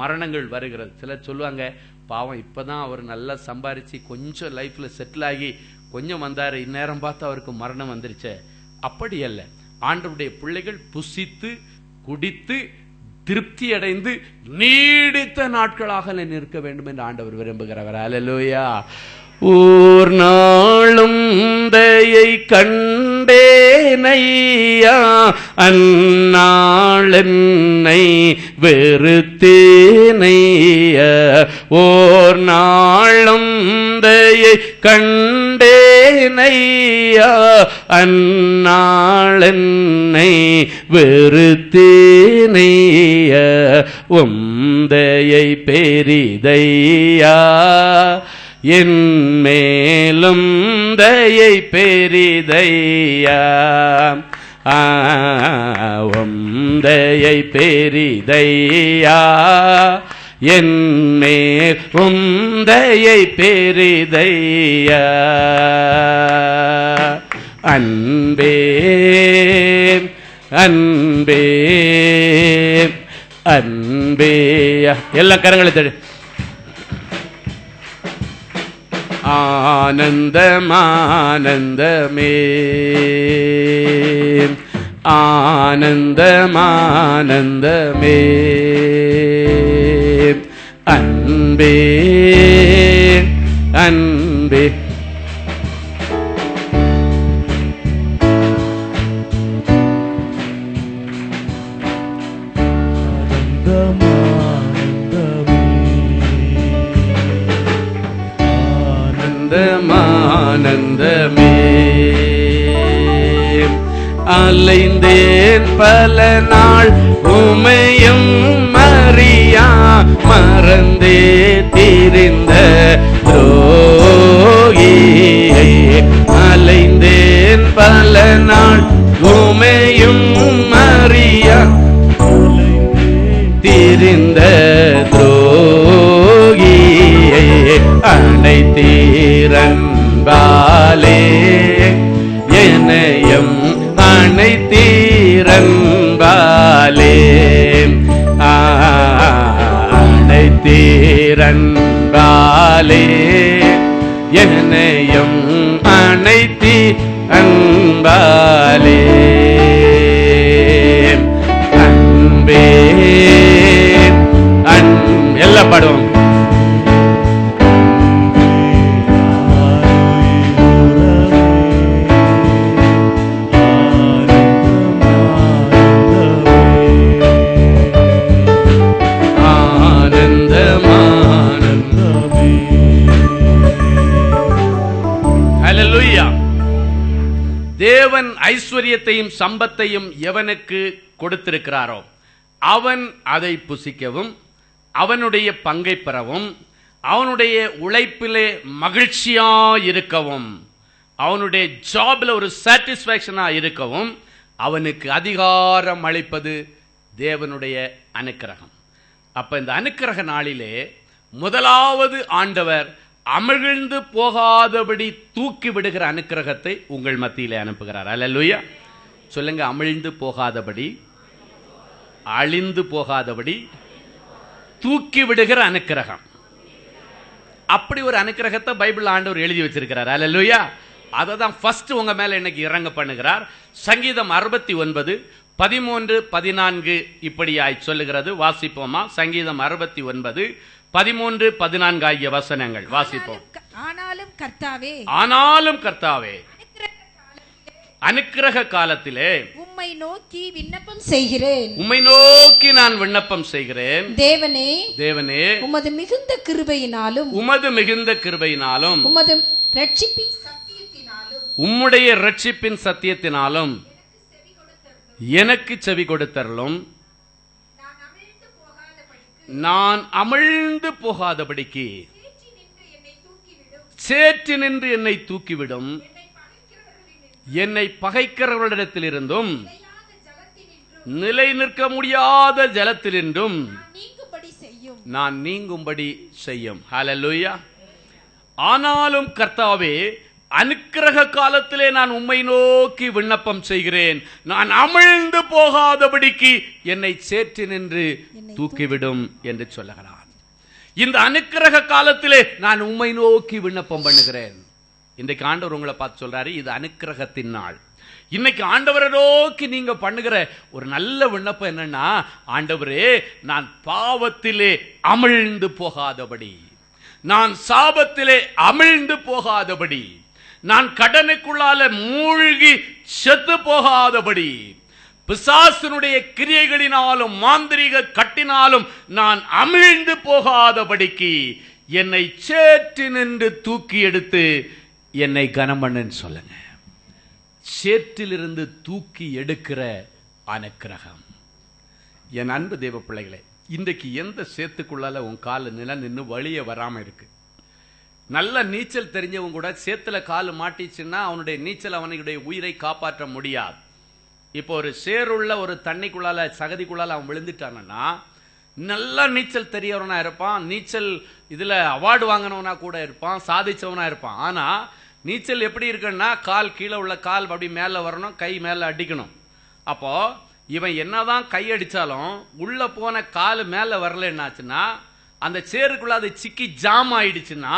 மரணங்கள் வருகிறது. சிலர் சொல்லுவாங்க, பாவம் இப்பதான் அவர் நல்லா சம்பாரிச்சு கொஞ்சம் லைஃப்ல செட்டில் ஆகி கொஞ்சம் வந்தாரு, இந்நேரம் பார்த்து அவருக்கு மரணம் வந்துருச்சு. அப்படி அல்ல. ஆண்டவருடைய பிள்ளைகள் புசித்து குடித்து திருப்தி அடைந்து நீடித்த நாட்களாக நிற்க வேண்டும் என்று ஆண்டவர் விரும்புகிறவர். அல்லேலூயா. ஓர் நாளும் தயை கண்டேனையா, அந்நாளென்னை வெறுத்தேனையா. ஓர் நாளும் தயை கண்டேனையா, அந்நாளென்னை வெறுத்தேனையா. உம்தயை பெரிதையா, என் மேலும் தயை பெரிதையா. உம்தயை பெரிதையா, என் மேல் உம்தயை பெரிதையா. அன்பே அன்பே அன்பே. எல்லா கரங்களை தேடு. ஆனந்தமானந்தமே ஆனந்தமானந்தமே. அன்பே அன்பே. ஆனந்தமே. அலைந்தேன் பல நாள் உமையும் மரியா, மறந்தே திரிந்த துரோகியை. அலைந்தேன் பல நாள் உமையும் மரியா, திரிந்த துரோகியை. அனைத்தீரன்பாலே என்னையும் அனைத்தீரன்பாலே. அனைத்தீரன்பாலே என்னையும் அனைத்தி அன்பாலே. அன்பே எல்லாம் பாடுவோம். தேவன் ஐஸ்வர்யத்தையும் சம்பத்தையும் எவனுக்கு கொடுத்திருக்கிறாரோ அவன் அதை புசிக்கவும், அவனுடைய பங்கை பெறவும், அவனுடைய உழைப்பிலே மகிழ்ச்சியா இருக்கவும், அவனுடைய ஜாப்ல ஒரு சாட்டிஸ்பாக்சனா இருக்கவும் அவனுக்கு அதிகாரம் அளிப்பது தேவனுடைய அனுக்கிரகம். அப்ப இந்த அனுக்கிரக நாளிலே முதலாவது ஆண்டவர் அமிழ்ந்து போகாதபடி தூக்கி விடுகிற அனுக்கிரகத்தை உங்கள் மத்தியிலே அனுப்புகிறார். அல்லேலூயா. சொல்லுங்க, அமிழ்ந்து போகாதபடி, அழிந்து போகாதபடி தூக்கி விடுகிற அனுக்கிரகம். அப்படி ஒரு அனுக்கிரகத்தை பைபிள் ஆண்டவர் எழுதி வச்சிருக்கிறார். அல்லேலூயா. அதை தான் ஃபர்ஸ்ட் உங்க மேல இன்னைக்கு இறங்க பண்ணுகிறார். சங்கீதம் 69 13 14 இப்படியாய் சொல்லுகிறது. வாசிப்போமா? சங்கீதம் 69 13 14 ஆகிய வசனங்கள் வாசிப்போம். ஆனாலும் கர்த்தாவே அனுக்கிரக காலத்திலே உம்மை நோக்கி விண்ணப்பம் செய்கிறேன். உம்மை நோக்கி நான் விண்ணப்பம் செய்கிறேன். தேவனே தேவனே, உமது மிகுந்த கிருபையினாலும் உமது இரட்சிப்பின் சத்தியத்தினாலும் உம்முடைய இரட்சிப்பின் சத்தியத்தினாலும் எனக்கு செவி கொடுத்தருளும். நான் அமிழ்ந்து போகாதபடிக்கு சேற்றி நின்று என்னை தூக்கிவிடும். என்னை பகைக்கிறவர்களிடத்திலிருந்தும் நிலை நிற்க முடியாத ஜலத்திலிருந்தும் நான் நீங்கும்படி செய்யும். ஹல்லேலூயா. ஆனாலும் கர்த்தாவே, அனுக்கிரக காலத்திலே நான் உம்மை நோக்கி விண்ணப்பம் செய்கிறேன். நான் அமிழ்ந்து போகாதபடிக்கு என்னை சேற்றி நின்று தூக்கிவிடும் என்று சொல்லுகிறார். இந்த அனுக்கிரக காலத்திலே நான் உம்மை நோக்கி விண்ணப்பம் பண்ணுகிறேன். இன்றைக்கு ஆண்டவர் உங்களை பார்த்து சொல்றாரு, இது அனுக்கிரகத்தின் நாள். இன்னைக்கு ஆண்டவரை நோக்கி நீங்க பண்ணுகிற ஒரு நல்ல விண்ணப்பம் என்னன்னா, ஆண்டவரே நான் பாவத்திலே அமிழ்ந்து போகாதபடி, நான் சாபத்திலே அமிழ்ந்து போகாதபடி, நான் கடனுக்குள்ளால மூழ்கி செத்து போகாதபடி, பிசாசினுடைய கிரியைகளினாலும் மாந்திரீக கட்டினாலும் நான் அமிழ்ந்து போகாதபடிக்கு என்னை சேற்று நின்று தூக்கி எடுத்து என்னை கனம் பண்ணுன்னு சொல்லுங்க. சேற்றிலிருந்து தூக்கி எடுக்கிற அனுக்கிரகம். என் அன்பு தேவ பிள்ளைகளே, இன்றைக்கு எந்த சேத்துக்குள்ளால உன் கால நின்று வழிய வராம இருக்கு? நல்ல நீச்சல் தெரிஞ்சவங்க கூட சேத்துல கால் மாட்டிச்சுன்னா அவனுடைய நீச்சல் அவனுடைய உயிரை காப்பாற்ற முடியாது. இப்போ ஒரு சேருள்ள ஒரு தண்ணிக்குள்ளால சகதிக்குள்ளால அவன் விழுந்துட்டானா நல்லா நீச்சல் தெரியவனா இருப்பான், நீச்சல் இதுல அவார்டு வாங்கினவனா கூட இருப்பான், சாதிச்சவனா இருப்பான். ஆனா நீச்சல் எப்படி இருக்குன்னா, கால் கீழே உள்ள கால் அப்படி மேல வரணும், கை மேல அடிக்கணும். அப்போ இவன் என்னதான் கை அடிச்சாலும் உள்ள போன கால் மேல வரல, என்னாச்சுன்னா அந்த சேருக்குள்ள அது சிக்கி ஜாம் ஆயிடுச்சுன்னா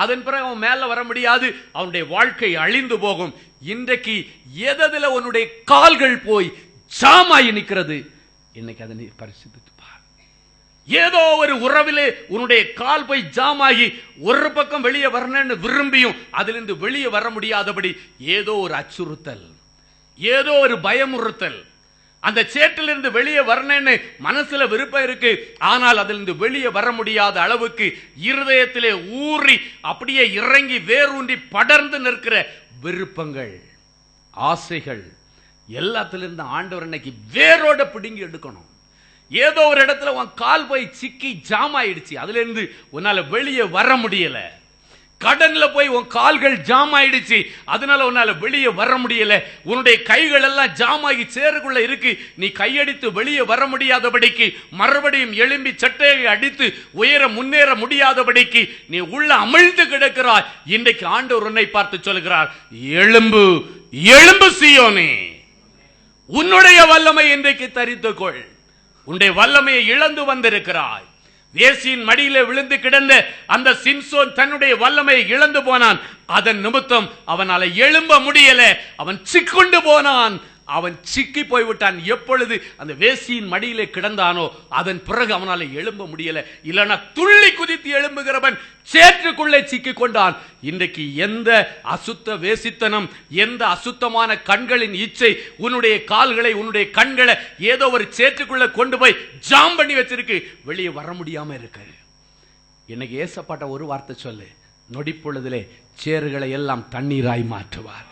அதன் பிறகு அவன் மேல வர முடியாது, அவனுடைய வாழ்க்கை அழிந்து போகும். இன்றைக்கு எதில் உன்னுடைய கால்கள் போய் ஜாமாயி நிற்கிறது, இன்னைக்கு அதை நீ பரிசுத்து பார். ஏதோ ஒரு உறவிலே உன்னுடைய கால் போய் ஜாமாகி ஒரு பக்கம் வெளியே வரணும்னு விரும்பியும் அதிலிருந்து வெளியே வர முடியாதபடி ஏதோ ஒரு அச்சுறுத்தல், ஏதோ ஒரு பயமுறுத்தல். அந்த சேற்றிலிருந்து வெளியே வரணும்னு மனசுல விருப்பம் இருக்கு, ஆனால் அதிலிருந்து வெளியே வர முடியாத அளவுக்கு இருதயத்திலே ஊறி அப்படியே இறங்கி வேரூன்றி படர்ந்து நிற்கிற விருப்பங்கள், ஆசைகள் எல்லாத்திலிருந்து ஆண்டவர் இன்னைக்கு வேரோட பிடுங்கி எடுக்கணும். ஏதோ ஒரு இடத்துல உன் கால் போய் சிக்கி ஜாம் ஆயிடுச்சு, அதுல இருந்து உன்னால வெளியே வர முடியல. கடன்ல போய் உன் கால்கள் ஜாம் ஆயிடுச்சு, அதனால உன்னால வெளியே வர முடியல. உன்னுடைய கைகள் எல்லாம் ஜாம் ஆகி சேருக்குள்ள இருக்கு, நீ கையடித்து வெளியே வர முடியாதபடிக்கு, மறுபடியும் எழும்பி சட்டையை அடித்து உயர முன்னேற முடியாதபடிக்கு நீ உள்ள அமிழ்ந்து கிடக்கிறாய். இன்றைக்கு ஆண்டவர் உன்னை பார்த்து சொல்கிறார், எழும்பு எழும்பு சீயோனே, உன்னுடைய வல்லமை இன்றைக்கு தரித்துக்கொள். உன்னுடைய வல்லமையை இழந்து வந்திருக்கிறாய். வேசியின் மடியிலே விழுந்து கிடந்த அந்த சிம்சோன் தன்னுடைய வல்லமையை இழந்து போனான். அதன் நிமித்தம் அவனால எழும்ப முடியல, அவன் சிக்குண்டு போனான், அவன் சிக்கி போய்விட்டான். எப்பொழுது அந்த வேசியின் மடியிலே கிடந்தானோ அதன் பிறகு அவனால எழும்ப முடியல. இல்லைன்னா துள்ளி குதித்து எழும்புகிறவன் சேற்றுக்குள்ளே சிக்கி கொண்டான். இன்றைக்கு எந்த அசுத்த வேசித்தனம், எந்த அசுத்தமான கண்களின் இச்சை உன்னுடைய கால்களை, உன்னுடைய கண்களை ஏதோ ஒரு சேற்றுக்குள்ள கொண்டு போய் ஜாம் பண்ணி வச்சிருக்கு, வெளியே வர முடியாம இருக்கு. இன்னைக்கு ஏசப்பாட்ட ஒரு வார்த்தை சொல்லு, நொடிப்பொழுதிலே சேறுகளை எல்லாம் தண்ணீராய் மாற்றுவார்.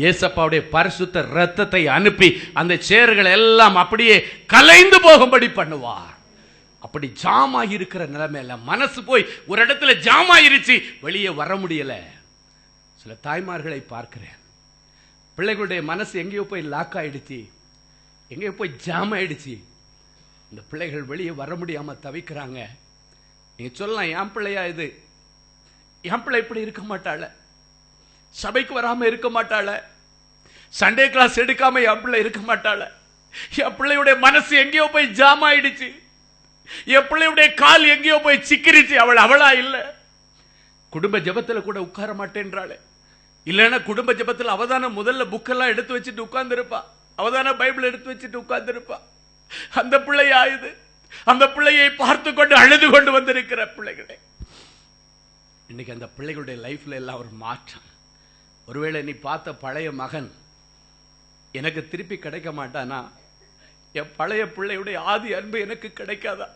ஏசப்பாவுடைய பரிசுத்த இரத்தத்தை அனுப்பி அந்த சேறுகளை எல்லாம் அப்படியே கலைந்து போகும்படி பண்ணுவார். அப்படி ஜாமாகி இருக்கிற நிலைமையில மனசு போய் ஒரு இடத்துல ஜாமாயிருச்சு, வெளியே வர முடியல. சில தாய்மார்களை பார்க்கிறேன், பிள்ளைகளுடைய மனசு எங்கேயோ போய் லாக் ஆயிடுச்சு, எங்கேயோ போய் ஜாம் ஆயிடுச்சு. இந்த பிள்ளைகள் வெளியே வர முடியாம தவிக்கிறாங்க. நீங்க சொல்லலாம், என் பிள்ளையா இது, என் பிள்ளை இப்படி இருக்க மாட்டாள, சபைக்கு வராம இருக்க மாட்டாள, சண்டே கிளாஸ் எடுக்காம என் பிள்ளை இருக்க மாட்டாள, என் பிள்ளையுடைய மனசு எங்கேயோ போய் ஜாம் ஆயிடுச்சு, என் பிள்ளையுடைய கால் எங்கேயோ போய் சிக்கிருச்சு. அவளா இல்ல, குடும்ப ஜெபத்துல கூட உட்கார மாட்டேன்றாளே. இல்லைன்னா குடும்ப ஜெபத்துல அவதான முதல்ல புக்கெல்லாம் எடுத்து வச்சுட்டு உட்கார்ந்து இருப்பா, அவதான பைபிள் எடுத்து வச்சுட்டு உட்கார்ந்து இருப்பா. அந்த பிள்ளையா இது? அந்த பிள்ளையை பார்த்து கொண்டு அழுது கொண்டு வந்திருக்கிற பிள்ளைகளே, இன்னைக்கு அந்த பிள்ளைகளுடைய லைஃப்ல எல்லாம் ஒரு மாற்றம். ஒருவேளை நீ பார்த்த பழைய மகன் எனக்கு திருப்பி கிடைக்க மாட்டானா? என் பழைய பிள்ளையுடைய ஆதி அன்பு எனக்கு கிடைக்காதா?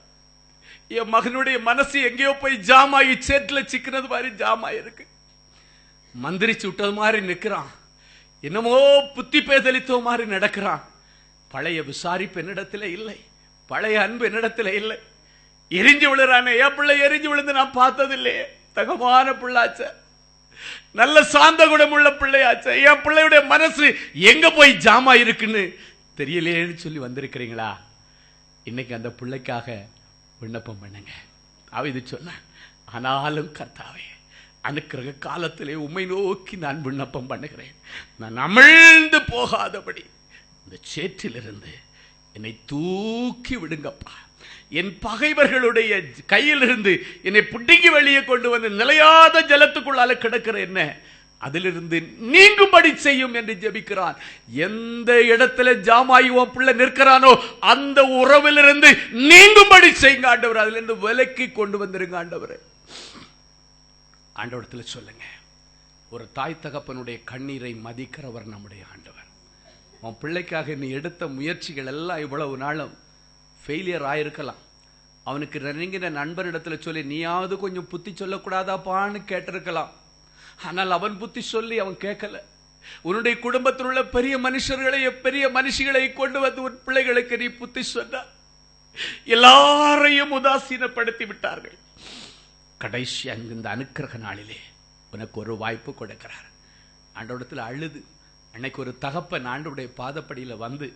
என் மகனுடைய மனசு எங்கேயோ போய் ஜாமாயி சேற்றுல சிக்கினது மாதிரி ஜாமாயிருக்கு, மந்திரிச்சு விட்டது மாதிரி நிற்கிறான், என்னமோ புத்தி பேதலித்தோ மாதிரி நடக்கிறான். பழைய விசாரிப்பு என்னிடத்துல இல்லை, பழைய அன்பு என்னிடத்துல இல்லை. எரிஞ்சு விழுறானே, என் பிள்ளை எரிஞ்சு விழுந்து நான் பார்த்ததில்லையே. தகமான பிள்ளாச்ச, நல்ல சாந்த குணம் உள்ள பிள்ளையாச்ச, என் பிள்ளையுடைய மனசு எங்க போய் ஜாமா இருக்குன்னு தெரியலேன்னு சொல்லி வந்திருக்கிறீங்களா? இன்னைக்கு அந்த பிள்ளைக்காக விண்ணப்பம் பண்ணுங்க. அவ இது சொன்ன, ஆனாலும் கர்த்தாவே அனுக்கிரக காலத்திலே உம்மை நோக்கி நான் விண்ணப்பம் பண்ணுகிறேன், நான் அமிழ்ந்து போகாதபடி இந்த சேற்றிலிருந்து என்னை தூக்கி விடுங்கப்பா. என் பகைவர்களுடைய கையிலிருந்து என்னை பிடுங்கி வெளியே கொண்டு வந்து நிலையாத ஜலத்துக்குள்ளால கிடக்கிற என்ன அதிலிருந்து நீங்கும்படி செய்யும் என்று ஜெபிக்கிறான். எந்த இடத்துல ஜாமாயி உன் பிள்ளை நிற்கிறானோ அந்த உறவிலிருந்து நீங்கும்படி செய்யுங்க ஆண்டவர். அதுல இருந்து விலக்கி கொண்டு வந்துருங்க ஆண்டவர். ஆண்டவரத்துல சொல்லுங்க. ஒரு தாய் தகப்பனுடைய கண்ணீரை மதிக்கிறவர் நம்முடைய ஆண்டவர். உன் பிள்ளைக்காக நீ எடுத்த முயற்சிகள் எல்லாம் இவ்வளவு நாளும் ஃபெயிலியர் ஆயிருக்கலாம். அவனுக்கு நெருங்கின நண்பரிடத்துல சொல்லி நீயாவது கொஞ்சம் புத்தி சொல்லக்கூடாதாப்பான்னு கேட்டிருக்கலாம். ஆனால் அவன் புத்தி சொல்லி அவன் கேட்கல. உன்னுடைய குடும்பத்தில் உள்ள பெரிய மனுஷர்களை பெரிய மனுஷிகளை கொண்டு வந்து உன் பிள்ளைகளுக்கு நீ புத்தி சொன்ன. எல்லாரையும் உதாசீனப்படுத்தி விட்டார்கள். கடைசி இந்த அனுக்கிரக நாளிலே உனக்கு ஒரு வாய்ப்பு கொடுக்கிறார். ஆண்டவரிடத்தில் அழுது அன்னைக்கு ஒரு தகப்பன் ஆண்டவருடைய பாதப்படியில வந்து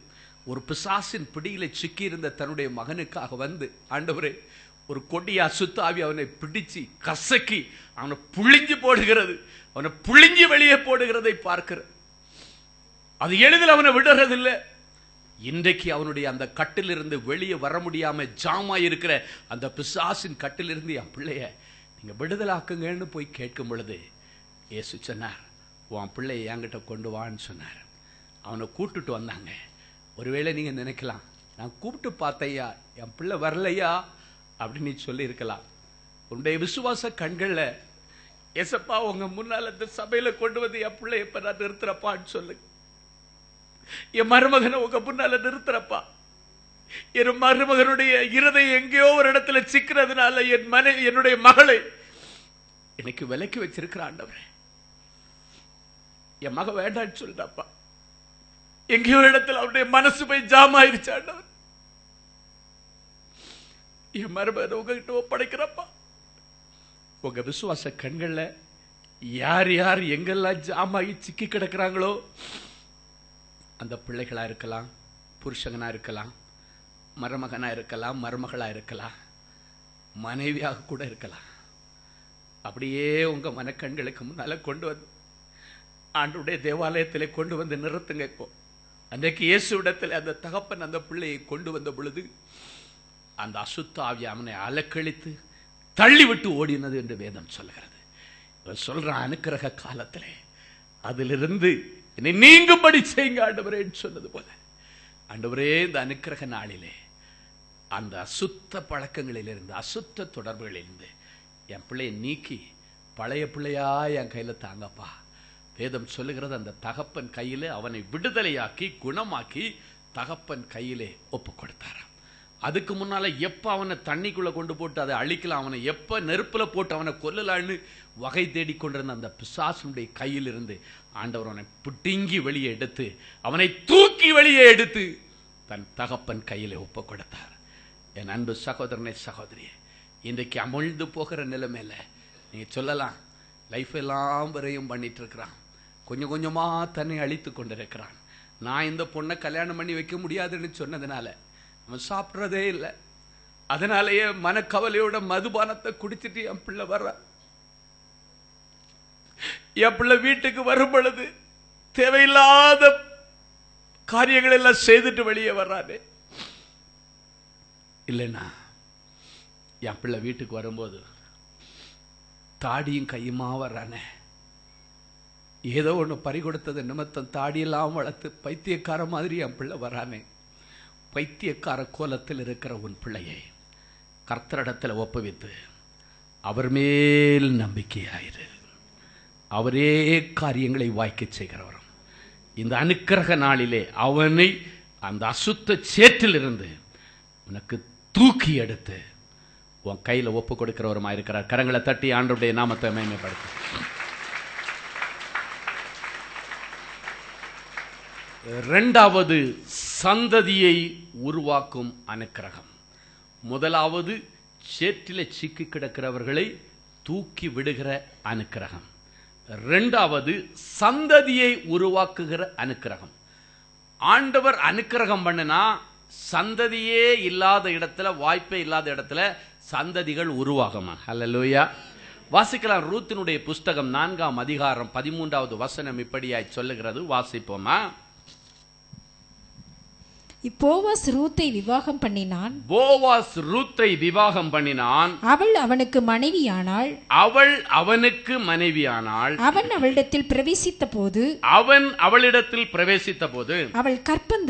ஒரு பிசாசின் பிடியில சிக்கி இருந்த தன்னுடைய மகனுக்காக வந்து, ஆண்டவரே, ஒரு கொடிய அசுத்தாவி அவனை பிடிச்சு கசக்கி அவனை புழிஞ்சு போடுகிறது, அவனை புழிஞ்சு வெளியே போடுகிறதை பார்க்கிற. அது எளிதில் அவனை விடுறதில்லை. இன்றைக்கு அவனுடைய அந்த கட்டிலிருந்து வெளியே வர முடியாம ஜாமா இருக்கிற அந்த பிசாசின் கட்டிலிருந்து என் பிள்ளைய நீங்க விடுதலாக்குங்கன்னு போய் கேட்கும் பொழுது இயேசு சொன்னார், உன் பிள்ளைய என்கிட்ட கொண்டு வான்னு சொன்னார். அவனை கூட்டுட்டு வந்தாங்க. ஒருவேளை நீங்க நினைக்கலாம், நான் கூப்பிட்டு பார்த்தையா என் பிள்ளை வரலையா அப்படின்னு நீ சொல்லி இருக்கலாம். உன்னுடைய விசுவாச கண்கள்ல ஏசப்பா உங்க முன்னால இந்த சபையில கொண்டு வந்து என் பிள்ளை எப்ப நான் நிறுத்துறப்பான்னு சொல்லு. என் மருமகனை உங்க முன்னால நிறுத்துறப்பா. என் மருமகனுடைய இருதயம் எங்கேயோ ஒரு இடத்துல சிக்கிறதுனால என்னுடைய மகளை எனக்கு விலக்கி வச்சிருக்கிற ஆண்டவரே, என் மக வேண்டான்னு சொல்லிட்டாப்பா. எங்கேயோ இடத்துல அவருடைய மனசு போய் ஜாம் ஆயிருச்சு ஆண்டவர். என் மருமகனை உங்ககிட்ட ஒப்படைக்கிறப்பா. உங்க விசுவாச கண்கள்ல யார் யார் எங்கெல்லாம் ஜாமாகி சிக்கி கிடக்கிறாங்களோ அந்த பிள்ளைகளா இருக்கலாம், புருஷங்கனா இருக்கலாம், மருமகனா இருக்கலாம், மருமகளா இருக்கலாம், மனைவியாக கூட இருக்கலாம். அப்படியே உங்க மனக்கண்களுக்கு முன்னால கொண்டு வந்து ஆண்டுடைய தேவாலயத்திலே கொண்டு வந்து நிறுத்துங்க. இப்போ அன்றைக்கு இயேசு இடத்துல அந்த தகப்பன் அந்த பிள்ளையை கொண்டு வந்த பொழுது அந்த அசுத்த ஆவி அவனை அலக்கழித்து தள்ளிவிட்டு ஓடினது என்று வேதம் சொல்கிறது. இவன் சொல்றான், அனுக்கிரக காலத்திலே அதிலிருந்து என்னை நீங்கும்படி செய்யுங்க ஆண்டவரே சொன்னது போல. ஆண்டவரே, இந்த அனுக்கிரக நாளிலே அந்த அசுத்த பழக்கங்களிலிருந்து அசுத்த தொடர்புகளிலிருந்து என் பிள்ளையை நீக்கி பழைய பிள்ளையா என் கையில தாங்கப்பா. வேதம் சொல்லுகிறது, அந்த தகப்பன் கையிலே அவனை விடுதலையாக்கி குணமாக்கி தகப்பன் கையிலே ஒப்பு கொடுத்தாராம். அதுக்கு முன்னால எப்ப அவனை தண்ணிக்குள்ள கொண்டு போட்டு அதை அழிக்கலாம், அவனை எப்ப நெருப்புல போட்டு அவனை கொல்லலான்னு வகை தேடிக்கொண்டிருந்த அந்த பிசாசுடைய கையில் இருந்து ஆண்டவர் அவனை பிடுங்கி வெளியே எடுத்து அவனை தூக்கி வெளியே எடுத்து தன் தகப்பன் கையிலே ஒப்பு கொடுத்தார். என் அன்பு சகோதரனே, சகோதரியே, இன்றைக்கு அமிழ்ந்து போகிற நிலைமையில நீங்க சொல்லலாம், லைஃப் எல்லாம் வரையும் பண்ணிட்டு இருக்கிறான், கொஞ்சம் கொஞ்சமா தன்னை அழித்து கொண்டிருக்கிறான். நான் இந்த பொண்ணை கல்யாணம் பண்ணி வைக்க முடியாதுன்னு சொன்னதுனால அவன் சாப்பிட்றதே இல்லை. அதனாலேயே மனக்கவலையோட மதுபானத்தை குடிச்சிட்டு என் பிள்ளை வர்ற. என் பிள்ளை வீட்டுக்கு வரும் பொழுது தேவையில்லாத காரியங்கள் எல்லாம் செய்துட்டு வெளியே வர்றாரு. இல்லைன்னா என் பிள்ளை வீட்டுக்கு வரும்போது தாடியும் கையுமா வர்றானே, ஏதோ ஒன்று பறி கொடுத்தது நிமித்தம் தாடியெல்லாம் வளர்த்து பைத்தியக்கார மாதிரி என் பிள்ளை வரானே. பைத்தியக்கார கோலத்தில் இருக்கிற உன் பிள்ளையை கர்த்தரிடத்தில் ஒப்புவித்து அவர் மேல் நம்பிக்கையாயிரு. அவரே காரியங்களை வாய்க்க செய்கிறவரும். இந்த அனுக்கிரக நாளிலே அவனை அந்த அசுத்த சேற்றிலிருந்து உனக்கு தூக்கி எடுத்து உன் கையில ஒப்பு கொடுக்கிறவருமா இருக்கிறார். கரங்களை தட்டி ஆண்டவருடைய நாமத்தை மேன்மைப்படுத்த. இரண்டாவது, சந்ததியை உருவாக்கும் அனுக்கிரகம். முதலாவது, சேற்றில சிக்கி கிடக்கிறவர்களை தூக்கி விடுகிற அனுக்கிரகம். இரண்டாவது, சந்ததியை உருவாக்குகிற அனுக்கிரகம். ஆண்டவர் அனுக்கிரகம் பண்ணினா சந்ததியே இல்லாத இடத்துல, வாய்ப்பே இல்லாத இடத்துல சந்ததிகள் உருவாகுமா? ஹல்லேலூயா. வாசிக்கலாம். ரூத்தினுடைய புஸ்தகம் 4ஆம் அதிகாரம் 13வது வசனம் இப்படியாய் சொல்லுகிறது. வாசிப்போமா? போவாஸ் ரூத்தை விவாகம் பண்ணினான். போவாஸ் ரூத்தை விவாகம் பண்ணினான். அவள் அவனுக்கு மனைவியானாள். அவள் அவனுக்கு மனைவியானாள். அவன் அவளிடத்தில் பிரவேசித்த போது அவன் அவளிடத்தில் பிரவேசித்த போது அவள் கற்பம்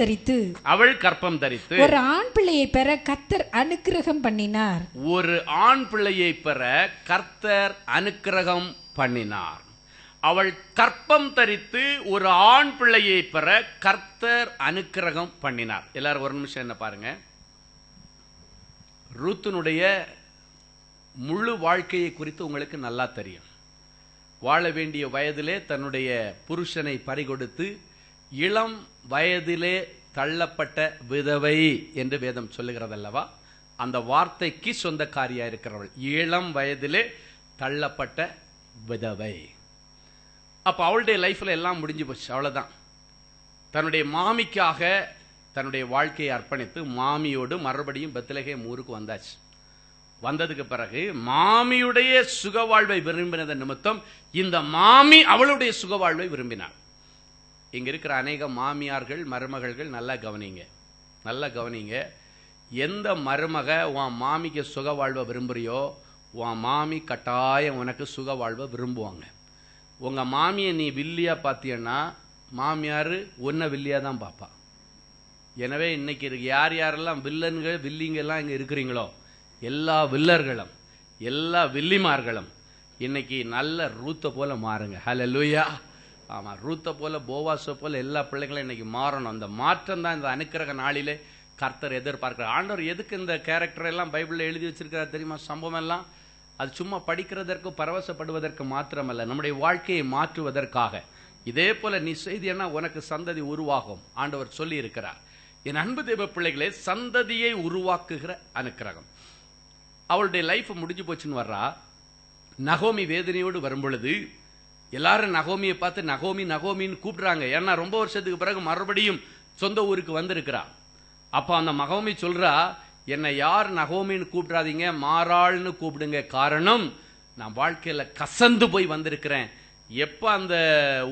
தரித்து ஒரு ஆண் பிள்ளையை பெற கர்த்தர் அனுக்கிரகம் பண்ணினார். ஒரு ஆண் பிள்ளையை பெற கர்த்தர் அனுக்கிரகம் பண்ணினார். அவள் கற்பம் தரித்து ஒரு ஆண் பிள்ளையை பெற கர்த்தர் அனுக்கிரகம் பண்ணினார். எல்லாரும் ஒரு நிமிஷம் என்ன பாருங்க. ரூத்தினுடைய முழு வாழ்க்கையை குறித்து உங்களுக்கு நல்லா தெரியும். வாழ வேண்டிய வயதிலே தன்னுடைய புருஷனை பறிகொடுத்து இளம் வயதிலே தள்ளப்பட்ட விதவை என்று வேதம் சொல்லுகிறதல்லவா? அந்த வார்த்தைக்கு சொந்தக்காரியா இருக்கிறவள் இளம் வயதிலே தள்ளப்பட்ட விதவை. அப்ப அவளுடைய லைஃப்ல எல்லாம் முடிஞ்சு போச்சு, அவ்வளவுதான். தன்னுடைய மாமிக்காக தன்னுடைய வாழ்க்கையை அர்ப்பணித்து மாமியோடு மறுபடியும் பெத்லகேம் ஊருக்கு வந்தாச்சு. வந்ததுக்கு பிறகு மாமியுடைய சுகவாழ்வை விரும்பினத நிமித்தம் இந்த மாமி அவளுடைய சுகவாழ்வை விரும்பினாள். இங்க இருக்கிற அநேக மாமியார்கள் மருமகள்கள் நல்லா கவனிங்க. எந்த மருமக உன் மாமிக்கு சுகவாழ்வை விரும்புறியோ உன் மாமி கட்டாயம் உனக்கு சுகவாழ்வை விரும்புவாங்க. உங்க மாமியை நீ வில்லியா பார்த்தியன்னா மாமியார் உன்னை வில்லியா தான் பார்ப்பா. எனவே இன்னைக்கு யார் யாரெல்லாம் வில்லிங்கெல்லாம் இங்க இருக்கிறீங்களோ எல்லா வில்லர்களும் எல்லா வில்லிமார்களும் இன்னைக்கு நல்ல ரூத்தை போல மாறுங்க. ஹல்லேலூயா. ஆமா, ரூத்தை போல போவாஸை போல எல்லா பிள்ளைகளும் இன்னைக்கு மாறணும். அந்த மாற்றம் தான் இந்த அனுக்கிரக நாளிலே கர்த்தர் எதிர்பார்க்கிறார். ஆண்டவர் எதுக்கு இந்த கேரக்டர் எல்லாம் பைபிள்ல எழுதி வச்சிருக்கிறார் தெரியுமா? சம்பவம் எல்லாம் அது சும்மா படிக்கிறதற்கு பரவசப்படுவதற்கு மாத்திரமல்ல, நம்முடைய வாழ்க்கையை மாற்றுவதற்காக. இதே போல நீ செய்தியன்னா உனக்கு சந்ததி உருவாகும் ஆண்டவர் சொல்லி இருக்கிறார். என் அன்பு தேவ பிள்ளைகளே, சந்ததியை உருவாக்குகிற அனுக்கிரகம். அவளுடைய லைஃப் முடிஞ்சு போச்சுன்னு வர்றா. நகோமி வேதனையோடு வரும் பொழுது எல்லாரும் நகோமியை பார்த்து நகோமின்னு கூப்பிடுறாங்க. ஏன்னா ரொம்ப வருஷத்துக்கு பிறகு மறுபடியும் சொந்த ஊருக்கு வந்திருக்கிறா. அப்ப அந்த நகோமி சொல்றா, என்னை யார் நகோமின்னு கூப்பிடாதீங்க, மாறாள்னு கூப்பிடுங்க. காரணம், நான் வாழ்க்கையில கசந்து போய் வந்திருக்கிறேன். எப்ப அந்த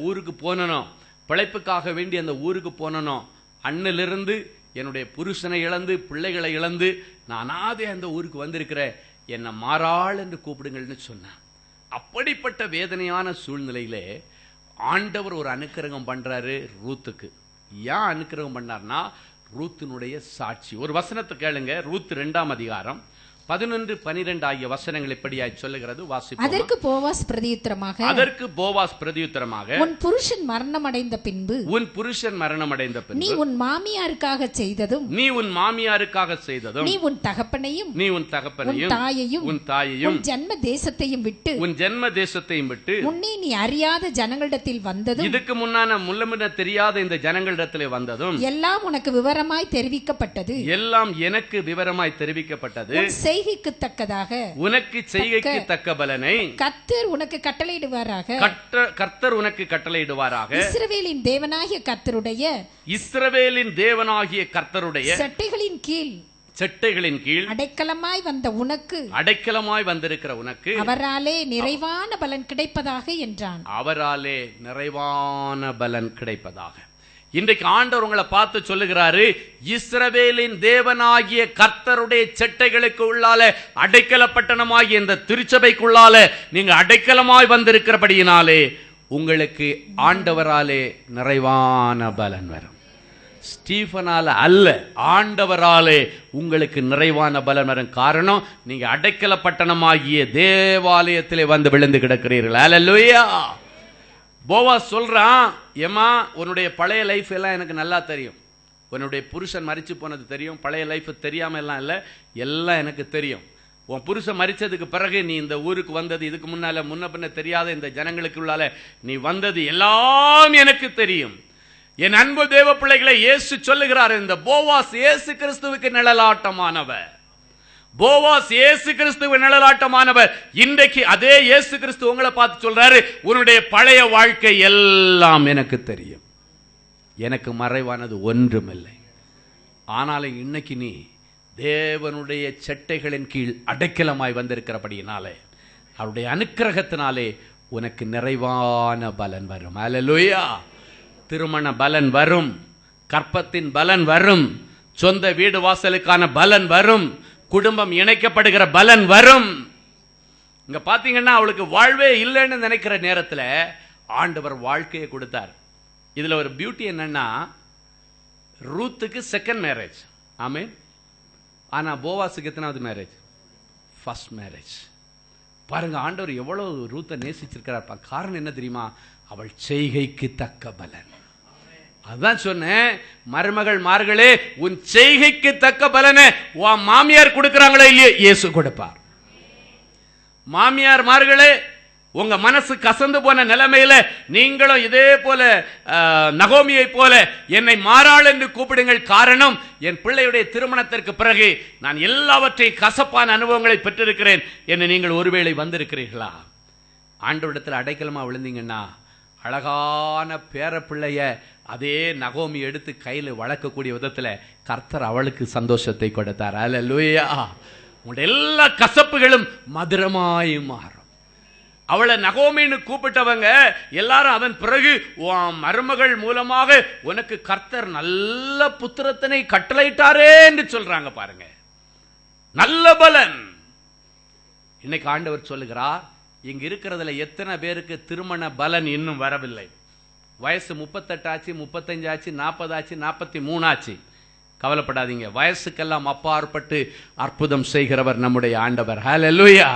ஊருக்கு போனனோ, பிழைப்புக்காக வேண்டி அந்த ஊருக்கு போனனோ, அண்ணிலிருந்து என்னுடைய புருஷனை இழந்து பிள்ளைகளை இழந்து நானாதே அந்த ஊருக்கு வந்திருக்கிறேன். என்னை மாறாள் என்று கூப்பிடுங்கள்னு சொன்னேன். அப்படிப்பட்ட வேதனையான சூழ்நிலையிலே ஆண்டவர் ஒரு அனுக்கிரகம் பண்றாரு ரூத்துக்கு. ஏன் அனுக்கிரகம் பண்ணார்னா, ரூத்தினுடைய சாட்சி. ஒரு வசனத்தை கேளுங்க. ரூத் 2ஆம் அதிகாரம் 11-12 ஆகிய வசனங்கள் இப்படியாய் சொல்லுகிறது. வாசிப்போம். அதற்கு போவாஸ் பிரதியுத்தரமாக உன் புருஷன் மரணம் அடைந்த பின்பு நீ உன் மாமியாருக்காக செய்ததும் நீ உன் தகப்பனையும் உன் தாயையும் உன் ஜன்ம தேசத்தையும் விட்டு முன்னே நீ அறியாத ஜனங்களிடத்தில் வந்ததும் இதுக்கு முன்னான முன்னமுன்ன தெரியாத இந்த ஜனங்களிடத்தில் வந்ததும் எல்லாம் உனக்கு விவரமாய் தெரிவிக்கப்பட்டது. உனக்கு செய்கைக்கு தக்க பலனை கர்த்தர் உனக்கு கட்டளையிடுவாராக. இஸ்ரவேலின் தேவனாகிய கர்த்தருடைய செட்டைகளின் கீழ் அடைக்கலமாய் வந்திருக்கிற உனக்கு அவராலே நிறைவான பலன் கிடைப்பதாக என்றான். இன்றைக்கு ஆண்டவர் உங்களை பார்த்து சொல்லுகிறாரு, இஸ்ரவேலின் தேவனாகிய கர்த்தருடைய செட்டைகளுக்கு உள்ளால அடைக்கல பட்டணமாகிய இந்த திருச்சபைக்குள்ளால நீங்க அடைக்கலமாய் வந்திருக்கிறபடியினாலே உங்களுக்கு ஆண்டவராலே நிறைவான பலன் வரும். ஸ்டீஃபனால அல்ல, ஆண்டவராலே உங்களுக்கு நிறைவான பலன் வரும். காரணம், நீங்க அடைக்கல பட்டணமாகிய தேவாலயத்திலே வந்து விழுந்து கிடக்கிறீர்கள். அல்லேலூயா. போவாஸ் சொல்றான், ஏமா உன்னுடைய பழைய லைஃப் எல்லாம் எனக்கு நல்லா தெரியும். உன்னுடைய புருஷன் மரிச்சு போனது தெரியும். பழைய லைஃப் தெரியாம எல்லாம் இல்ல, எல்லாம் எனக்கு தெரியும். உன் புருஷன் மரிச்சதுக்கு பிறகு நீ இந்த ஊருக்கு வந்தது, இதுக்கு முன்னால முன்ன பின்ன தெரியாத இந்த ஜனங்களுக்கு உள்ளால நீ வந்தது எல்லாம் எனக்கு தெரியும். என் அன்பு தேவ பிள்ளைகளை, இயேசு சொல்லுகிறார், இந்த போவாஸ் இயேசு கிறிஸ்துவுக்கு நிழலாட்டமானவர். போவாஸ் இயேசு கிறிஸ்துவின் நிழலாட்டமானவர். இன்றைக்கு அதே இயேசு கிறிஸ்து உங்களை பார்த்து சொல்றாரு, உன்னுடைய பழைய வாழ்க்கை எல்லாம் எனக்கு தெரியும், எனக்கு மறைவானது ஒன்றுமில்லை. ஆனாலும் இன்னைக்கு நீ தேவனுடைய செட்டைகளின் கீழ் அடைக்கலமாய் வந்திருக்கிறபடியினாலே அவருடைய அனுக்கிரகத்தினாலே உனக்கு நிறைவான பலன் வரும். அல்லேலூயா. திருமண பலன் வரும், கற்பத்தின் பலன் வரும், சொந்த வீடு வாசலுக்கான பலன் வரும், குடும்பம் இணைக்கப்படுகிற பலன் வரும். இங்க பாத்தீங்கன்னா அவளுக்கு வாழ்வே இல்லைன்னு நினைக்கிற நேரத்தில் ஆண்டவர் வாழ்க்கையை கொடுத்தார். இதுல ஒரு பியூட்டி என்னன்னா, ரூத்துக்கு செகண்ட் மேரேஜ், ஆமென். ஆனா போவாஸுக்கு எத்தனாவது மேரேஜ்? First marriage. பாருங்க ஆண்டவர் எவ்வளவு ரூத்தை நேசிச்சிருக்கிறார். காரணம் என்ன தெரியுமா? அவள் செய்கைக்கு தக்க பலன். அதான் சொன்னேன், மருமகள் மார்களே, உன் செய்கைக்கு தக்க பலனை உன் மாமியார் கொடுக்கிறாங்களே இல்லையே, இயேசு கொடுப்பார். மாமியார் மார்களே, உங்க மனசு கசந்து போன நிலைமையில நீங்களும் இதே போல நகோமியை போல என்னை மாறாள் என்று கூப்பிடுங்கள். காரணம், என் பிள்ளையுடைய திருமணத்திற்கு பிறகு நான் எல்லாவற்றையும் கசப்பான அனுபவங்களை பெற்றிருக்கிறேன் என்று நீங்கள் ஒருவேளை வந்திருக்கிறீர்களா? ஆண்டவரிடத்தில் அடைக்கலமா விழுந்தீங்கன்னா அழகான பேர பிள்ளைய அதே நகோமி எடுத்து கையில் வளர்க்கக்கூடிய விதத்தில் கர்த்தர் அவளுக்கு சந்தோஷத்தை கொடுத்தார். அல்லேலூயா. உங்களுடைய எல்லா கசப்புகளும் மதுரமாய் மாறும். அவளை நகோமின்னு கூப்பிட்டவங்க எல்லாரும் அதன் பிறகு மருமகள் மூலமாக உனக்கு கர்த்தர் நல்ல புத்திரத்தினை கட்டளையிட்டாரே என்று சொல்றாங்க. பாருங்க, நல்ல பலன். இன்னைக்கு ஆண்டவர் சொல்லுகிறார், இங்க இருக்கிறதுல எத்தனை பேருக்கு திருமண பலன் இன்னும் வரவில்லை? வயசு 38 ஆச்சு, 35 ஆச்சு, 40 ஆச்சு, 43 ஆச்சு. கவலைப்படாதீங்க, வயசுக்கெல்லாம் அப்பாற்பட்டு அற்புதம் செய்கிறவர் நம்முடைய ஆண்டவர். ஹல்லேலூயா.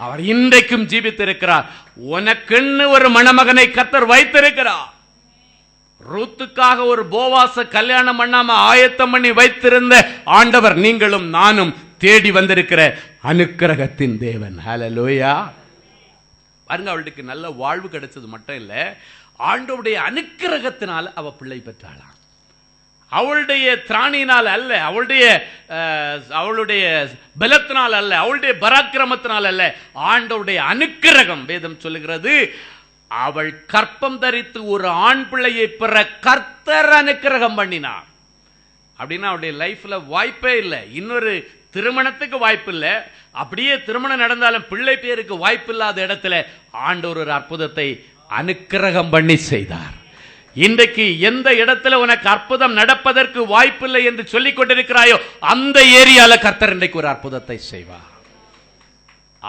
அவர் இன்றைக்கும் ஜீவித்திருக்கிறார். உனக்குன்னு ஒரு மணமகனை கர்த்தர் வைத்திருக்கிறார். ரூத்துக்காக ஒரு போவாச கல்யாணம் பண்ணாம ஆயத்தம் பண்ணி வைத்திருந்த ஆண்டவர் நீங்களும் நானும் தேடி வந்திருக்கிற அனுக்கிரகத்தின் தேவன். ஹல்லேலூயா. பாருங்க, அவளுக்கு நல்ல வாழ்வு கிடைச்சது மட்டும் இல்ல, ஆண்டவருடைய அனுக்கிரகத்தினால அவ பிள்ளை பெற்றாளாம். அவளுடைய திராணியினால் அல்ல, அவளுடைய பலத்தினால் அல்ல, அவளுடைய பராக்கிரமத்தினால் அல்ல, ஆண்டவருடைய அனுக்கிரகம். வேதம் சொல்லுகிறது, அவள் கற்பம் தரித்து ஒரு ஆண் பிள்ளையை பெற கர்த்தர் அனுக்கிரகம் பண்ணினார். அப்படின்னா அவளுடைய லைஃப்ல வாய்ப்பே இல்லை, இன்னொரு திருமணத்துக்கு வாய்ப்பு இல்லை. அப்படியே திருமணம் நடந்தாலும் பிள்ளை பேருக்கு வாய்ப்பு இல்லாத இடத்துல ஆண்டவர் ஒரு அற்புதத்தை அனுக்கிரகம் பண்ணி செய்தார். இன்றைக்கு எந்த இடத்துல உனக்கு அற்புதம் நடப்பதற்கு வாய்ப்பில்லை என்று சொல்லிக் கொண்டிருக்கிறாயோ அந்த ஏரியால கர்த்தர் இன்றைக்கு ஒரு அற்புதத்தை செய்வார்.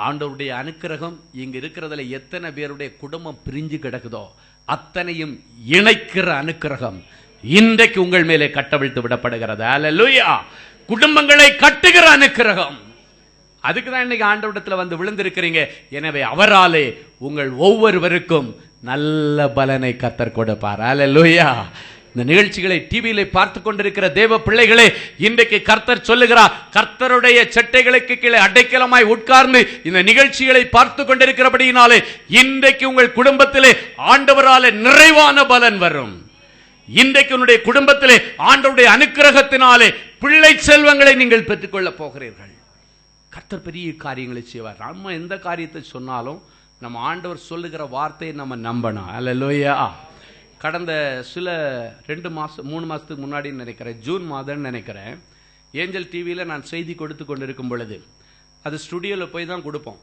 ஆண்டவருடைய அனுக்கிரகம் இங்க இருக்கிறதுல எத்தனை பேருடைய குடும்பம் பிரிஞ்சு கிடக்குதோ அத்தனையும் இணைக்கிற அனுக்கிரகம் இன்றைக்கு உங்கள் மேலே கட்டவிழ்த்து விடப்படுகிறது. அல்லேலூயா. குடும்பங்களை கட்டுகிற அனுக்கிரகம். அதுக்கு தான் இன்னைக்கு ஆண்டவரிடத்தில் வந்து விழுந்திருக்கிறீங்க. எனவே அவராலே உங்கள் ஒவ்வொருவருக்கும் நல்ல பலனை கர்த்தர் கொடுப்பார். அல்லேலூயா. இந்த நிகழ்ச்சிகளை டிவியில பார்த்து கொண்டிருக்கிற தேவ பிள்ளைகளே, இன்றைக்கு கர்த்தர் சொல்லுகிறார், கர்த்தருடைய சட்டைகளுக்கு கீழே அடைக்கலமாய் உட்கார்ந்து இந்த நிகழ்ச்சிகளை பார்த்து கொண்டிருக்கிறபடியினாலே இன்றைக்கு உங்கள் குடும்பத்திலே ஆண்டவராலே நிறைவான பலன் வரும். இன்றைக்கு உன்னுடைய குடும்பத்திலே ஆண்டவருடைய அனுக்கிரகத்தினாலே பிள்ளை செல்வங்களை நீங்கள் பெற்றுக்கொள்ள போகிறீர்கள். கர்த்தர் பெரிய காரியங்களை செய்வார். நம்ம எந்த காரியத்தை சொன்னாலும் நம்ம ஆண்டவர் சொல்லுகிற வார்த்தையை நம்ம நம்பணும். அல்லேலூயா. கடந்த சில 2 மாசம் 3 மாசத்துக்கு முன்னாடி நினைக்கிறேன், ஜூன் மாதம் நினைக்கிறேன், ஏஞ்சல் டிவியில் நான் செய்தி கொடுத்து கொண்டிருக்கும் பொழுது அது ஸ்டுடியோவில் போய் தான் கொடுப்போம்.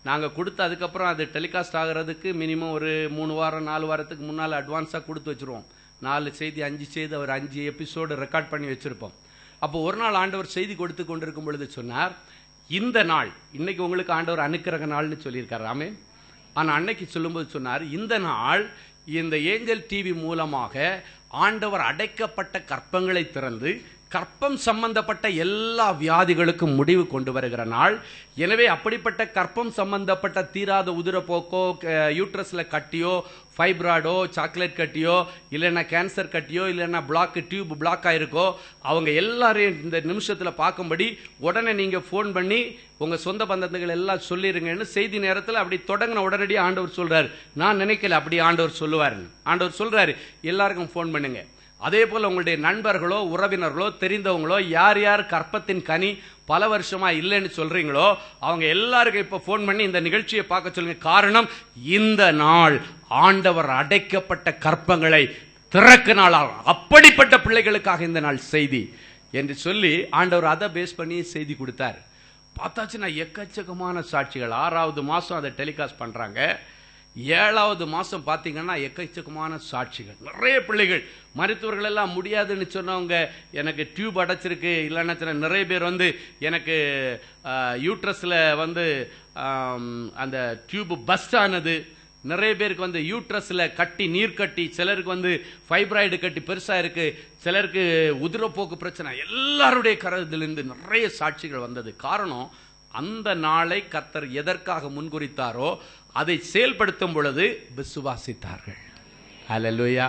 நாங்கள் கொடுத்து அதுக்கப்புறம் அது டெலிகாஸ்ட் ஆகிறதுக்கு மினிமம் ஒரு 3 வாரம் 4 வாரத்துக்கு முன்னால் அட்வான்ஸாக கொடுத்து வச்சுருவோம். 4 செய்தி 5 செய்தி ஒரு 5 எபிசோடு ரெக்கார்ட் பண்ணி வச்சுருப்போம். அப்போ ஒரு நாள் ஆண்டவர் செய்தி கொடுத்து கொண்டிருக்கும் பொழுது சொன்னார், இந்த நாள் இன்னைக்கு உங்களுக்கு ஆண்டவர் அனுக்கிரக நாள்னு சொல்லியிருக்காரு. ஆமென். ஆனால் அன்னைக்கு சொல்லும்போது சொன்னார், இந்த நாள் இந்த ஏஞ்சல் டிவி மூலமாக ஆண்டவர் அடைக்கப்பட்ட கற்பங்களை திறந்து கற்பம் சம்பந்தப்பட்ட எல்லா வியாதிகளுக்கும் முடிவு கொண்டு வருகிற நாள். எனவே அப்படிப்பட்ட கற்பம் சம்பந்தப்பட்ட தீராத உதிரப்போக்கோ, யூட்ரஸ்ல கட்டியோ, ஃபைப்ராய்டோ, சாக்லேட் கட்டியோ, இல்லைன்னா கேன்சர் கட்டியோ, இல்லைன்னா டியூப் பிளாக் ஆயிருக்கோ, அவங்க எல்லாரையும் இந்த நிமிஷத்தில் பார்க்கும்படி உடனே நீங்கள் ஃபோன் பண்ணி உங்கள் சொந்த பந்தங்கள் எல்லாம் சொல்லிருங்கன்னு செய்தி நேரத்தில் அப்படி தொடங்கின உடனடி ஆண்டவர் சொல்றாரு. நான் நினைக்கல அப்படி ஆண்டவர் சொல்லுவார். ஆண்டவர் சொல்றாரு, எல்லாருக்கும் ஃபோன் பண்ணுங்க. அதே போல உங்களுடைய நண்பர்களோ, உறவினர்களோ, தெரிந்தவங்களோ, யார் யார் கற்பத்தின் கனி பல வருஷமா இல்லைன்னு சொல்றீங்களோ அவங்க எல்லாருக்கும் இப்ப போன் பண்ணி இந்த நிகழ்ச்சியை பார்க்க சொல்லுங்க. காரணம், இந்த நாள் ஆண்டவர் அடைக்கப்பட்ட கற்பங்களை திறக்க நாளாகும். அப்படிப்பட்ட பிள்ளைகளுக்காக இந்த நாள் செய்தி என்று சொல்லி ஆண்டவர் அதை பேஸ் பண்ணி செய்தி கொடுத்தார். பார்த்தாச்சுன்னா எக்கச்சக்கமான சாட்சிகள். 6வது மாசம் அதை டெலிகாஸ்ட் பண்றாங்க. 7வது மாசம் பாத்தீங்கன்னா எக்கச்சக்கமான சாட்சிகள், நிறைய பிள்ளைகள். மருத்துவர்கள் எல்லாம் முடியாதுன்னு சொன்னவங்க எனக்கு டியூப் அடைச்சிருக்கு, இல்லைன்னா நிறைய பேர் வந்து எனக்கு யூட்ரஸ்ல வந்து அந்த டியூப் பஸ்ட் ஆனது, நிறைய பேருக்கு வந்து யூட்ரஸ்ல கட்டி, நீர் கட்டி, சிலருக்கு வந்து ஃபைப்ராய்டு கட்டி பெருசா இருக்கு, சிலருக்கு உதிரப்போக்கு பிரச்சனை, எல்லாருடைய கருத்திலிருந்து நிறைய சாட்சிகள் வந்தது. காரணம், அந்த நாளை கர்த்தர் எதற்காக முன்குறித்தாரோ அதை செயல்படுத்தும் பொழுது விசுவாசித்தார்கள். ஹல்லேலூயா.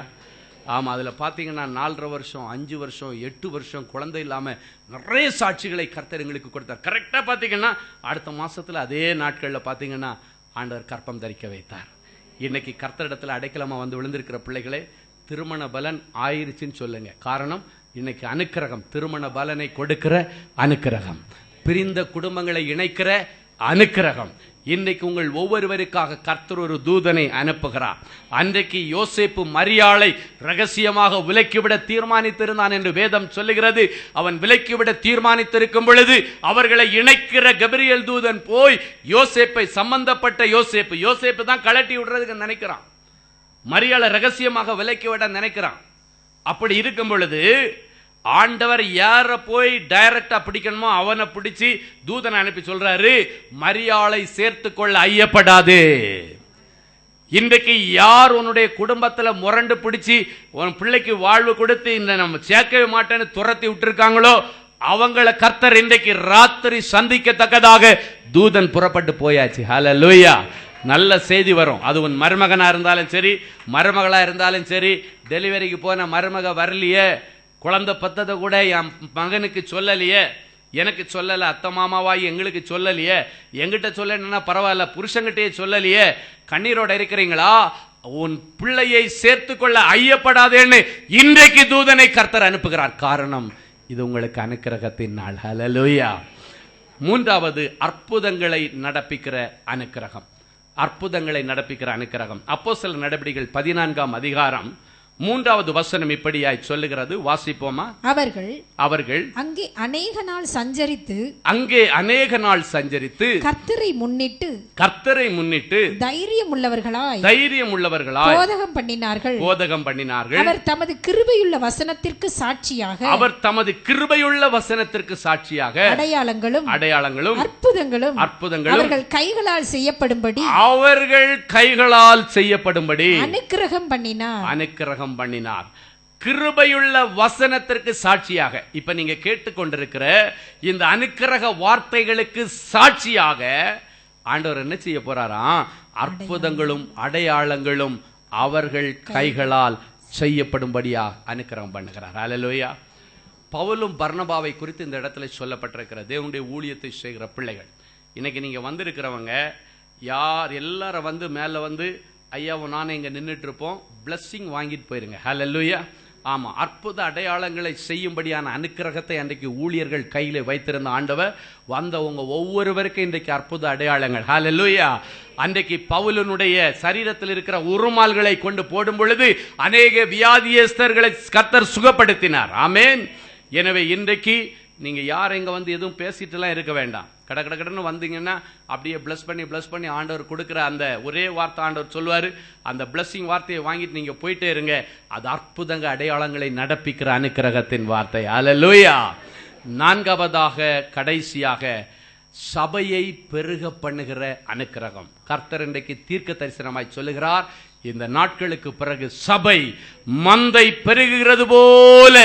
ஆமா, அதுல பாத்தீங்கன்னா 4.5 வருஷம், 5 வருஷம், 8 வருஷம் குழந்தை இல்லாம நிறைய சாட்சிகளை கர்த்தர் எங்களுக்கு கொடுத்தார். கரெக்டா பாத்தீங்கன்னா அடுத்த மாசத்துல அதே நாட்கள்ல பாத்தீங்கன்னா ஆண்டவர் கற்பம் தரிக்க வைத்தார். இன்னைக்கு கர்த்தரிடத்துல அடைக்கலமா வந்து விழுந்திருக்கிற பிள்ளைகளே, திருமண பலன் ஆயிருச்சுன்னு சொல்லுங்க. காரணம், இன்னைக்கு அனுக்கிரகம், திருமண பலனை கொடுக்கிற அனுக்கிரகம், பிரிந்த குடும்பங்களை இணைக்கிற அனுக்கிரகம். இன்னைக்கு உங்கள் ஒவ்வொருவருக்காக கர்த்தர் ஒரு தூதனை அனுப்புகிறார். அன்றைக்கு யோசேப்பு மரியாளை ரகசியமாக விலக்கிவிட தீர்மானித்திருந்தான் என்று வேதம் சொல்லுகிறது. அவன் விலக்கிவிட தீர்மானித்திருக்கும் பொழுது அவர்களை இணைக்கிற கபிரியேல் தூதன் போய் யோசேப்பை, சம்பந்தப்பட்ட யோசேப்பு தான் கலட்டி விடுறதுக்கு நினைக்கிறான், மரியாளை ரகசியமாக விலக்கிவிட நினைக்கிறான். அப்படி இருக்கும் பொழுது ஆண்டவர் யார போய் டைரக்டா பிடிக்கணுமோ அவனை பிடிச்சு தூதனை அனுப்பி சொல்றாரு, மரியாளை சேர்த்து கொள்ள ஐயப்படாது. இன்றைக்கு யார் உன்னுடைய குடும்பத்துல முரண்டு பிடிச்சு உன் பிள்ளைக்கு வாழ்வு கொடுத்து இந்த நம்ம சேர்க்கவே மாட்டேன்னு துரத்தி விட்டுருக்காங்களோ அவங்களை கர்த்தர் இன்றைக்கு ராத்திரி சந்திக்கத்தக்கதாக தூதன் புறப்பட்டு போயாச்சு. ஹல்லேலூயா. நல்ல செய்தி வரும். அது உன் மருமகனா இருந்தாலும் சரி, மருமகளா இருந்தாலும் சரி. டெலிவரிக்கு போன மருமக வரலையே, குழந்தை பத்ததை கூட என் மகனுக்கு சொல்லலையே, எனக்கு சொல்லல, அத்தை மாமாவாய் எங்களுக்கு சொல்லலையே, எங்கிட்ட சொல்லணும்னா பரவாயில்ல, புருஷங்கிட்டே சொல்லலையே, கண்ணீரோட இருக்கிறீங்களா? உன் பிள்ளையை சேர்த்து கொள்ள ஐயப்படாதேன்னு இன்றைக்கு தூதனை கர்த்தர் அனுப்புகிறார். காரணம், இது உங்களுக்கு அனுக்கிரகத்தின் நாள். ஹல்லேலூயா. 3வது, அற்புதங்களை நடப்பிக்கிற அனுக்கிரகம். அற்புதங்களை நடப்பிக்கிற அனுக்கிரகம். அப்போஸ்தலர் நடபடிகள் 14ஆம் அதிகாரம் 3வது வசனம் இப்படியாய் சொல்லுகிறது. வாசிப்போமா? அவர்கள் அங்கே அநேக நாள் சஞ்சரித்து கர்த்தரை முன்னிட்டு தைரியம் உள்ளவர்களாய் போதகம் பண்ணினார்கள். அவர் தமது கிருபையுள்ள வசனத்திற்கு சாட்சியாக அடையாளங்களும் அற்புதங்களும் அவர்கள் கைகளால் செய்யப்படும்படி அனுக்கிரகம் பண்ணினார். கிருபையுள்ள வசனத்திற்கு சாட்சியாக. இப்ப நீங்க கேட்டுக்கொண்டிருக்கிற இந்த அனுக்கிரக வார்த்தைகளுக்கு சாட்சியாக ஆண்டவர் என்ன செய்ய போறாராம்? அற்புதங்களும் அடையாளங்களும் அவர்கள் கைகளால் செய்யப்படும்படியா அனுக்கிரகம் பண்ணுகிறார். ஹல்லேலூயா. பவுலும் பர்னபாவை குறித்து இந்த இடத்துல சொல்லப்பட்டிருக்கிற தேவனுடைய ஊழியத்தை செய்கிற பிள்ளைகள். இன்னைக்கு நீங்க வந்திருக்கிறவங்க யார் எல்லாரும் வந்து மேல வந்து ஐயாவும் நானும் இங்க நின்றுட்டு இருப்போம், பிளஸ்ஸிங் வாங்கிட்டு போயிருங்க. ஹல்லேலூயா. ஆமா, அற்புத அடையாளங்களை செய்யும்படியான அனுக்கிரகத்தை அன்றைக்கு ஊழியர்கள் கையில வைத்திருந்த ஆண்டவர் வந்தவங்க ஒவ்வொருவருக்கும் இன்றைக்கு அற்புத அடையாளங்கள். ஹல்லேலூயா. அன்றைக்கு பவுலனுடைய சரீரத்தில் இருக்கிற உருமால்களை கொண்டு போடும் பொழுது அநேக வியாதியஸ்தர்களை கர்த்தர் சுகப்படுத்தினார். ஆமென். எனவே இன்றைக்கு நீங்க யார் இங்க வந்து எதுவும் பேசிட்டு எல்லாம் இருக்க வேண்டாம். கடன்னு வந்தீங்கன்னா அப்படியே பிளஸ் பண்ணி ஆண்டவர் கொடுக்கிற அந்த ஒரே வார்த்தை ஆண்டவர் சொல்வாரு, அந்த பிளஸ்ஸிங் வார்த்தையை வாங்கிட்டு நீங்க போயிட்டே இருங்க. அது அற்புதங்க அடையாளங்களை நடப்பிக்கிற அனுக்கிரகத்தின் வார்த்தை. ஹல்லேலூயா. 4வதாக கடைசியாக சபையை பெருக பண்ணுகிற அனுக்கிரகம். கர்த்தர் இன்றைக்கு தீர்க்க தரிசனமாய் சொல்லுகிறார், இந்த நாட்களுக்கு பிறகு சபை மந்தை பெருகுகிறது போல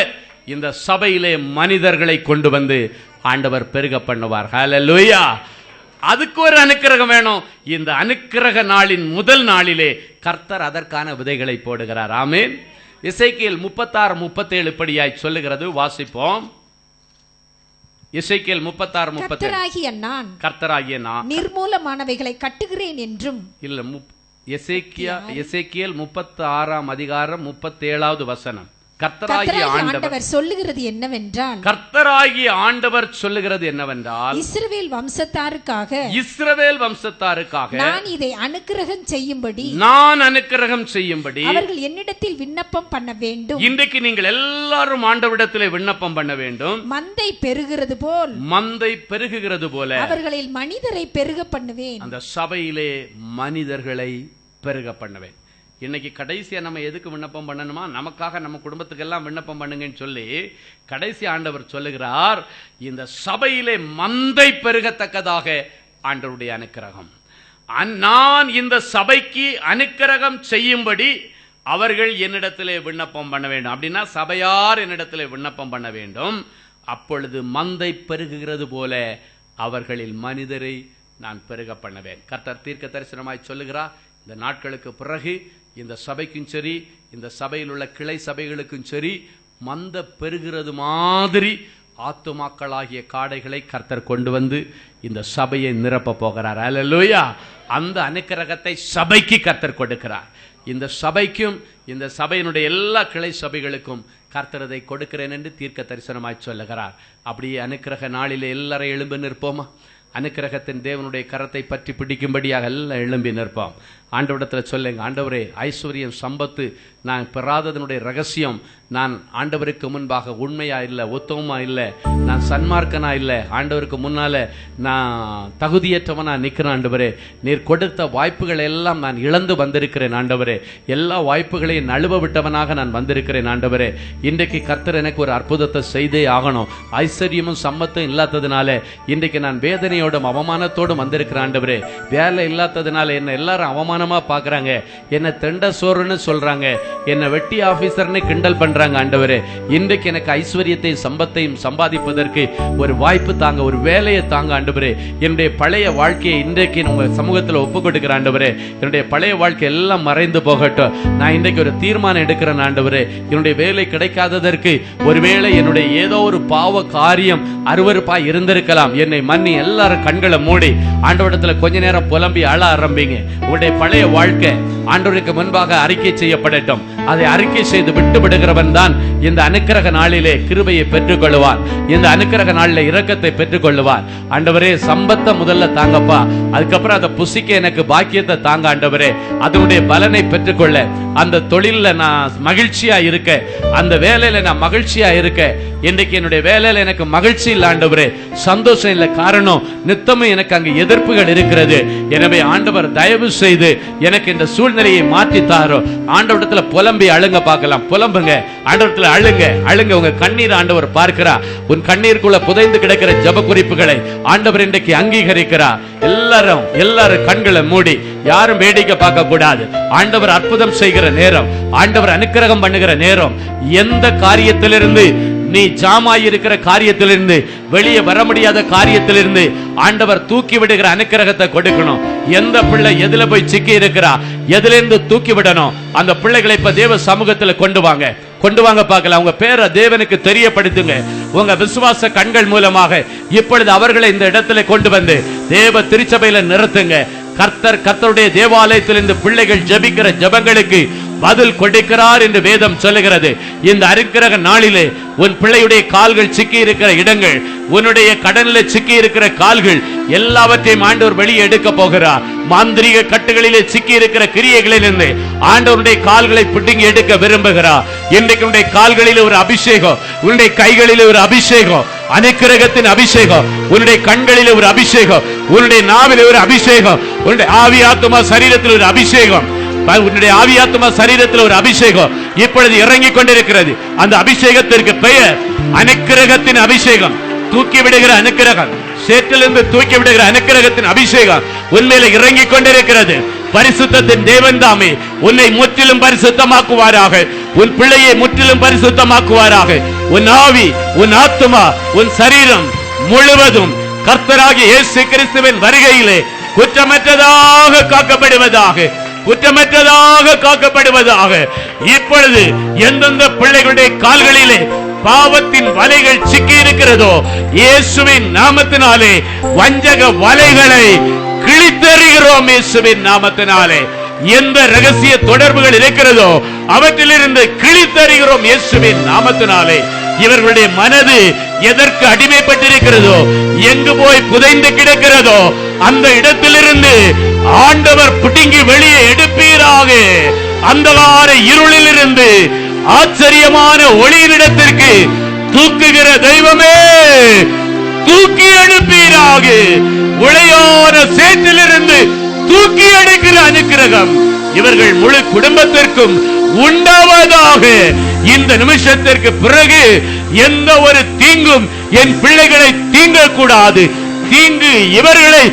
இந்த சபையிலே மனிதர்களை கொண்டு வந்து ஆண்டவர் பெருக பண்ணுவார். ஹல்லேலூயா. அதுக்கு ஒரு அனுக்கிரகம் வேணும். இந்த அனுக்கிரக நாளின் முதல் நாளிலே கர்த்தர் அதற்கான விதைகளை போடுகிறார். ஆமென். எசேக்கியேல் 36:37 இப்படியாய் சொல்லுகிறது. வாசிப்போம். எசேக்கியேல் 36:37 கர்த்தராகிய நான் நிர்மூலமானவைகளை கட்டுகிறேன் என்றும் இல்ல. எசேக்கியேல் 36ஆம் அதிகாரம் 37வது வசனம். கர்த்தராகிய ஆண்டவர் சொல்லுகிறது என்னவென்றால் இஸ்ரவேல் வம்சத்தாருக்காக நான் இதை அனுக்கிரகம் செய்யும்படி அவர்கள் என்னிடத்தில் விண்ணப்பம் பண்ண வேண்டும். இன்றைக்கு நீங்கள் எல்லாரும் ஆண்டவரிடத்தில் விண்ணப்பம் பண்ண வேண்டும். மந்தை பெருகிறது போல அவர்களில் மனிதரை பெருக பண்ணுவேன். அந்த சபையிலே மனிதர்களை பெருக பண்ணுவேன். இன்னைக்கு கடைசியா நம்ம எதுக்கு விண்ணப்பம் பண்ணணுமா? நமக்காக நம்ம குடும்பத்துக்கெல்லாம் விண்ணப்பம் பண்ணுங்கன்னு சொல்லி கடைசி ஆண்டவர் சொல்லுகிறார், இந்த சபையிலே மந்தை பெருகத்தக்கதாக ஆண்டவருடைய அனுக்கிரகம். நான் இந்த சபைக்கு அனுக்கிரகம் செய்யும்படி அவர்கள் என்னிடத்திலே விண்ணப்பம் பண்ண வேண்டும். அப்படின்னா சபையார் என்னிடத்திலே விண்ணப்பம் பண்ண வேண்டும். அப்பொழுது மந்தை பெருகுகிறது போல அவர்களில் மனிதரை நான் பெருக பண்ணுவேன். கர்த்தர் தீர்க்க தரிசனமாய் சொல்லுகிறார், இந்த நாட்களுக்கு பிறகு இந்த சபைக்கும் சரி, இந்த சபையில் உள்ள கிளை சபைகளுக்கும் சரி, மந்த பெருகிறது மாதிரி ஆத்துமாக்களாகிய காடைகளை கர்த்தர் கொண்டு வந்து இந்த சபையை நிரப்ப போகிறார். அல்லேலூயா! அந்த அனுக்கிரகத்தை சபைக்கு கர்த்தர் கொடுக்கிறார். இந்த சபைக்கும் இந்த சபையினுடைய எல்லா கிளை சபைகளுக்கும் கர்த்தர் அதை கொடுக்கிறேன் என்று தீர்க்க தரிசனமாய் சொல்லுகிறார். அப்படியே அனுக்கிரக நாளிலே எல்லாரும் எழும்பி நிற்போமா? அனுக்கிரகத்தின் தேவனுடைய கரத்தை பற்றி பிடிக்கும்படியாக எல்லாம் எழும்பி நிற்போம். ஆண்டவரிடத்தில் சொல்லுங்க, ஆண்டவரே, ஐஸ்வர்யம் சம்பத்து நான் பெறாததனுடைய ரகசியம், நான் ஆண்டவருக்கு முன்பாக உண்மையா இல்லை, உத்தமமா இல்லை, நான் சன்மார்க்கனா இல்லை, ஆண்டவருக்கு முன்னால நான் தகுதியற்றவனா நிற்கிறேன். ஆண்டவரே, நீர் கொடுத்த வாய்ப்புகள் எல்லாம் நான் இழந்து வந்திருக்கிறேன். ஆண்டவரே, எல்லா வாய்ப்புகளையும் நழுவ விட்டவனாக நான் வந்திருக்கிறேன். ஆண்டவரே, இன்றைக்கு கர்த்தர் எனக்கு ஒரு அற்புதத்தை செய்தே ஆகணும். ஐஸ்வர்யமும் சம்பத்தும் இல்லாததுனால இன்றைக்கு நான் வேதனையோடும் அவமானத்தோடும் வந்திருக்கிறேன். ஆண்டவரே, வேலை இல்லாததுனால என்ன எல்லாரும் அவமானமா பாக்குறாங்க, என்ன தெண்ட சோறுன்னு சொல்றாங்க, என்ன வெட்டி ஆபீசர்னு கிண்டல் பண்றாங்க. ஆண்டவரே, இன்றைக்கு எனக்கு ஐஸ்வர்யத்தையும் சம்பத்தையும் சம்பாதிப்பதற்கு ஒரு வாய்ப்பு தாங்க, ஒரு வேலையை தாங்க. ஆண்டவரே, என்னுடைய பழைய வாழ்க்கையை இன்றைக்கு உங்க சமூகத்தில் ஒப்பு கொடுக்கிறேன். ஆண்டவரே, என்னுடைய பழைய வாழ்க்கை எல்லாம் மறைந்து போகட்டும். நான் இன்றைக்கு ஒரு தீர்மானம் எடுக்கிறேன். ஆண்டவரே, என்னுடைய வேலை கிடைக்காததற்கு ஒருவேளை என்னுடைய ஏதோ ஒரு பாவ காரியம் அருவருப்பாய் இருந்திருக்கலாம். என்னை மன்னி. எல்லாரும் கண்களை மூடி ஆண்டவரிடத்துல கொஞ்ச நேரம் புலம்பி அழ ஆரம்பிங்க. உங்களுடைய பழைய வாழ்க்கை ஆண்டவருக்கு முன்பாக அறிக்கை செய்யப்படட்டும். அதை அறிக்கை செய்து விட்டு விடுகிறவன் தான் இந்த அனுக்கிரக நாளிலே கிருபையை பெற்றுக் கொள்வார். இந்த அனுக்கிரக நாளிலே இரக்கத்தை பெற்றுக் கொள்வார். ஆண்டவரே, சம்பத்தை முதல்ல தாங்கப்பா, அதுக்கப்புறம் அதை புசிக்க எனக்கு பாக்கியத்தை தாங்க. ஆண்டவரே, அதனுடைய பலனை பெற்றுக்கொள்ள, அந்த தொழில நான் மகிழ்ச்சியா இருக்க, அந்த வேலையில நான் மகிழ்ச்சியா இருக்க. இன்றைக்கு என்னுடைய வேலையில எனக்கு மகிழ்ச்சி இல்லை ஆண்டவரே, சந்தோஷம் இல்லை. காரணம், நித்தமும் எனக்கு அங்கு எதிர்ப்புகள் இருக்கிறது. எனவே ஆண்டவர் தயவு செய்து எனக்கு இந்த சூழ்நிலையை மாற்றி தாரோ. ஆண்டவரிடத்துல புலம்பி அழுங்க பார்க்கலாம். புலம்புங்க, ஆண்டவரிடத்துல அழுங்க, அழுங்க. உங்க கண்ணீர் ஆண்டவர் பார்க்கிறார். உன் கண்ணீருக்குள்ள புதைந்து கிடக்கிற ஜெப குறிப்புகளை ஆண்டவர் இன்றைக்கு அங்கீகரிக்கிறார். எல்லாரும் கண்களை மூடி, யாரும் வேடிக்கை பார்க்க கூடாது. ஆண்டவர் அற்புதம் செய்கிற நேரம், ஆண்டவர் அனுக்கிரகம் பண்ணுகிற நேரம். எந்த காரியத்திலிருந்து நீ ஜாமாய் இருக்கிற காரியத்திலிருந்து, வெளியே வர முடியாத காரியத்திலிருந்து ஆண்டவர் தூக்கி விடுகிற அனுக்கிரகத்தை கொடுக்கணும். எந்த பிள்ளை எதுல போய் சிக்கி இருக்கிறா, எதுல இருந்து தூக்கி விடணும், அந்த பிள்ளைகளை இப்ப தேவ சமூகத்துல கொண்டு வாங்க பார்க்கலாம். உங்க பேரை தேவனுக்கு தெரியப்படுத்துங்க. உங்க விசுவாச கண்கள் மூலமாக இப்பொழுது அவர்களை இந்த இடத்துல கொண்டு வந்து தேவ திருச்சபையில நிறுத்துங்க. கர்த்தருடைய தேவாலயத்திலிருந்து பிள்ளைகள் ஜெபிக்கிற ஜெபங்களுக்கு பதில் கொடுக்கிறார் என்று வேதம் சொல்லுகிறது. இந்த அனுக்கிரக நாளிலே உன் பிள்ளையுடைய கால்கள் சிக்கி இருக்கிற இடங்கள், உன்னுடைய கடனில் சிக்கி இருக்கிற கால்கள் எல்லாவற்றையும் ஆண்டவர் வெளியே எடுக்க போகிறார். மாந்திரீக கட்டுகளிலே சிக்கி இருக்கிற கிரியைகளிலிருந்து ஆண்டவருடைய கால்களை பிடுங்கி எடுக்க விரும்புகிறார். இன்றைக்கு உன்னுடைய கால்களில் ஒரு அபிஷேகம், உன்னுடைய கைகளில் ஒரு அபிஷேகம், அனுக்கிரகத்தின் அபிஷேகம். உன்னுடைய கண்களில் ஒரு அபிஷேகம், உன்னுடைய நாவில் ஒரு அபிஷேகம், உன்னுடைய ஆவி ஆத்துமா சரீரத்தில் ஒரு அபிஷேகம், உன்னுடைய ஆவி ஆத்துமா சரீரத்தில் ஒரு அபிஷேகம் இப்பொழுது இறங்கி கொண்டிருக்கிறது. அந்த அபிஷேகத்திற்கு பெயர் அனுக்கிரகத்தின் அபிஷேகம். தூக்கி விடுகிற அனுக்கிரகம், சேற்றிலிருந்து தூக்கி விடுகிற அனுக்கிரகத்தின் அபிஷேகம் உன்மேல இறங்கி கொண்டிருக்கிறது. பரிசுத்தத்தின் தேவன் தாமே உன்னை முற்றிலும் பரிசுத்தமாக்குவாராக. உன் பிள்ளையை முற்றிலும் பரிசுத்தமாக்குவாராக. உன் ஆவி, உன் ஆத்துமா, உன் சரீரம் முழுவதும் கர்த்தராகிய இயேசு கிறிஸ்துவின் வருகையிலே குற்றமற்றதாக காக்கப்படுவதாக, குற்றமற்றதாக காக்கப்படுவதாக. இப்பொழுது எந்தெந்த பிள்ளைகளுடைய கால்களிலே பாவத்தின் வலைகள் சிக்கி இருக்கிறதோ, இயேசுவின் நாமத்தினாலே வஞ்சக வலைகளை கிழித்தெறிகிறோம். இயேசுவின் நாமத்தினாலே எந்த ரகசிய தொடர்புகள் இருக்கிறதோ அவற்றிலிருந்து கிழித்தெறிகிறோம். இயேசுவின் நாமத்தினாலே இவர்களுடைய மனது எதற்கு அடிமைப்பட்டிருக்கிறதோ, எங்கு போய் புதைந்து கிடக்கிறதோ அந்த இடத்திலிருந்து ஆண்டவர் பிடுங்கி வெளியே எடுப்பீராக. அந்தகார இருளில் இருந்து ஆச்சரியமான ஒளியினிடத்திற்கு தூக்குகிற தெய்வமே தூக்கி எடுப்பீராக. உளையான சேற்றிலிருந்து தூக்கி எடுக்கிற அனுக்கிரகம் இவர்கள் முழு குடும்பத்திற்கும் உண்டாவதாக. இந்த நிமிஷத்திற்கு பிறகு எந்த ஒரு தீங்கும் என் பிள்ளைகளை தீங்கக்கூடாது, தீங்கு இவர்களை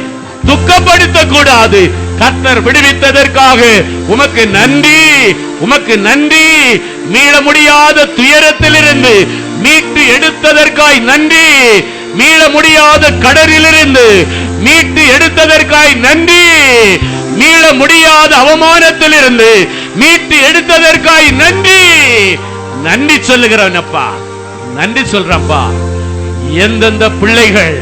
துக்கப்படுத்த கூடாது. கர்த்தர் விடுவித்ததற்காக உமக்கு நன்றி, உமக்கு நன்றி. மீள முடியாத துயரத்திலிருந்து மீட்டு எடுத்ததற்காய் நன்றி. மீள முடியாத கடலிலிருந்து மீட்டு எடுத்ததற்காய் நன்றி. மீள முடியாத அவமானத்திலிருந்து மீட்டு எடுத்ததற்காய் நன்றி. நன்றி சொல்லுகிறேன் அப்பா, நன்றி சொல்றப்பா. எந்தெந்த பிள்ளைகள்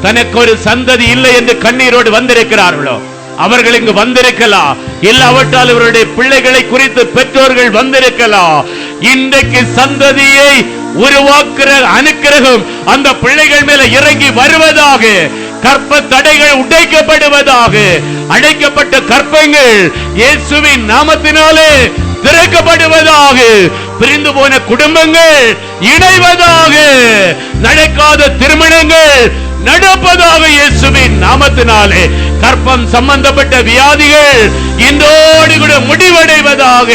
தனக்கு ஒரு சந்ததி இல்லை என்று கண்ணீரோடு வந்திருக்கிறார்களோ அவர்கள் இங்கு வந்திருக்கலாம். இல்லாவிட்டால் இவருடைய பிள்ளைகளை குறித்து பெற்றோர்கள் வந்திருக்கலாம். இன்றைக்கு சந்ததியை உருவாக்குற அனுக்கிரகம் அந்த பிள்ளைகள் மேல இறங்கி வருவதாக. கற்ப தடைகள் உடைக்கப்படுவதாக. அடைக்கப்பட்ட கற்பங்கள் இயேசுவின் நாமத்தினாலே திறக்கப்படுவதாக. பிரிந்து போன குடும்பங்கள் இணைவதாக. நடக்காத திருமணங்கள் நடப்பதாக இயேசுவின் நாமத்தினாலே. கற்பம் சம்பந்தப்பட்ட வியாதிகள் இந்தோடு கூட முடிவடைவதாக.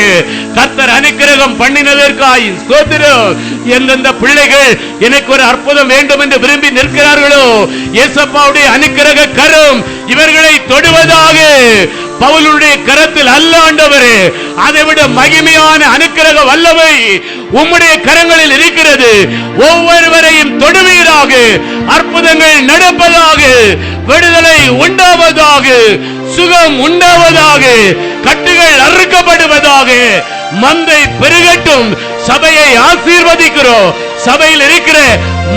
கர்த்தர் அனுக்கிரகம் பண்ணினதற்காய் ஸ்தோத்திரம். எந்தெந்த பிள்ளைகள் எனக்கு ஒரு அற்புதம் வேண்டும் என்று விரும்பி நிற்கிறார்களோ இயேசப்பாவுடைய அனுக்கிரக கரம் இவர்களை தொடுவதாக. பவுலுடைய கரத்தில் அல்ல ஆண்டவரே, அதைவிட மகிமையான அனுக்கிரக வல்லமை உம்முடைய கரங்களில் இருக்கிறது. ஒவ்வொருவரையும் தொடுவீராக. அற்புதங்கள் நடப்பதாக. விடுதலை உண்டாவதாக. சுகம் உண்டாவதாக. கட்டுகள் அறுக்கப்படுவதாக. மந்தை பெருகட்டும். சபையை ஆசீர்வதிக்கிறோம். சபையில் இருக்கிற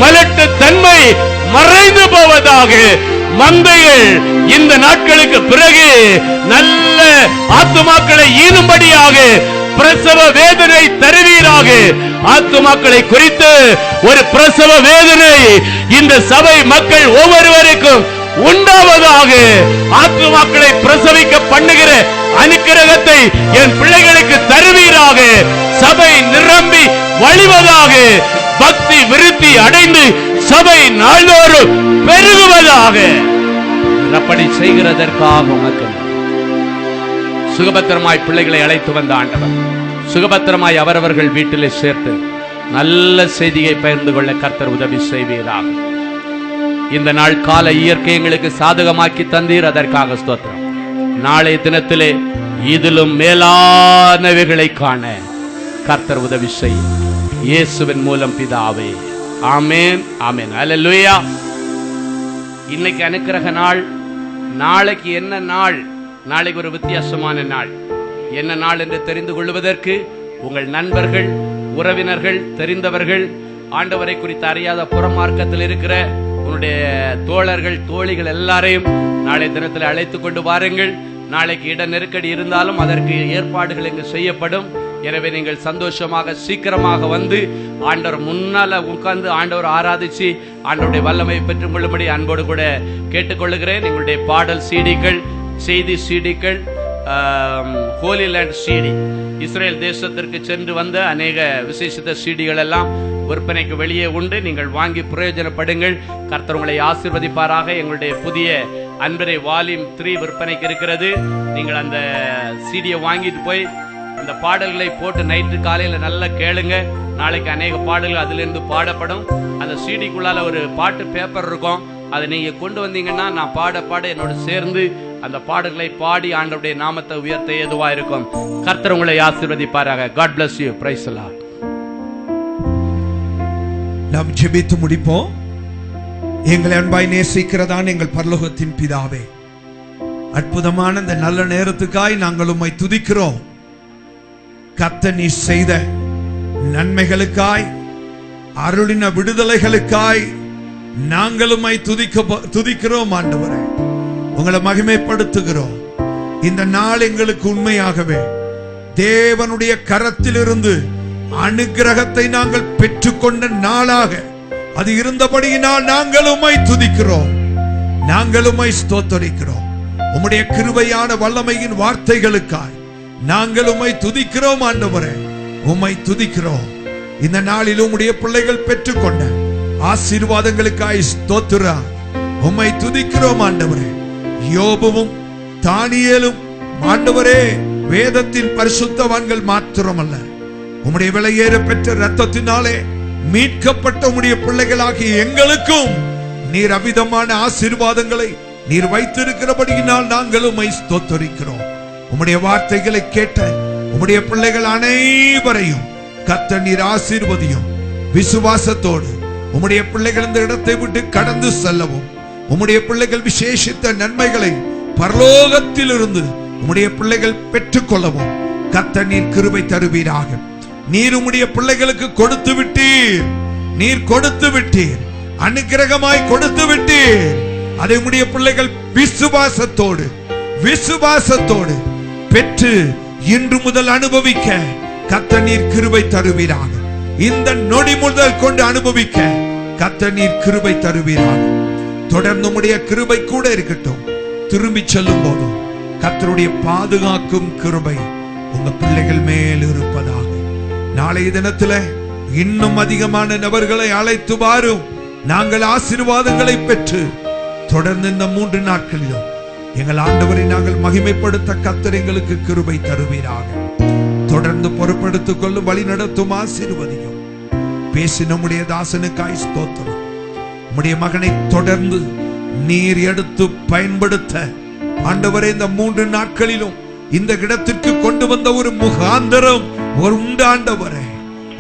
மலட்டு தன்மை மறைந்து போவதாக. மந்தைகள் இந்த நாட்களுக்கு பிறகு நல்ல ஆத்துமாக்களை ஈனும்படியாக பிரசவ வேதனை தருவீராக. ஆத்துமாக்களை குறித்து ஒரு பிரசவ வேதனை இந்த சபை மக்கள் ஒவ்வொருவருக்கும் உண்டாவதாக. ஆத்துமாக்களை பிரசவிக்க பண்ணுகிற அனுக்கிரகத்தை என் பிள்ளைகளுக்கு தருவீராக. சபை நிரம்பி வழிவதாக. பக்தி விருத்தி அடைந்து சபை நாள்தோறும் பெருகுவதாக. அப்படி செய்கிறதற்காக உமக்கு சுகபத்திரமாய் பிள்ளைகளை அழைத்து வந்த ஆண்டவர் சுகபத்திரமாய் அவரவர்கள் வீட்டிலே சேர்த்து நல்ல செய்தியை பகிர்ந்து கொள்ள கர்த்தர் உதவி செய்வீராக. இந்த நாள் கால இயற்கை எங்களுக்கு சாதகமாக்கி தந்தீர், அதற்காக ஸ்தோத்திரம். நாளைய தினத்திலே இதிலும் மேலானவைகளை காண கர்த்தர் உதவி செய்யும். இயேசுவின் மூலம் பிதாவே, ஆமென், ஆமென். அல்லேலூயா. இன்னைக்கு அனுக்கிரக நாள். நாளைக்கு என்ன நாள்? நாளைக்கு ஒரு வித்தியாசமான நாள். என்ன நாள் என்று தெரிந்து கொள்வதற்கு உங்கள் நண்பர்கள், உறவினர்கள், தெரிந்தவர்கள், ஆண்டவரை குறித்து அறியாத புறமார்க்கத்தில் இருக்கிற உன்னுடைய தோழர்கள், தோழிகள் எல்லாரையும் நாளைய தினத்தில் அழைத்துக் கொண்டு வாருங்கள். நாளைக்கு இட நெருக்கடி இருந்தாலும் அதற்கு ஏற்பாடுகள் இங்கு செய்யப்படும். எனவே நீங்கள் சந்தோஷமாக சீக்கிரமாக வந்து ஆண்டவர் முன்னால உட்கார்ந்து ஆண்டவர் ஆராதிச்சு ஆண்டவருடைய வல்லமையை பெற்றுக் கொள்ளும்படி அன்போடு கூட கேட்டுக்கொள்ளுகிறேன். எங்களுடைய பாடல் சீடிகள், செய்தி சீடிகள், ஹோலி லேண்ட் சீடி, இஸ்ரேல் தேசத்திற்கு சென்று வந்த அநேக விசேஷித்த சீடிகள் எல்லாம் விற்பனைக்கு வெளியே உண்டு. நீங்கள் வாங்கி பிரயோஜனப்படுங்கள். கர்த்தர் உங்களை ஆசீர்வதிப்பாராக. எங்களுடைய புதிய அன்பரை வால்யூம் 3 விற்பனைக்கு இருக்கிறது. நீங்கள் அந்த சீடியை வாங்கிட்டு போய் அந்த பாடல்களை போட்டு நைட்டு காலையில நல்லா கேளுங்க. நாளைக்கு அநேக பாடல்கள் அதுல இருந்து பாடப்படும். அந்த சீடிக்குள்ளால ஒரு பாட்டு பேப்பர் இருக்கும். அதை நீங்க கொண்டு வந்தீங்கன்னா நான் பாட பாட என்னோட சேர்ந்து அந்த பாடல்களை பாடி ஆண்டவருடைய நாமத்தை உயர்த்த ஏதுவா இருக்கும். கர்த்தர் உங்களை ஆசீர்வதிப்பாராக. God bless you. Praise the Lord. நாம் ஜெபித்து முடிப்போம். எங்களை அன்பாய் நேசிக்கிறதான எங்கள் பரலோகத்தின் பிதாவே, அற்புதமான இந்த நல்ல நேரத்துக்காய் நாங்கள் உம்மை துதிக்கிறோம். கர்த்தர் நீ செய்த நன்மைகளுக்காய், அருளின விடுதலைகளுக்காய் நாங்கள் உம்மை துதிக்கிறோம் ஆண்டவரே. உங்களை மகிமைப்படுத்துகிறோம். இந்த நாள் எங்களுக்கு உண்மையாகவே தேவனுடைய கரத்திலிருந்து அனுக்கிரகத்தை நாங்கள் பெற்றுக்கொண்ட நாளாக அது இருந்தபடியினால் நாங்கள் உம்மை துதிக்கிறோம், நாங்கள் உம்மை ஸ்தோத்தரிக்கிறோம். உம்முடைய கிருபையான வல்லமையின் வார்த்தைகளுக்காய் நாங்கள் உம்மை துதிக்கிறோம் ஆண்டவரே, உம்மை துதிக்கிறோம். இந்த நாளில் உம்முடைய பிள்ளைகள் பெற்றுக்கொண்ட ஆசீர்வாதங்களுக்காய் ஸ்தோத்திரம், உம்மை துதிக்கிறோம் ஆண்டவரே. யோபுவும் தானியேலும் ஆண்டவரே வேதத்தின் பரிசுத்தவான்கள் மாத்திரமல்ல, உம்முடைய விலையேற பெற்ற ரத்தத்தினாலே மீட்கப்பட்ட உம்முடைய பிள்ளைகளாகிய எங்களுக்கும் நீர் அவிதமான ஆசீர்வாதங்களை நீர் வைத்திருக்கிறபடியினால் நாங்கள் உம்மை ஸ்தோத்தரிக்கிறோம். உம்முடைய வார்த்தைகளை கேட்ட உம்முடைய பிள்ளைகள் அனைவரையும் கர்த்தர் நீர் ஆசீர்வதியும். விசுவாசத்தோடு உம்முடைய பிள்ளைகள் இந்த இடத்தை விட்டு கடந்து செல்லவும், உம்முடைய பிள்ளைகள் விசேஷித்த நன்மைகளை பரலோகத்தில் இருந்து உம்முடைய பிள்ளைகள் பெற்றுக் கொள்ளவும் கர்த்தர் நீர் கிருபை தருவீராக. நீர் உம்முடைய பிள்ளைகளுக்கு கொடுத்து விட்டீர், நீர் கொடுத்து விட்டீர், அனுக்கிரகமாய் கொடுத்து விட்டீர். அதை உம்முடைய பிள்ளைகள் விசுவாசத்தோடு பெற்று இன்று முதல் அனுபவிக்க கர்த்தர் நீர் கிருபை தருவீராக. இந்த நொடி முதல் கொண்டு அனுபவிக்க கர்த்தர் நீர் கிருபை தருவீராக. தொடர்ந்து உம்முடைய கிருபை கூட இருக்கட்டும். திரும்பி செல்லும் போதும் கர்த்தருடைய பாதுகாக்கும் கிருபை உங்க பிள்ளைகள் மேல் இருப்பதாக. நாளைய தினத்துல இன்னும் அதிகமான நபர்களை அழைத்து வாரும். நாங்கள் ஆசீர்வாதங்களை பெற்று தொடர்ந்து இந்த 3 நாட்களிலும் எங்கள் ஆண்டவரை நாங்கள் மகிமைப்படுத்த கர்த்தர் எங்களுக்கு கிருபை தருவீராக. தொடர்ந்து பொறுப்படுத்திக் கொள்ளும், வழி நடத்தும், ஆசீர்வதியும். பேசி நம்முடைய தாசனுக்காய் ஸ்தோத்திரம். நம்முடைய மகனை தொடர்ந்து நீர் எடுத்து பயன்படுத்த ஆண்டவரே இந்த 3 நாட்களிலும் இந்த இடத்திற்கு கொண்டு வந்த ஒரு முகாந்தரம் உண்டு ஆண்டவரே.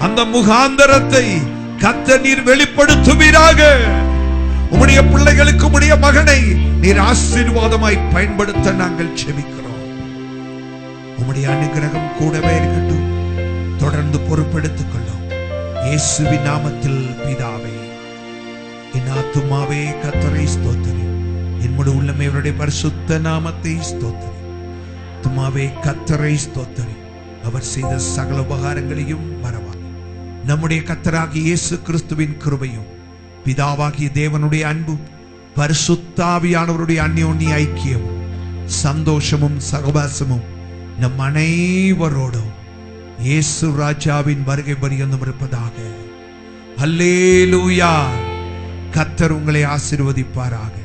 அந்த முகாந்தரத்தை கர்த்தர் நீர் வெளிப்படுத்துவீராக. உம்முடைய பிள்ளைகளுக்கு உம்முடைய மகனை நீர் ஆசீர்வாதமாய் பயன்படுத்த நாங்கள் செபிக்கிறோம். உம்முடைய அனுகிரகம் கூடவே இருக்கட்டும். தொடர்ந்து பொறுப்பெடுத்துக் கொள்ளும். இயேசுவின் நாமத்தில் பிதாவே. என் ஆத்துமாவே கர்த்தரை ஸ்தோத்திரி, என்னுடைய உள்ளமே அவருடைய பரிசுத்த நாமத்தை ஸ்தோத்திரி. ஆத்துமாவே கர்த்தரை ஸ்தோத்திரி, அவர் செய்த சகல உபகாரங்களையும் மறவாதே. நம்முடைய கர்த்தராகிய இயேசு கிறிஸ்துவின் கிருபையும் பிதாவாகிய தேவனுடைய அன்பும் பரிசுத்தாவியானவருடைய அந்யோன்ய ஐக்கியமும் சந்தோஷமும் சகவாசமும் நம் அனைவரோடும் இயேசு ராஜாவின் வருகை பரியந்தம் இருப்பதாக. அல்லேலூயா. கர்த்தர் உங்களை ஆசீர்வதிப்பாராக.